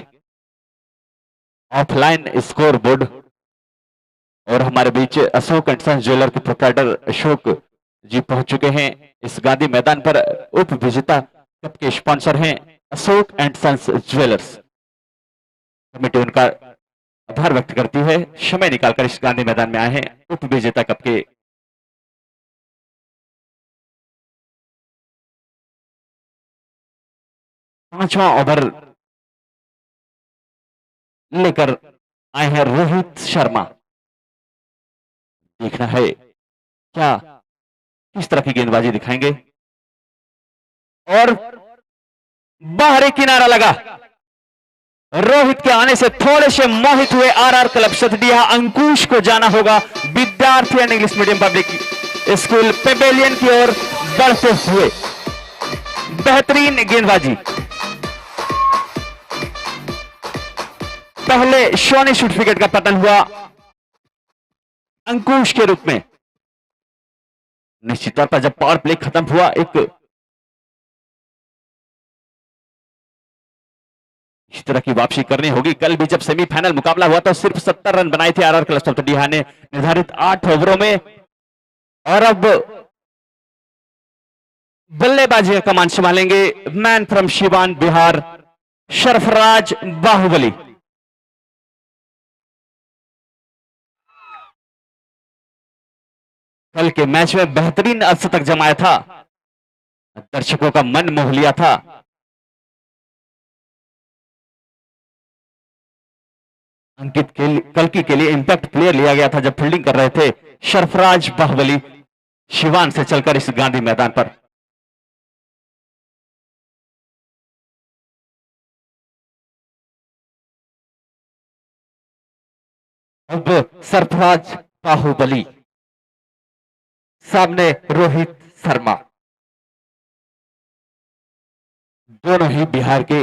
ऑफलाइन स्कोर बोर्ड और हमारे बीच अशोक एंड सन्स ज्वेलर के प्रोप्राइटर अशोक जी पहुंच चुके हैं इस गांधी मैदान पर। उप विजेता कप के स्पॉन्सर हैं Ashok and sons jewellers. Committee उनका आभार व्यक्त करती है, समय निकालकर इस गांधी मैदान में आए हैं उप विजेता कप के। पांचवा ओवर लेकर आए हैं रोहित शर्मा। देखना है क्या किस तरह की गेंदबाजी दिखाएंगे। और बाहरी किनारा लगा। रोहित के आने से थोड़े से मोहित हुए आरआर क्लब सतडिया। अंकुश को जाना होगा विद्यार्थी and English medium public school pavilion की ओर बढ़ते हुए। बेहतरीन गेंदबाजी। पहले सोनी सर्टिफिकेट का पतन हुआ अंकुश के रूप में। निश्चित तौर पर जब पावर प्ले खत्म हुआ एक इस तरह की वापसी करनी होगी। कल भी जब सेमीफाइनल मुकाबला हुआ तो सिर्फ 70 रन बनाए थे आरआर क्लब सतडिया ने निर्धारित 8 ओवरों में। और अब बल्लेबाजी का कमान संभालेंगे मैन फ्रॉम शिवान बिहार सरफराज बाहुबली। कल के मैच में बेहतरीन अर्धशतक जमाया था, दर्शकों का मन मोह लिया था। अंकित कल्की के लिए इंपैक्ट प्लेयर लिया गया था जब फील्डिंग कर रहे थे सरफराज बाहुबली शिवान से चलकर इस गांधी मैदान पर। अब सरफराज बाहुबली सामने रोहित शर्मा। दोनों ही बिहार के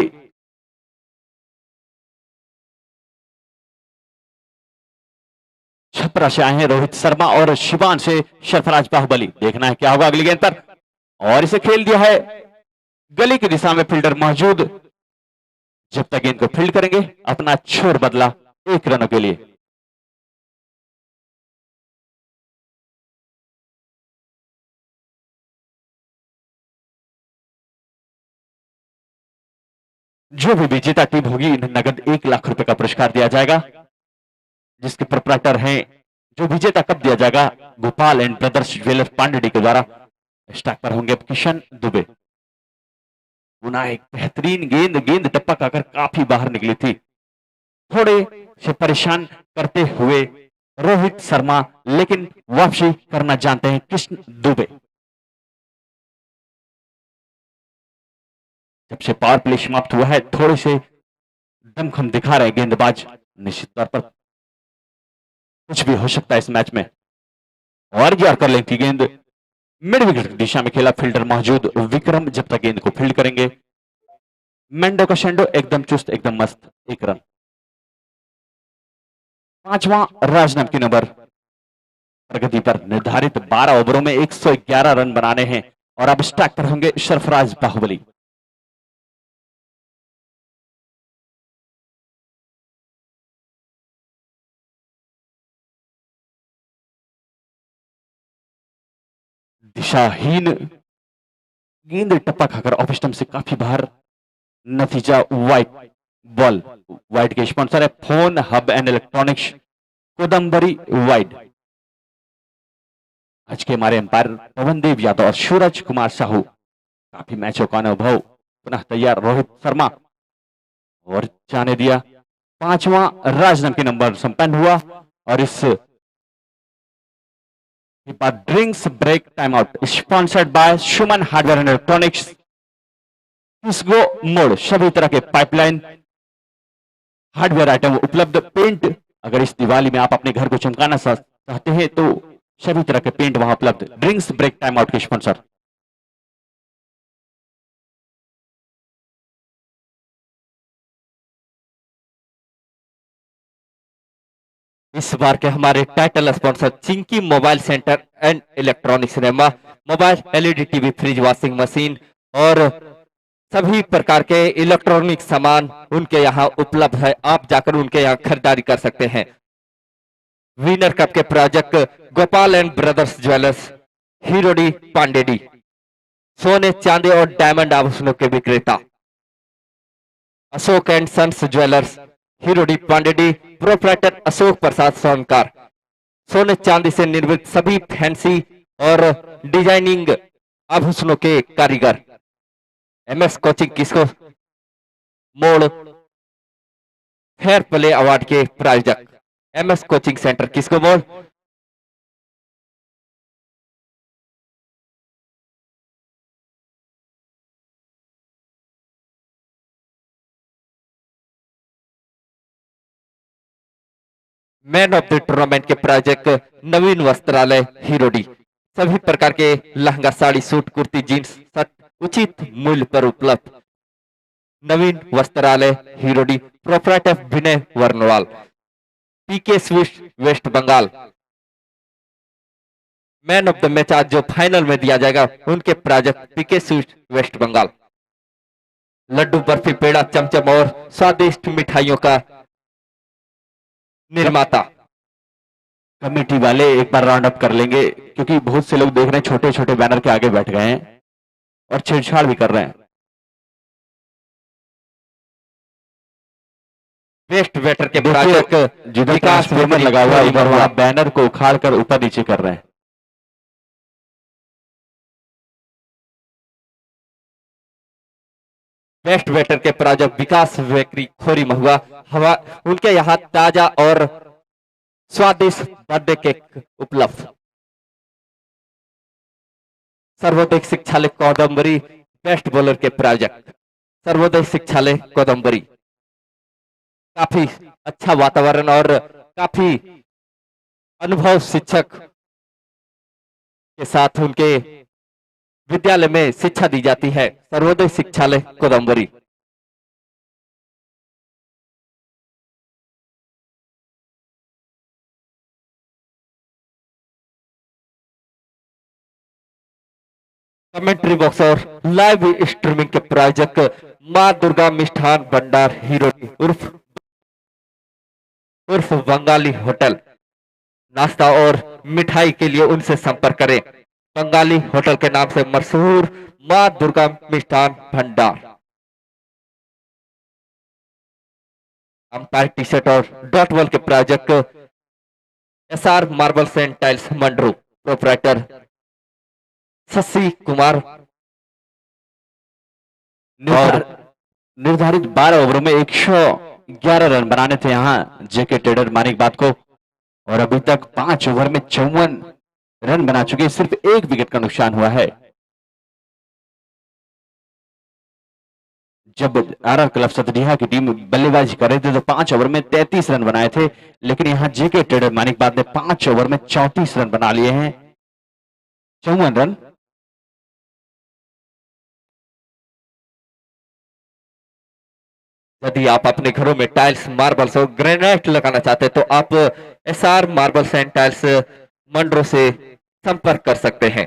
छपरा से आए हैं रोहित शर्मा और शिवान से सरफराज बाहुबली। देखना है क्या होगा अगली गेंद पर। और इसे खेल दिया है गली की दिशा में फील्डर मौजूद। जब तक गेंद को फील्ड करेंगे अपना छोर बदला 1 रनों के लिए। जो भी विजेता टीम होगी इन्हें नगद 1 लाख रुपए का पुरस्कार दिया जाएगा, जिसके प्रोप्राइटर हैं जो विजेता कप दिया जाएगा गोपाल एंड ब्रदर्स ज्वेलर पांडेडी के द्वारा। स्टैक पर होंगे किशन दुबे। पुनः एक बेहतरीन गेंद टप्पा खाकर काफी बाहर निकली थी। थोड़े से परेशान करते हुए रोहित शर्मा, लेकिन वापसी करना जानते हैं कृष्ण दुबे। जब से पावर प्ले समाप्त हुआ है थोड़े से दमखम दिखा रहे गेंदबाज। निश्चित तौर पर कुछ भी हो सकता है इस मैच में। और कर लेती गेंद मिड विकेट की दिशा में खेला फील्डर मौजूद विक्रम। जब तक गेंद को फील्ड करेंगे मेंडो का शेंडो एकदम चुस्त एकदम मस्त। 1 रन। पांचवा राजनमकीन ओवर प्रगति पर। निर्धारित 12 ओवरों में 111 रन बनाने हैं और अब स्टैक पर होंगे सरफराज बाहुबली। दिशाहीन गेंद टप्पा खाकर ऑफ स्टंप से काफी बाहर, नतीजा वाइट बॉल। वाइट के स्पॉन्सर है phone hub and electronics, Kodambari wide. आज के हमारे अंपायर पवन देव यादव और सूरज कुमार साहू, काफी मैचों का अनुभव, पुनः तैयार रोहित शर्मा, और जाने दिया 5वां राजनंकी नंबर संपन्न हुआ। और इस बाद drinks break time out sponsored by Suman hardware and electronics, Kisgo मोड़, सभी तरह के पाइपलाइन हार्डवेयर आइटम उपलब्ध। पेंट, अगर इस दिवाली में आप अपने घर को चमकाना चाहते हैं तो सभी तरह के पेंट वहां उपलब्ध। ड्रिंक्स ब्रेक टाइम आउट के स्पॉन्सर। इस बार के हमारे title sponsor Chinki mobile centre and electronics cinema, mobile, LED TV, fridge, washing machine और सभी प्रकार के इलेक्ट्रॉनिक सामान उनके यहाँ उपलब्ध है। आप जाकर उनके यहाँ खरीदारी कर सकते हैं। विनर कप के project Gopal and brothers jewellers, Hirodih Pandedih, सोने चांदी और डायमंड आभूषणों के विक्रेता Ashok and sons jewellers, Hirodih Pandedih, proprietor Ashok Prasad Sonkar, सोने चांदी से निर्मित सभी फैंसी और डिजाइनिंग आभूषणों के कारीगर। एमएस कोचिंग किसको मोड़, फेयर प्ले अवार्ड के प्रायोजक एमएस कोचिंग सेंटर किसको मोड़, मैन ऑफ द टूर्नामेंट के प्रायोजक नवीन वस्त्रालय हीरोडी, सभी प्रकार के lehenga, sari, suit, kurti, jeans, shirt उचित मूल्य पर उपलब्ध। Naveen Vastralaya Hirodih, proprietor Vinay Barnwal, PK Swift West Bengal. Man of the match आज जो फाइनल में दिया जाएगा उनके प्रायोजक PK Swift West Bengal. Laddoo, barfi, peda, chamcham और स्वादिष्ट मिठाइयों का निर्माता। कमेटी वाले एक बार राउंड अप कर लेंगे, क्योंकि बहुत से लोग देख रहे हैं छोटे छोटे बैनर के आगे बैठ गए हैं और छेड़छाड़ भी कर रहे हैं। बेस्ट वेटर के प्रायोजक जिधर विकास ट्रांसफॉर्मर लगा हुआ है उधर वहां बैनर को उखाड़ कर ऊपर नीचे कर रहे हैं। बेस्ट वेटर के प्रायोजक विकास बेकरी खोरी महुआ, हवा उनके यहाँ ताजा और स्वादिष्ट बर्थडे केक उपलब्ध। सर्वोदय शिक्षालय कौदम्बरी, बेस्ट बॉलर के प्रायोजक सर्वोदय शिक्षालय कौदम्बरी। काफी अच्छा वातावरण और काफी अनुभव शिक्षक के साथ उनके विद्यालय में शिक्षा दी जाती है। सर्वोदय शिक्षालय कोदम्बरी। कमेंट्री बॉक्स और लाइव स्ट्रीमिंग के प्रायोजक मां दुर्गा मिष्ठान भंडार हीरोडी उर्फ बंगाली होटल। नाश्ता और मिठाई के लिए उनसे संपर्क करें। बंगाली होटल के नाम से मशहूर मां दुर्गा मिष्ठान भंडार। अंपायर टी शर्ट और डॉट बॉल के प्रायोजक SR marbles and tiles मंडरू, proprietor Shashi Kumar. निर्धारित 12 ओवरों में 111 रन बनाने थे यहां जेके ट्रेडर मानिकबाग को, और अभी तक 5 ओवर में 54 रन बना चुके, सिर्फ एक विकेट का नुकसान हुआ है। जब आरआर क्लब सतडीहा की टीम बल्लेबाजी कर रही थी तो 5 ओवर में 33 रन बनाए थे, लेकिन यहां जेके ट्रेडर मानिकबाग ने 5 ओवर में 34 रन बना लिए हैं। 54 रन। यदि आप अपने घरों में टाइल्स, मार्बल्स और ग्रेनाइट लगाना चाहते हैं तो आप एसआर मार्बल्स एंड टाइल्स मंडरो से संपर्क कर सकते हैं।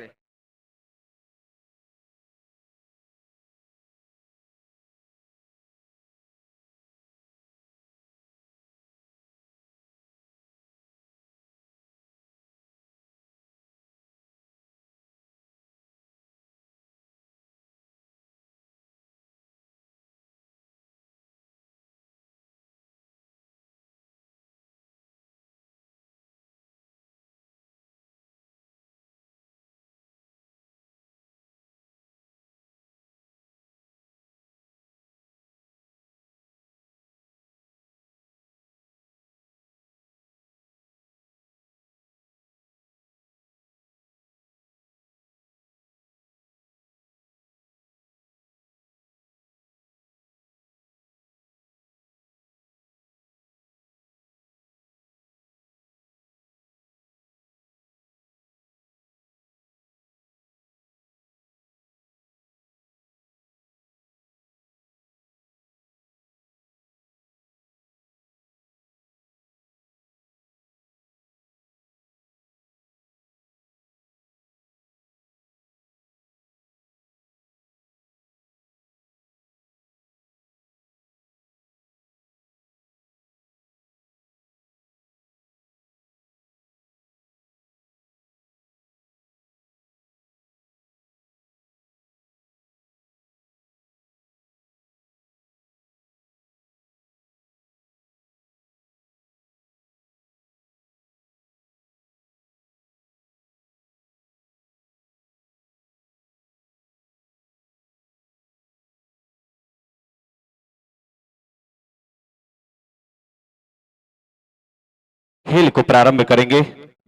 खेल को प्रारंभ करेंगे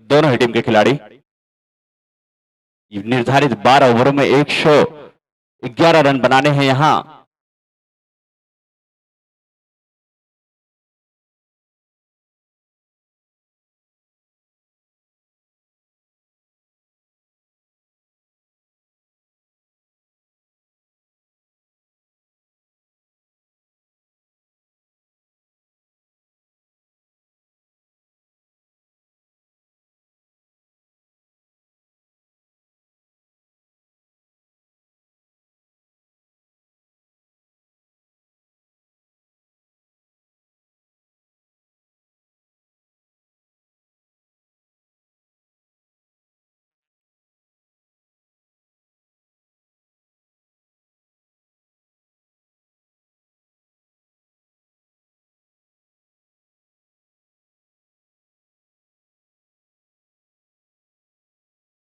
दोनों ही टीम के खिलाड़ी। निर्धारित 12 ओवरों में 111 रन बनाने हैं यहां।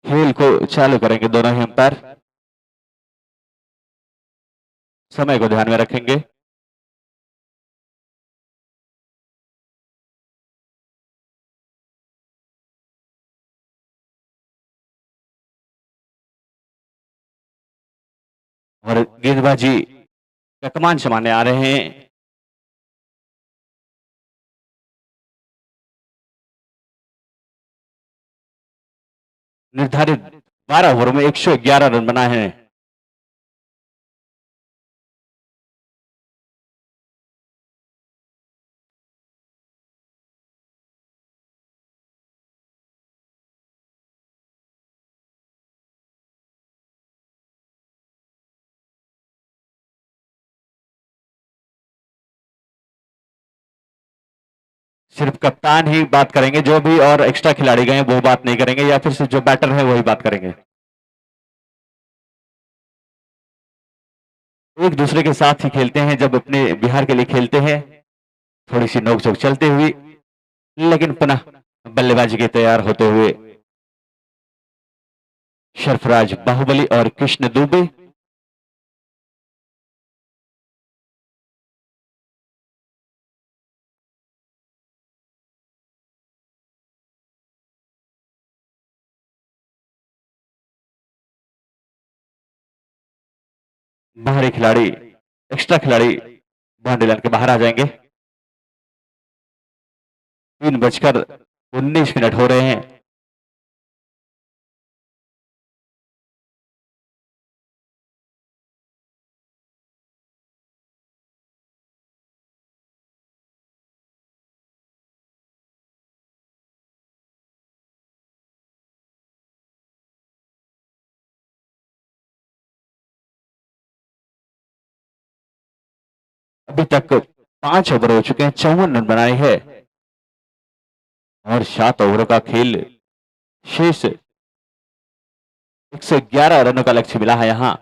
खेल को चालू करेंगे दोनों ही अंपायर। समय को ध्यान में रखेंगे। और गेंदबाजी का कमान संभालने आ रहे हैं निर्धारित 12 ओवरों में 111 रन बनाए हैं। सिर्फ कप्तान ही बात करेंगे, जो भी और एक्स्ट्रा खिलाड़ी गए वो बात नहीं करेंगे, या फिर सिर्फ जो बैटर है वही बात करेंगे। एक दूसरे के साथ ही खेलते हैं जब अपने बिहार के लिए खेलते हैं, थोड़ी सी नोकझोंक चलते हुए, लेकिन पुनः बल्लेबाजी के तैयार होते हुए सरफराज बाहुबली और कृष्ण दुबे। बाहरी खिलाड़ी, एक्स्ट्रा खिलाड़ी बाउंड्री लाइन के बाहर आ जाएंगे। 3:19 हो रहे हैं। अभी तक 5 ओवर हो चुके हैं, 54 रन बनाए हैं और 7 ओवरों का खेल शेष। 111 रनों का लक्ष्य मिला है यहां।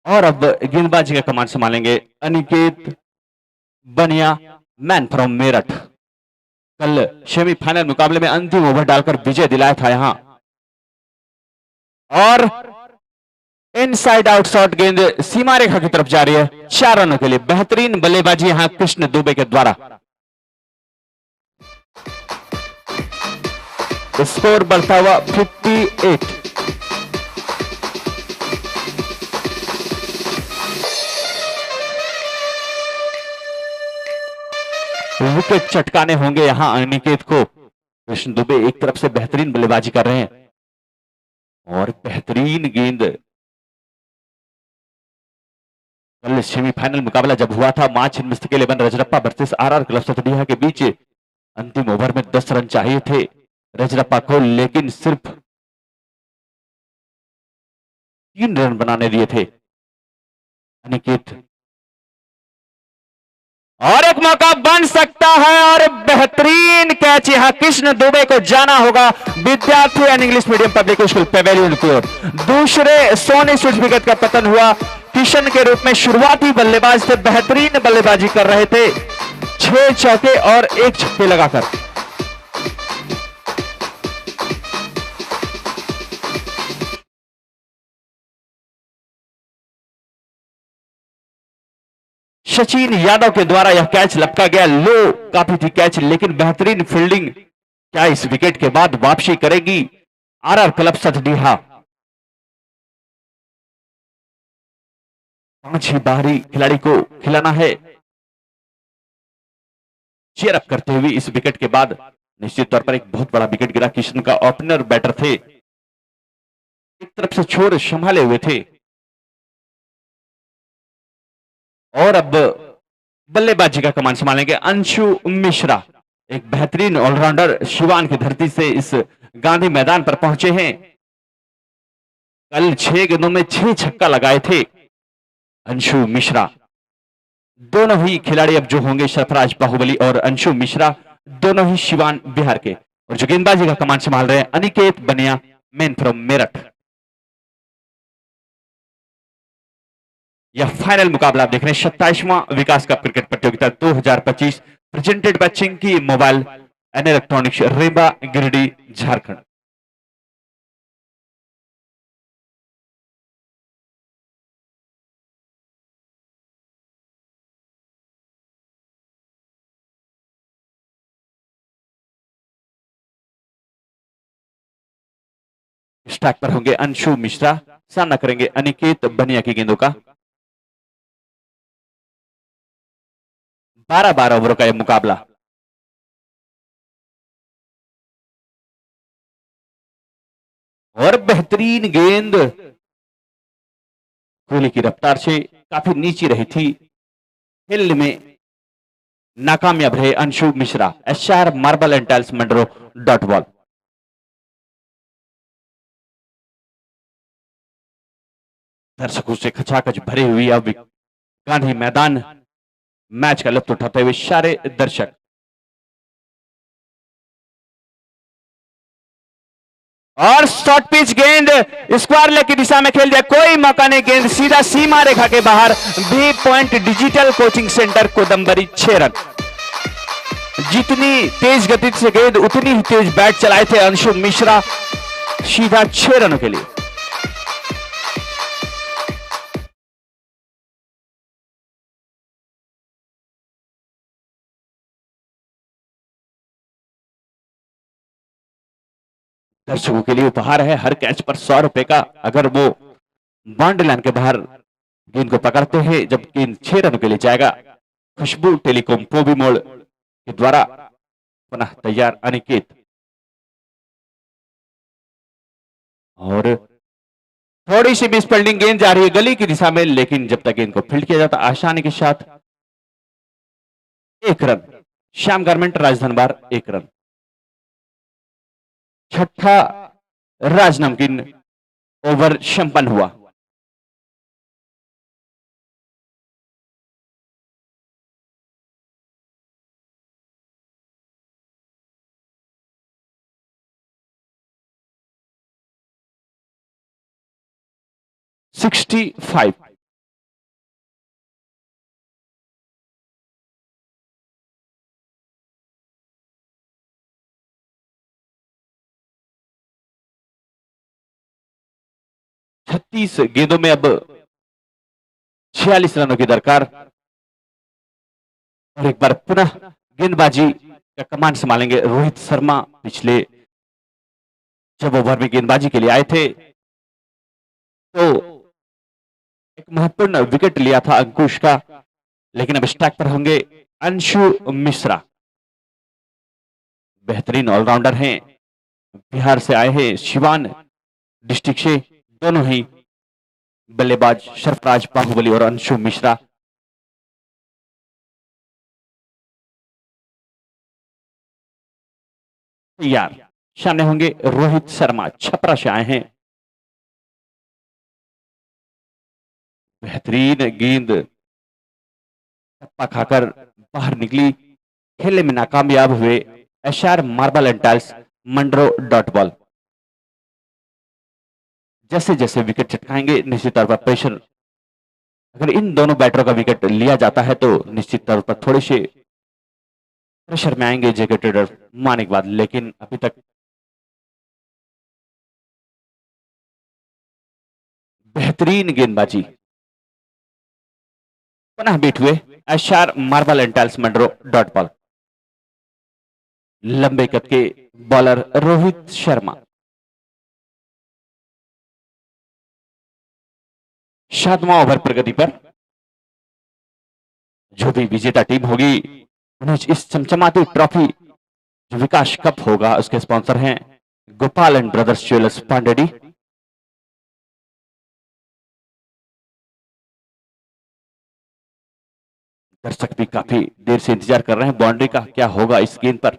और अब गेंदबाजी का कमान संभालेंगे अनिकेत बनिया, मैन फ्रॉम मेरठ। कल सेमीफाइनल मुकाबले में अंतिम ओवर डालकर विजय दिलाया था यहां। और इनसाइड आउट शॉट गेंद सीमा रेखा की तरफ जा रही है 4 रनों के लिए। बेहतरीन बल्लेबाजी यहां कृष्ण दुबे के द्वारा। स्कोर बढ़ता हुआ 58। विकेट चटकाने होंगे यहां अनिकेत को। कृष्ण दुबे एक तरफ से बेहतरीन बल्लेबाजी कर रहे हैं और बेहतरीन गेंद। कल सेमीफाइनल मुकाबला जब हुआ था march mystic 11 Rajrappa versus RR club Satdiha के बीच, अंतिम ओवर में 10 रन चाहिए थे रजरप्पा को, लेकिन सिर्फ 3 रन बनाने दिए थे अनिकेत। और एक मौका बन सकता है और बेहतरीन कैच यहां कृष्ण दुबे को जाना होगा विद्यार्थी and English medium public school pavilion की ओर। दूसरे सोनी स्विच विकेट का पतन हुआ। किशन के रूप में शुरुआती बल्लेबाज थे, बेहतरीन बल्लेबाजी कर रहे थे, 6 चौके और 1 छक्के लगाकर। सचिन यादव के द्वारा यह कैच लपका गया। लो काफी थी कैच, लेकिन बेहतरीन फील्डिंग। क्या इस विकेट के बाद वापसी करेगी आरआर क्लब सतडीहा? 5 ही बाहरी खिलाड़ी को खिलाना है। चेयर अप करते हुए इस विकेट के बाद निश्चित तौर पर एक बहुत बड़ा विकेट गिरा। किशन का ओपनर बैटर थे, एक तरफ से छोर संभाले हुए थे, और अब बल्लेबाजी का कमान संभालेंगे अंशु मिश्रा। एक बेहतरीन ऑलराउंडर शिवान की धरती से इस गांधी मैदान पर पहुंचे हैं। कल 6 गेंदों में 6 छक्का लगाए थे अंशु मिश्रा। दोनों ही खिलाड़ी अब जो होंगे सरफराज बाहुबली और अंशु मिश्रा, दोनों ही शिवान बिहार के, और जो गेंदबाजी का कमान संभाल रहे हैं अनिकेत बनिया, मैन फ्रॉम मेरठ। यह फाइनल मुकाबला आप देख रहे हैं 27वां विकास कप क्रिकेट प्रतियोगिता 2025 presented by Chinki mobile and electronics, Reba, Giridih, Jharkhand. Strike पर होंगे अंशु मिश्रा, सामना करेंगे अनिकेत बनिया की गेंदों का। 12-12 ओवरों का यह मुकाबला। और बेहतरीन गेंद कोहली की रफ्तार से काफी नीचे रही थी, खेलने में नाकामयाब रहे Anshu Mishra. SR marble and tiles Mandro dot ball. दर्शकों से खचाखच भरी हुई अब गांधी मैदान, मैच का लुत्फ उठाते हुए सारे दर्शक। और शॉर्ट पिच गेंद स्क्वायर लेग की दिशा में खेल दिया, कोई मौका नहीं, गेंद सीधा सीमा रेखा के बाहर। B point digital coaching centre Kodambari 6 run. जितनी तेज गति से गेंद उतनी ही तेज बैट चलाए थे अंशु मिश्रा, सीधा 6 रनों के लिए। दर्शकों के लिए उपहार है हर कैच पर 100 रुपए का। अगर वो बाउंड्री लाइन के बाहर गेंद को पकड़ते हैं, जब गेंद 6 रनों के लिए जाएगा, खुशबू टेलीकॉम पोबी मोड़ के द्वारा पुनः तैयार अनिकेत। और थोड़ी सी मिस फील्डिंग, गेंद जा रही है गली की दिशा में, लेकिन जब तक गेंद को फील्ड किया जाता आसानी के साथ 1 रन। श्याम गारमेंट राजधनबार 1 रन। छठा राजनमकीन ओवर संपन्न हुआ। सिक्सटी 65। छत्तीस गेंदों में अब 46 रनों की दरकार। और एक बार पुनः गेंदबाजी का कमान संभालेंगे रोहित शर्मा। पिछले जब ओवर में गेंदबाजी के लिए आए थे तो एक महत्वपूर्ण विकेट लिया था अंकुश का, लेकिन अब स्ट्राइक पर होंगे अंशु मिश्रा। बेहतरीन ऑलराउंडर हैं, बिहार से आए हैं, सिवान डिस्ट्रिक्ट से। दोनों ही बल्लेबाज सरफराज बाहुबली और अंशु मिश्रा। तैयार, सामने होंगे रोहित शर्मा, छपरा से आए हैं। बेहतरीन गेंद टप्पा खाकर बाहर निकली, खेलने में नाकामयाब हुए SR marble and tiles Mandro dot ball. जैसे जैसे विकेट चटकाएंगे निश्चित तौर पर प्रेशर, अगर इन दोनों बैटरों का विकेट लिया जाता है तो निश्चित तौर पर थोड़े से प्रेशर में आएंगे जेके ट्रेडर मानिकबाद, लेकिन अभी तक बेहतरीन गेंदबाजी। पुनः बीट हुए SR marble and tiles Mandro dot ball. लंबे कद के बॉलर रोहित शर्मा। सातवां ओवर प्रगति पर। जो भी विजेता टीम होगी उन्हें इस चमचमाती ट्रॉफी जो विकास कप होगा उसके स्पॉन्सर हैं गोपाल एंड ब्रदर्स ज्वेलर्स पांडेडी। दर्शक भी काफी देर से इंतजार कर रहे हैं बाउंड्री का क्या होगा इस गेंद पर,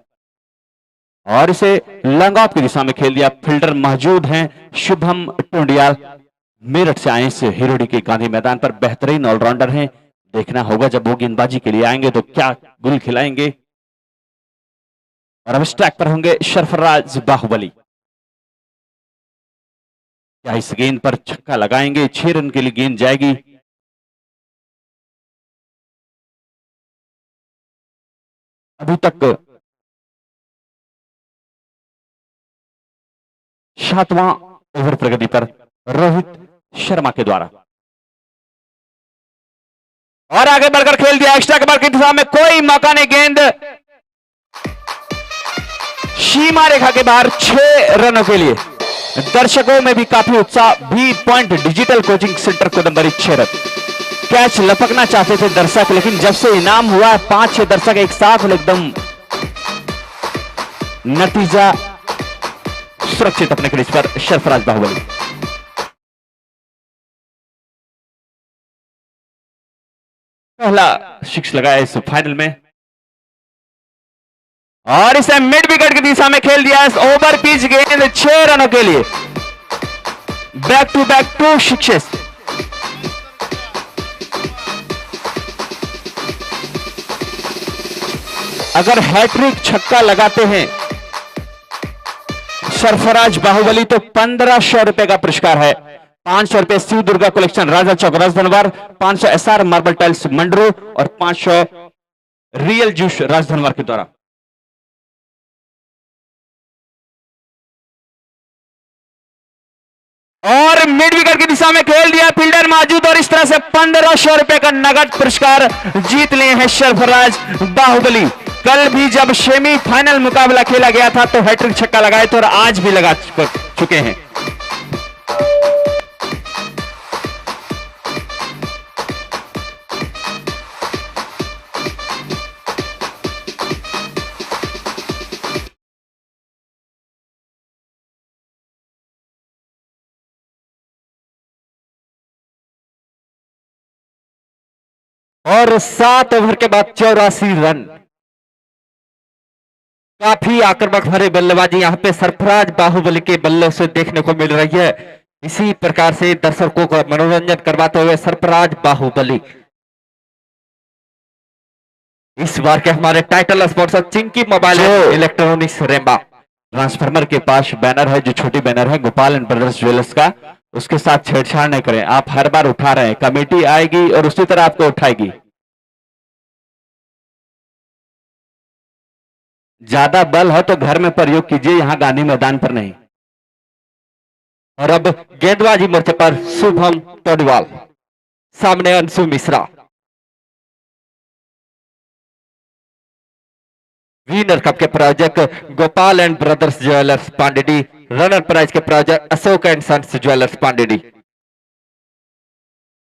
और इसे लॉन्ग ऑफ की दिशा में खेल दिया। फील्डर मौजूद हैं शुभम टुंडियाल, मेरठ से आए इस हिरोडी के गांधी मैदान पर। बेहतरीन ऑलराउंडर हैं, देखना होगा जब वो गेंदबाजी के लिए आएंगे तो क्या गुल खिलाएंगे। और अब इस ट्रैक पर होंगे सरफराज बाहुबली। क्या इस गेंद पर छक्का लगाएंगे? 6 रन के लिए गेंद जाएगी। अभी तक 7वां ओवर प्रगति पर रोहित शर्मा के द्वारा। और आगे बढ़कर खेल दिया एक्स्ट्रा कवर की दिशा में, कोई मौका नहीं। गेंद सीमा रेखा के बाहर 6 रनों के लिए। दर्शकों में भी काफी उत्साह। B point digital coaching centre Kodambari 6 run. Catch लपकना चाहते थे दर्शक, लेकिन जब से इनाम हुआ 5-6 दर्शक एक साथ एकदम नतीजा सुरक्षित अपने क्रीज पर। सरफराज बाहुबली पहला 6 लगाया इस फाइनल में, और इसे मिड विकेट की दिशा में खेल दिया। इस ओवर पिच गेंद 6 रनों के लिए। Back to back 2 sixes. अगर हैट्रिक छक्का लगाते हैं सरफराज बाहुबली तो 1500 रुपए का पुरस्कार है। 500 रुपए शिव दुर्गा कलेक्शन राजा चौक राजधनवार, 500 एसआर मार्बल टाइल्स मंडरो और 500 रियल जूस राजधनवार के द्वारा। और मिड विकेट की दिशा में खेल दिया, फील्डर मौजूद, और इस तरह से 1500 रुपए का नगद पुरस्कार जीत लिए हैं सरफराज बाहुबली। कल भी जब सेमीफाइनल मुकाबला खेला गया था तो हैट्रिक छक्का लगाए थे और आज भी लगा चुके हैं। और 7 ओवर के बाद 84 रन। काफी आक्रामक भरे बल्लेबाजी यहां पे सरफराज बाहुबली के बल्लों से देखने को मिल रही है। इसी प्रकार से दर्शकों को मनोरंजन करवाते हुए सरफराज बाहुबली इस बार के हमारे title sponsor Chinki mobile electronics Remba. Transformer के पास बैनर है, जो छोटी बैनर है गोपाल एंड ब्रदर्स ज्वेलर्स का, उसके साथ छेड़छाड़ नहीं करें। आप हर बार उठा रहे हैं, कमेटी आएगी और उसी तरह आपको उठाएगी। ज्यादा बल है तो घर में प्रयोग कीजिए, यहां गांधी मैदान पर नहीं। और अब गेंदबाजी मोर्चे पर शुभम टोडवाल, सामने अंशु मिश्रा। विनर कप के प्रायोजक Gopal and brothers jewellers Pandedih, runner prize के प्रायोजक Ashok and sons jewellers Pandedih.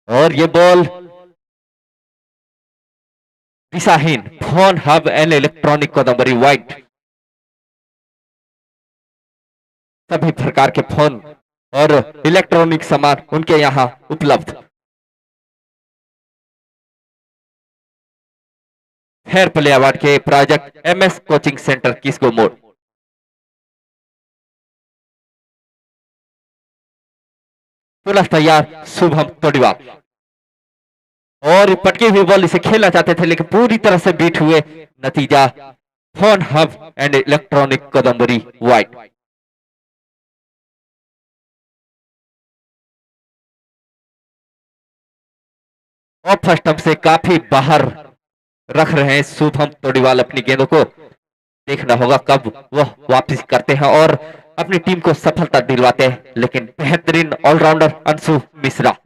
और ये बॉल दिशाहीन, phone hub and electronic Kodambari wide. सभी प्रकार के फोन और इलेक्ट्रॉनिक सामान उनके यहां उपलब्ध। फेयर प्ले अवार्ड के प्रायोजक एमएस कोचिंग सेंटर किसको मोड़। पुनः तैयार शुभम टोडवाल, और पटकी हुई बॉल इसे खेलना चाहते थे लेकिन पूरी तरह से बीट हुए। नतीजा phone hub and electronic Kodambari wide. और फर्स्ट स्टंप से काफी बाहर रख रहे हैं शुभम टोडवाल अपनी गेंदों को। देखना होगा कब वह वापस करते हैं और अपनी टीम को सफलता दिलवाते हैं। लेकिन बेहतरीन ऑलराउंडर अंशु मिश्रा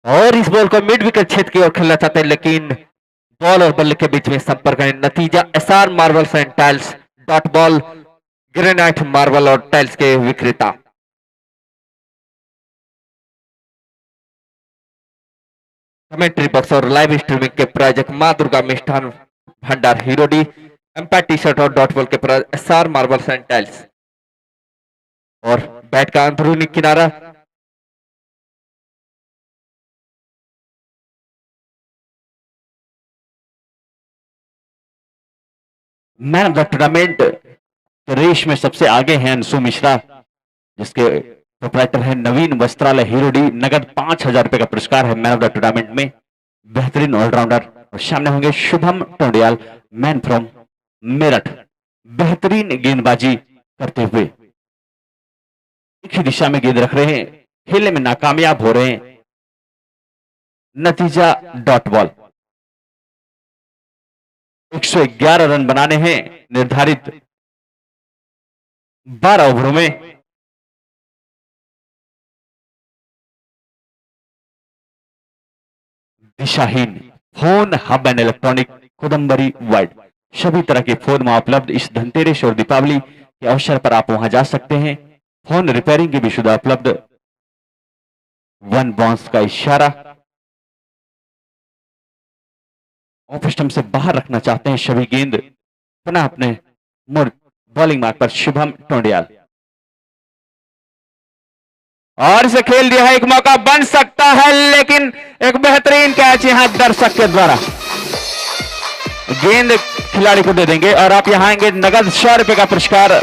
और इस बॉल को मिड विकेट क्षेत्र की ओर खेलना चाहते हैं, लेकिन बॉल और बल्ले के बीच में संपर्क है। नतीजा SR marbles and tiles dot ball granite marble और टाइल्स के विक्रेता। कमेंट्री बॉक्स और लाइव स्ट्रीमिंग के प्रायोजक Maa Durga Mishthan Bhandar Hirodi, umpire T shirt और डॉट बॉल के प्रायोजक एसआर मार्बल्स एंड टाइल्स। और बैट का अंदरूनी किनारा man of the tournament race में सबसे आगे हैं अंशु मिश्रा, जिसके प्रोप्राइटर है नवीन वस्त्रालय हीरोडी। नगद 5,000 रुपए का पुरस्कार है मैन ऑफ द टूर्नामेंट में। बेहतरीन ऑलराउंडर। और सामने होंगे शुभम टोंडियाल, मैन फ्रॉम मेरठ। बेहतरीन गेंदबाजी करते हुए एक ही दिशा में गेंद रख रहे हैं, खेलने में नाकामयाब हो रहे हैं। नतीजा डॉट बॉल। 111 रन बनाने हैं निर्धारित 12 ओवरों में। दिशाहीन phone hub and electronic Kodambari wide. सभी तरह के फोन वहां उपलब्ध। इस धनतेरस और दीपावली के अवसर पर आप वहां जा सकते हैं। फोन रिपेयरिंग की भी सुविधा उपलब्ध। वन बाउंस का इशारा। ऑफ स्टंप से बाहर रखना चाहते हैं सभी गेंद। पुनः अपने मुड़ बॉलिंग मार्क पर शुभम टोंडियाल। और इसे खेल दिया है, एक मौका बन सकता है, लेकिन एक बेहतरीन कैच यहां दर्शक के द्वारा। गेंद खिलाड़ी को दे देंगे और आप यहां आएंगे। नगद 100 रुपए का पुरस्कार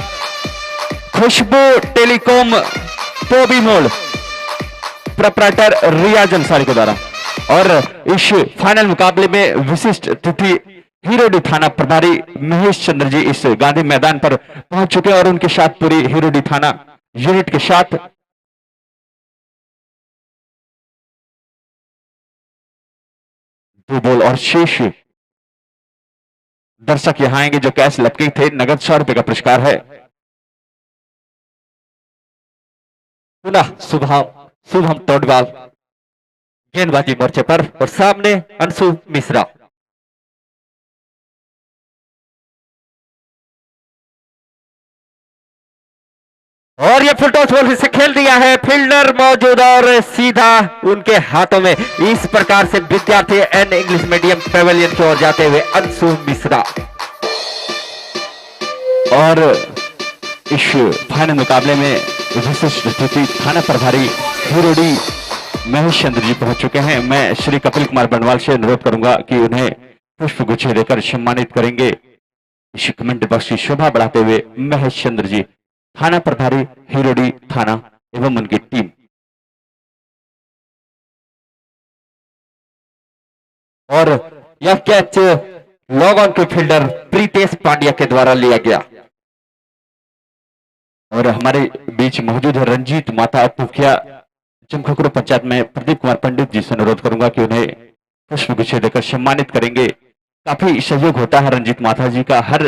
खुशबू टेलीकॉम टोबी मोड़, प्रोप्राइटर रियाज अंसारी के द्वारा। और इस फाइनल मुकाबले में विशिष्ट अतिथि हीरोडी थाना प्रभारी महेश चंद्र जी इस गांधी मैदान पर पहुंच चुके हैं और उनके साथ पूरी हीरोडी थाना यूनिट के साथ दो बॉल और शेष दर्शक यहां आएंगे जो कैश लपके थे। नगद 100 रुपए का पुरस्कार है। पुनः शुभम टोंडियाल गेंदबाजी मोर्चे पर और सामने अंशु मिश्रा। और ये फुल टॉस बॉल से खेल दिया है, फील्डर मौजूद और सीधा उनके हाथों में। इस प्रकार से विद्यार्थी एन इंग्लिश मीडियम पेवेलियन की ओर जाते हुए अंशु मिश्रा। और इस फाइनल मुकाबले में विशिष्ट अतिथि थाना प्रभारी हीरोडी महेश चंद्र जी पहुंच चुके हैं। मैं श्री कपिल कुमार बनवाल से अनुरोध करूंगा कि उन्हें पुष्प गुच्छे देकर सम्मानित करेंगे। इस कमेंट बॉक्स की शोभा बढ़ाते हुए महेश चंद्र जी, थाना प्रभारी हीरोडी थाना एवं उनकी टीम। और यह कैच लॉग ऑन के फील्डर प्रीतेश पांड्या के द्वारा लिया गया। और हमारे बीच मौजूद है रंजीत माता मुखिया चमखोकरो पंचायत में प्रदीप कुमार पंडित जी से अनुरोध करूंगा कि उन्हें पुष्प गुच्छे देकर सम्मानित करेंगे। काफी सहयोग होता है रंजीत माता जी का, हर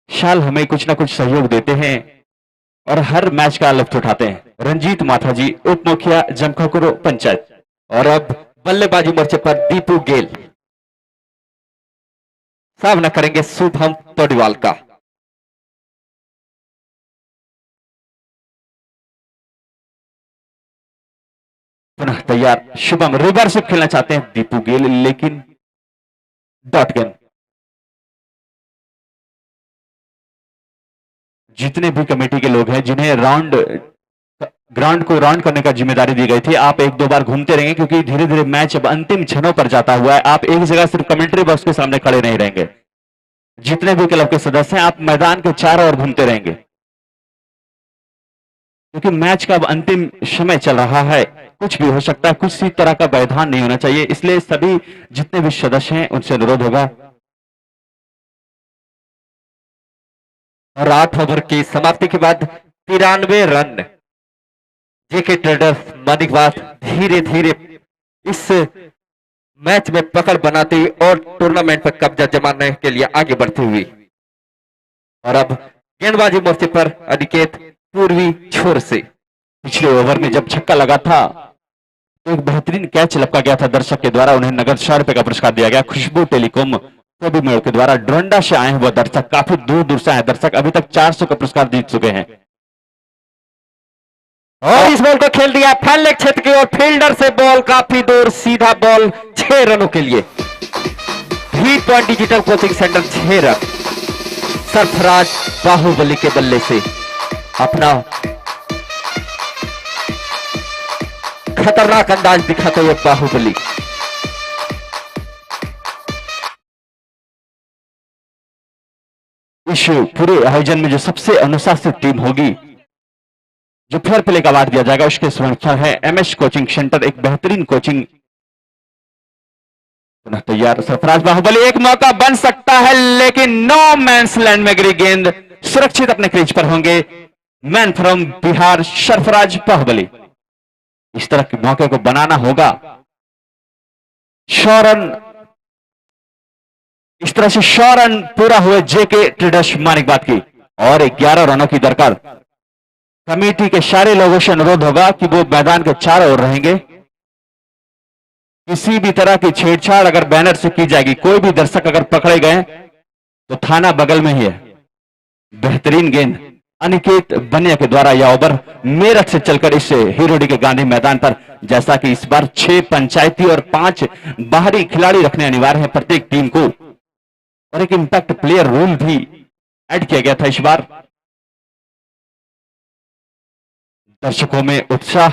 साल हमें कुछ ना कुछ सहयोग देते हैं और हर मैच का लुत्फ उठाते हैं। रंजीत माथा जी, उप मुखिया जमखोकरो पंचायत। और अब बल्लेबाजी मोर्चे पर दीपू गेल सामना करेंगे शुभम टोंडियाल का। पुनः तैयार शुभम, रिवर्स खेलना चाहते हैं दीपू गेल, लेकिन डॉट गेंद। जितने भी कमेटी के लोग हैं जिन्हें ग्राउंड को राउंड करने का जिम्मेदारी दी गई थी, आप एक दो बार घूमते रहेंगे क्योंकि धीरे धीरे मैच अब अंतिम क्षणों पर जाता हुआ है। आप एक जगह सिर्फ कमेंट्री बॉक्स के सामने खड़े नहीं रहेंगे। जितने भी क्लब के सदस्य हैं, आप मैदान के चारों ओर घूमते रहेंगे क्योंकि मैच का अब अंतिम समय चल रहा है। कुछ भी हो सकता है, कुछ भी तरह का व्यवधान नहीं होना चाहिए। इसलिए सभी जितने भी सदस्य हैं उनसे अनुरोध होगा। और 8 ओवर की समाप्ति के बाद 93 रन जेके ट्रेडर्स मानिकवाद धीरे धीरे इस मैच में पकड़ बनाती हुई और टूर्नामेंट पर कब्जा जमाने के लिए आगे बढ़ती हुई। और अब गेंदबाजी मोर्चे पर अनिकेत पूर्वी छोर से पिछले ओवर में जब छक्का लगा था एक बेहतरीन कैच लपका गया था दर्शक के द्वारा, उन्हें नगद 100 रुपए का पुरस्कार दिया गया। खुशबू टेलीकॉम कोबी मोड़ के द्वारा डोरंडा से आए हैं वो दर्शक, काफी दूर दूर से आए दर्शक, अभी तक 400 का पुरस्कार जीत चुके हैं। और इस बॉल को खेल दिया फैन लेग क्षेत्र की ओर, फील्डर से बॉल काफी दूर, सीधा बॉल 6 रनों के लिए। ही point digital coaching centre 6 run. Sarfaraz Bahubali के बल्ले से अपना खतरनाक अंदाज दिखाते हुए बाहुबली। इस पूरे आयोजन में जो सबसे अनुशासित टीम होगी, जो फेयर प्ले का अवार्ड दिया जाएगा, उसके संरक्षण है एमएस कोचिंग सेंटर, एक बेहतरीन कोचिंग। पुनः तैयार सरफराज बाहुबली, एक मौका बन सकता है लेकिन नो मैंस लैंड में गिरी गेंद, सुरक्षित अपने क्रीज पर होंगे मैन फ्रॉम बिहार सरफराज बाहुबली। इस तरह के मौके को बनाना होगा। 100 रन, इस तरह से 100 रन पूरा हुए जेके ट्रेडर्स मानिकबाग की, और 11 रनों की दरकार। कमेटी के सारे लोगों से अनुरोध होगा कि वो मैदान के चारों ओर रहेंगे। किसी भी तरह की छेड़छाड़ अगर बैनर से की जाएगी, कोई भी दर्शक अगर पकड़े गए तो थाना बगल में ही है। बेहतरीन गेंद अनिकेत बनिया के द्वारा यह ओवर मेरठ से चलकर इस हीरोडी के गांधी मैदान पर, जैसा कि इस बार 6 पंचायती और 5 बाहरी खिलाड़ी रखने अनिवार्य है प्रत्येक टीम को, और एक इंपैक्ट प्लेयर रूल भी ऐड किया गया था इस बार। दर्शकों में उत्साह,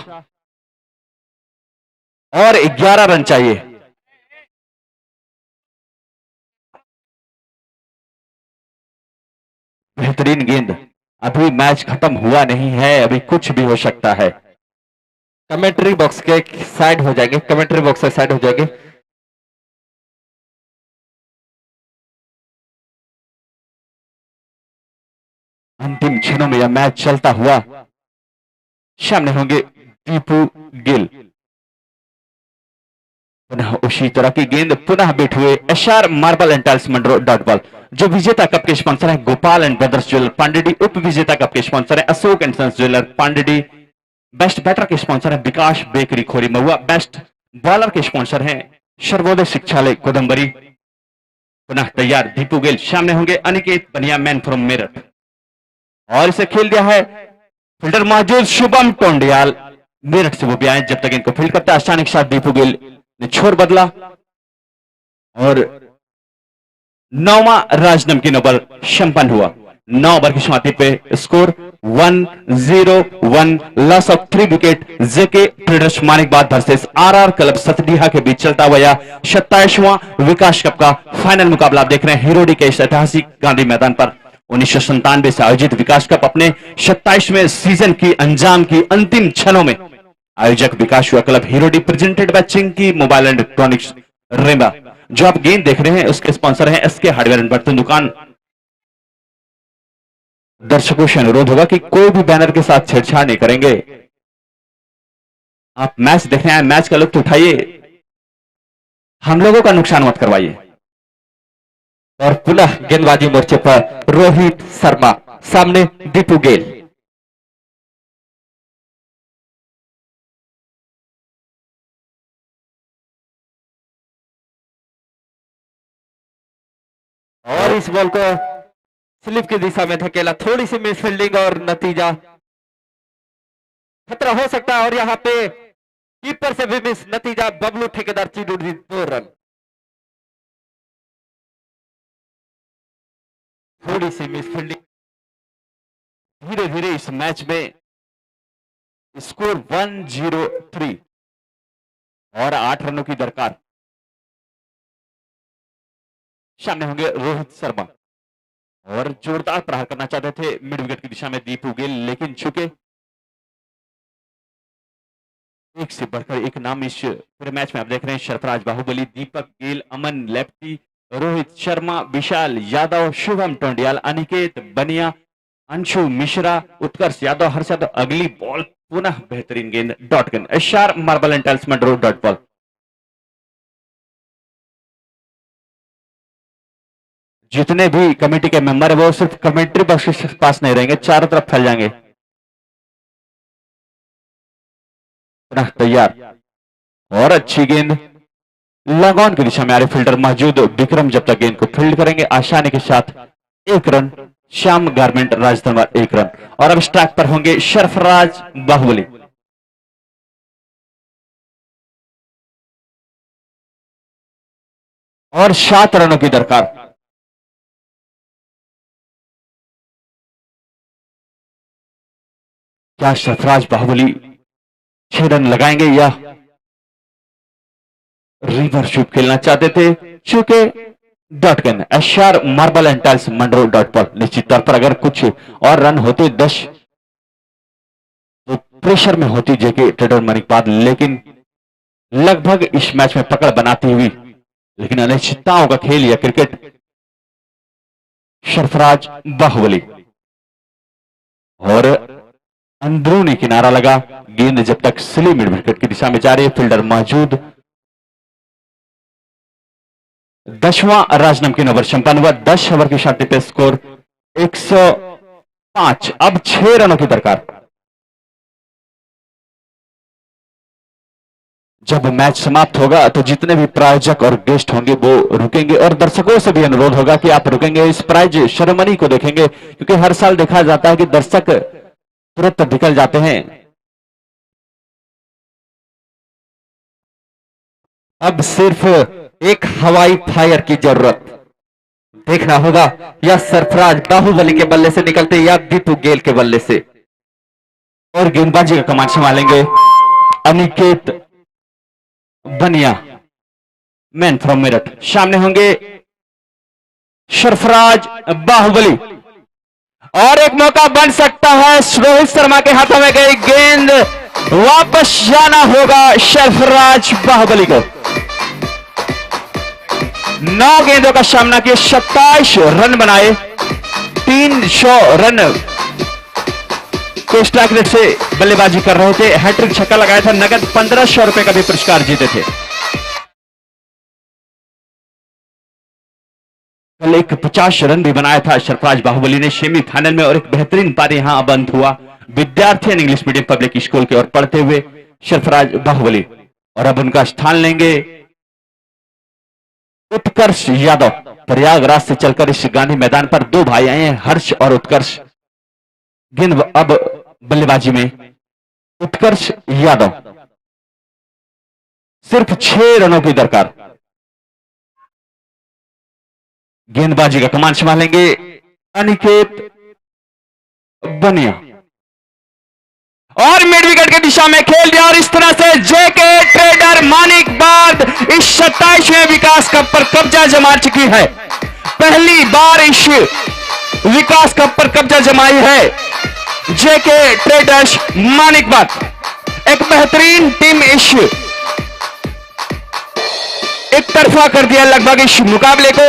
और 11 रन चाहिए। बेहतरीन गेंद, अभी मैच खत्म हुआ नहीं है, अभी कुछ भी हो सकता है। कमेंट्री बॉक्स के साइड हो जाएंगे, कमेंट्री बॉक्स से साइड हो जाएंगे। अंतिम क्षणों में यह मैच चलता हुआ, सामने होंगे दीपू गिल। पुनः उसी तरह की गेंद, पुनः बैठ हुए SR marble and tiles Mandro dot ball, जो विजेता कप के स्पॉन्सर है Gopal and brothers jeweller Pandedih, उप विजेता कप के स्पॉन्सर है Ashok and sons jeweller Pandedih, best batter के स्पॉन्सर है Vikas bakery Khori Mahua, best bowler के स्पॉन्सर है सर्वोदय शिक्षालय कोदम्बरी। पुनः तैयार दीपू गिल, सामने होंगे अनिकेत बनिया मैन फ्रॉम मेरठ, और इसे खेल दिया है फील्डर मौजूद शुभम टोंडियाल, मेरठ से वो भी आए। जब तक इनको फील्ड करता है अचानक साथ दीपू गिल ने छोर बदला, और 9वां राजनमकीन ओवर संपन्न हुआ। 9 ओवर की समाप्ति पे score 1-0-1, loss of 3 wicket. JK traders Manikbagh versus RR club Satdiha के बीच चलता हुआ 27वां विकास कप का फाइनल मुकाबला आप देख रहे हैं हीरोडी के इस ऐतिहासिक गांधी मैदान पर। 1997 से आयोजित विकास कप अपने 27वें सीजन की अंजाम की अंतिम क्षणों में आयोजक विकास युवा club Hirodih, presented by Chinki mobile and electronics Reba. जो आप गेंद देख रहे हैं उसके स्पॉन्सर हैं एसके हार्डवेयर एंड बर्तन दुकान। दर्शकों से अनुरोध होगा कि कोई भी बैनर के साथ छेड़छाड़ नहीं करेंगे। आप मैच देखने आए, मैच का लुत्फ उठाइए, हम लोगों का नुकसान मत करवाइए। और पुनः गेंदबाजी मोर्चे पर रोहित शर्मा, सामने दीपू गेल। और इस बॉल को स्लिप की दिशा में धकेला, थोड़ी सी मिस फील्डिंग और नतीजा खतरा हो सकता है, और यहां पे कीपर से भी मिस, नतीजा बबलू ठेकेदार चिड़ूरी 2 रन। थोड़ी सी मिस फील्डिंग। धीरे धीरे इस मैच में स्कोर 1-0-3 और 8 रनों की दरकार। सामने होंगे रोहित शर्मा, और जोरदार प्रहार करना चाहते थे मिड विकेट की दिशा में दीपू गिल, लेकिन चूके एक से बढ़कर एक नाम इस पूरे मैच में आप देख रहे हैं। सरफराज बाहुबली, दीपक गिल, अमन लेफ्टी, रोहित शर्मा, विशाल यादव, शुभम टोंडियाल, अनिकेत बनिया, अंशु मिश्रा, उत्कर्ष यादव, हर्ष यादव। अगली बॉल पुनः बेहतरीन गेंद, डॉट गेंद, SR marble and tiles Mandro dot ball. जितने भी कमेटी के मेंबर है वो सिर्फ कमेंट्री बॉक्स के पास नहीं रहेंगे, चारों तरफ फैल जाएंगे। पुनः तैयार और अच्छी गेंद लगॉन की दिशा में आ रही फील्डर मौजूद विक्रम जब तक गेंद को फील्ड करेंगे आसानी के साथ 1 run. Shyam garment Rajdhanwar 1 run. और अब स्ट्राइक पर होंगे सरफराज बाहुबली। और 7 रनों की दरकार। क्या सरफराज बाहुबली 6 रन लगाएंगे या रिवर स्वीप खेलना चाहते थे? चूंकि .in SR marble and tiles Mandro .pol निश्चित तौर पर अगर कुछ और रन होते 10 तो प्रेशर में होती जेके ट्रेडर मणिपाल, लेकिन लगभग इस मैच में पकड़ बनाती हुई, लेकिन अनिश्चितताओं का खेल या क्रिकेट। सरफराज बाहुबली और अंदरूनी किनारा लगा। गेंद जब तक स्ली मिड विकेट की दिशा में जा रही है, फील्डर मौजूद। 10वां राजनमकीन ओवर संपन्न हुआ। 10 ओवर की शांति पे स्कोर 105। अब 6 रनों की दरकार। जब मैच समाप्त होगा तो जितने भी प्रायोजक और गेस्ट होंगे वो रुकेंगे और दर्शकों से भी अनुरोध होगा कि आप रुकेंगे, इस प्राइज सेरेमनी को देखेंगे, क्योंकि हर साल देखा जाता है कि दर्शक तुरंत निकल जाते हैं। अब सिर्फ एक हवाई फायर की जरूरत। देखना होगा या सरफराज बाहुबली के बल्ले से निकलते या दीपू गेल के बल्ले से। और गेंदबाजी का कमान संभालेंगे अनिकेत बनिया, मैन फ्रॉम मेरठ। सामने होंगे सरफराज बाहुबली और एक मौका बन सकता है। रोहित शर्मा के हाथों में गई गेंद, वापस जाना होगा सरफराज बाहुबली को। 9 गेंदों का सामना किया, 27 रन बनाए, 300 रन के स्ट्राइक रेट से बल्लेबाजी कर रहे थे। हैट्रिक छक्का लगाया था, नगद 1500 रुपए का भी पुरस्कार जीते थे। कल एक 50 रन भी बनाया था सरफराज बाहुबली ने सेमीफाइनल में, और एक बेहतरीन पारी यहां बंद हुआ विद्यार्थी and English medium public school के और पढ़ते हुए सरफराज बाहुबली। और अब उनका स्थान लेंगे उत्कर्ष यादव। प्रयागराज से चलकर इस गांधी मैदान पर 2 भाई आए हैं, हर्ष और उत्कर्ष। गेंद अब बल्लेबाजी में उत्कर्ष यादव। सिर्फ 6 रनों की दरकार। गेंदबाजी का कमान संभालेंगे अनिकेत बनिया और मिड विकेट की दिशा में खेल दिया। और इस तरह से जेके ट्रेडर मानिकबाद इस 27वें विकास कप पर कब्जा जमा चुकी है। पहली बार इस विकास कप पर कब्जा जमाई है जेके ट्रेडर्स मानिकबाद। एक बेहतरीन टीम इस एक तरफा कर दिया लगभग इस मुकाबले को।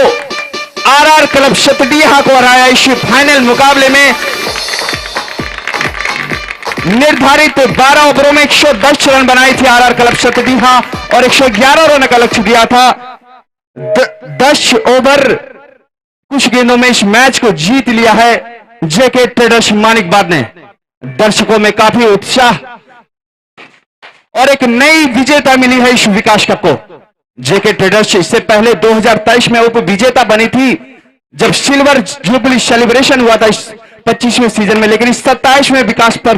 आरआर क्लब सतडीहा को हराया इस फाइनल मुकाबले में। निर्धारित 12 ओवरों में 110 रन बनाई थी आरआर क्लब सतडीहा और 111 रन का लक्ष्य दिया था। 10 ओवर कुछ गेंदों में इस मैच को जीत लिया है जेके ट्रेडर्स मानिकबाद ने। दर्शकों में काफी उत्साह और एक नई विजेता मिली है इस विकास कप को। जेके ट्रेडर्स इससे पहले 2023 में उप विजेता बनी थी जब सिल्वर जुबली सेलिब्रेशन हुआ था इस 25वें सीजन में, लेकिन इस 27वें विकास पर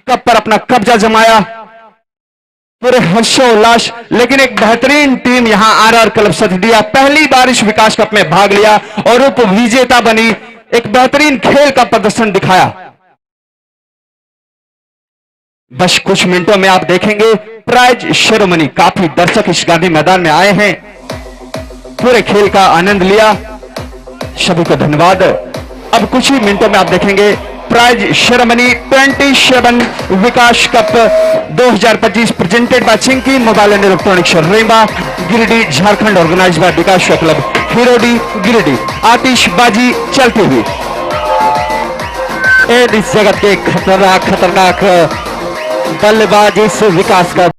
कप पर अपना कब्जा जमाया पूरे हर्षोल्लास। लेकिन एक बेहतरीन टीम यहां आरआर क्लब सतडीहा पहली बार इस विकास कप में भाग लिया और उप विजेता बनी। एक बेहतरीन खेल का प्रदर्शन दिखाया। बस कुछ मिनटों में आप देखेंगे प्राइज सेरेमनी। काफी दर्शक इस गांधी मैदान में आए हैं, पूरे खेल का आनंद लिया, सभी को धन्यवाद। अब कुछ ही मिनटों में आप देखेंगे prize ceremony. 27 Vikas cup 2025 presented by Chinki mobile and electronics Remba Giridih Jharkhand, organise by Vikas club Hirodih Giridih. आतिशबाजी चलती हुई इस जगत के खतरनाक बल्लेबाज इस विकास कप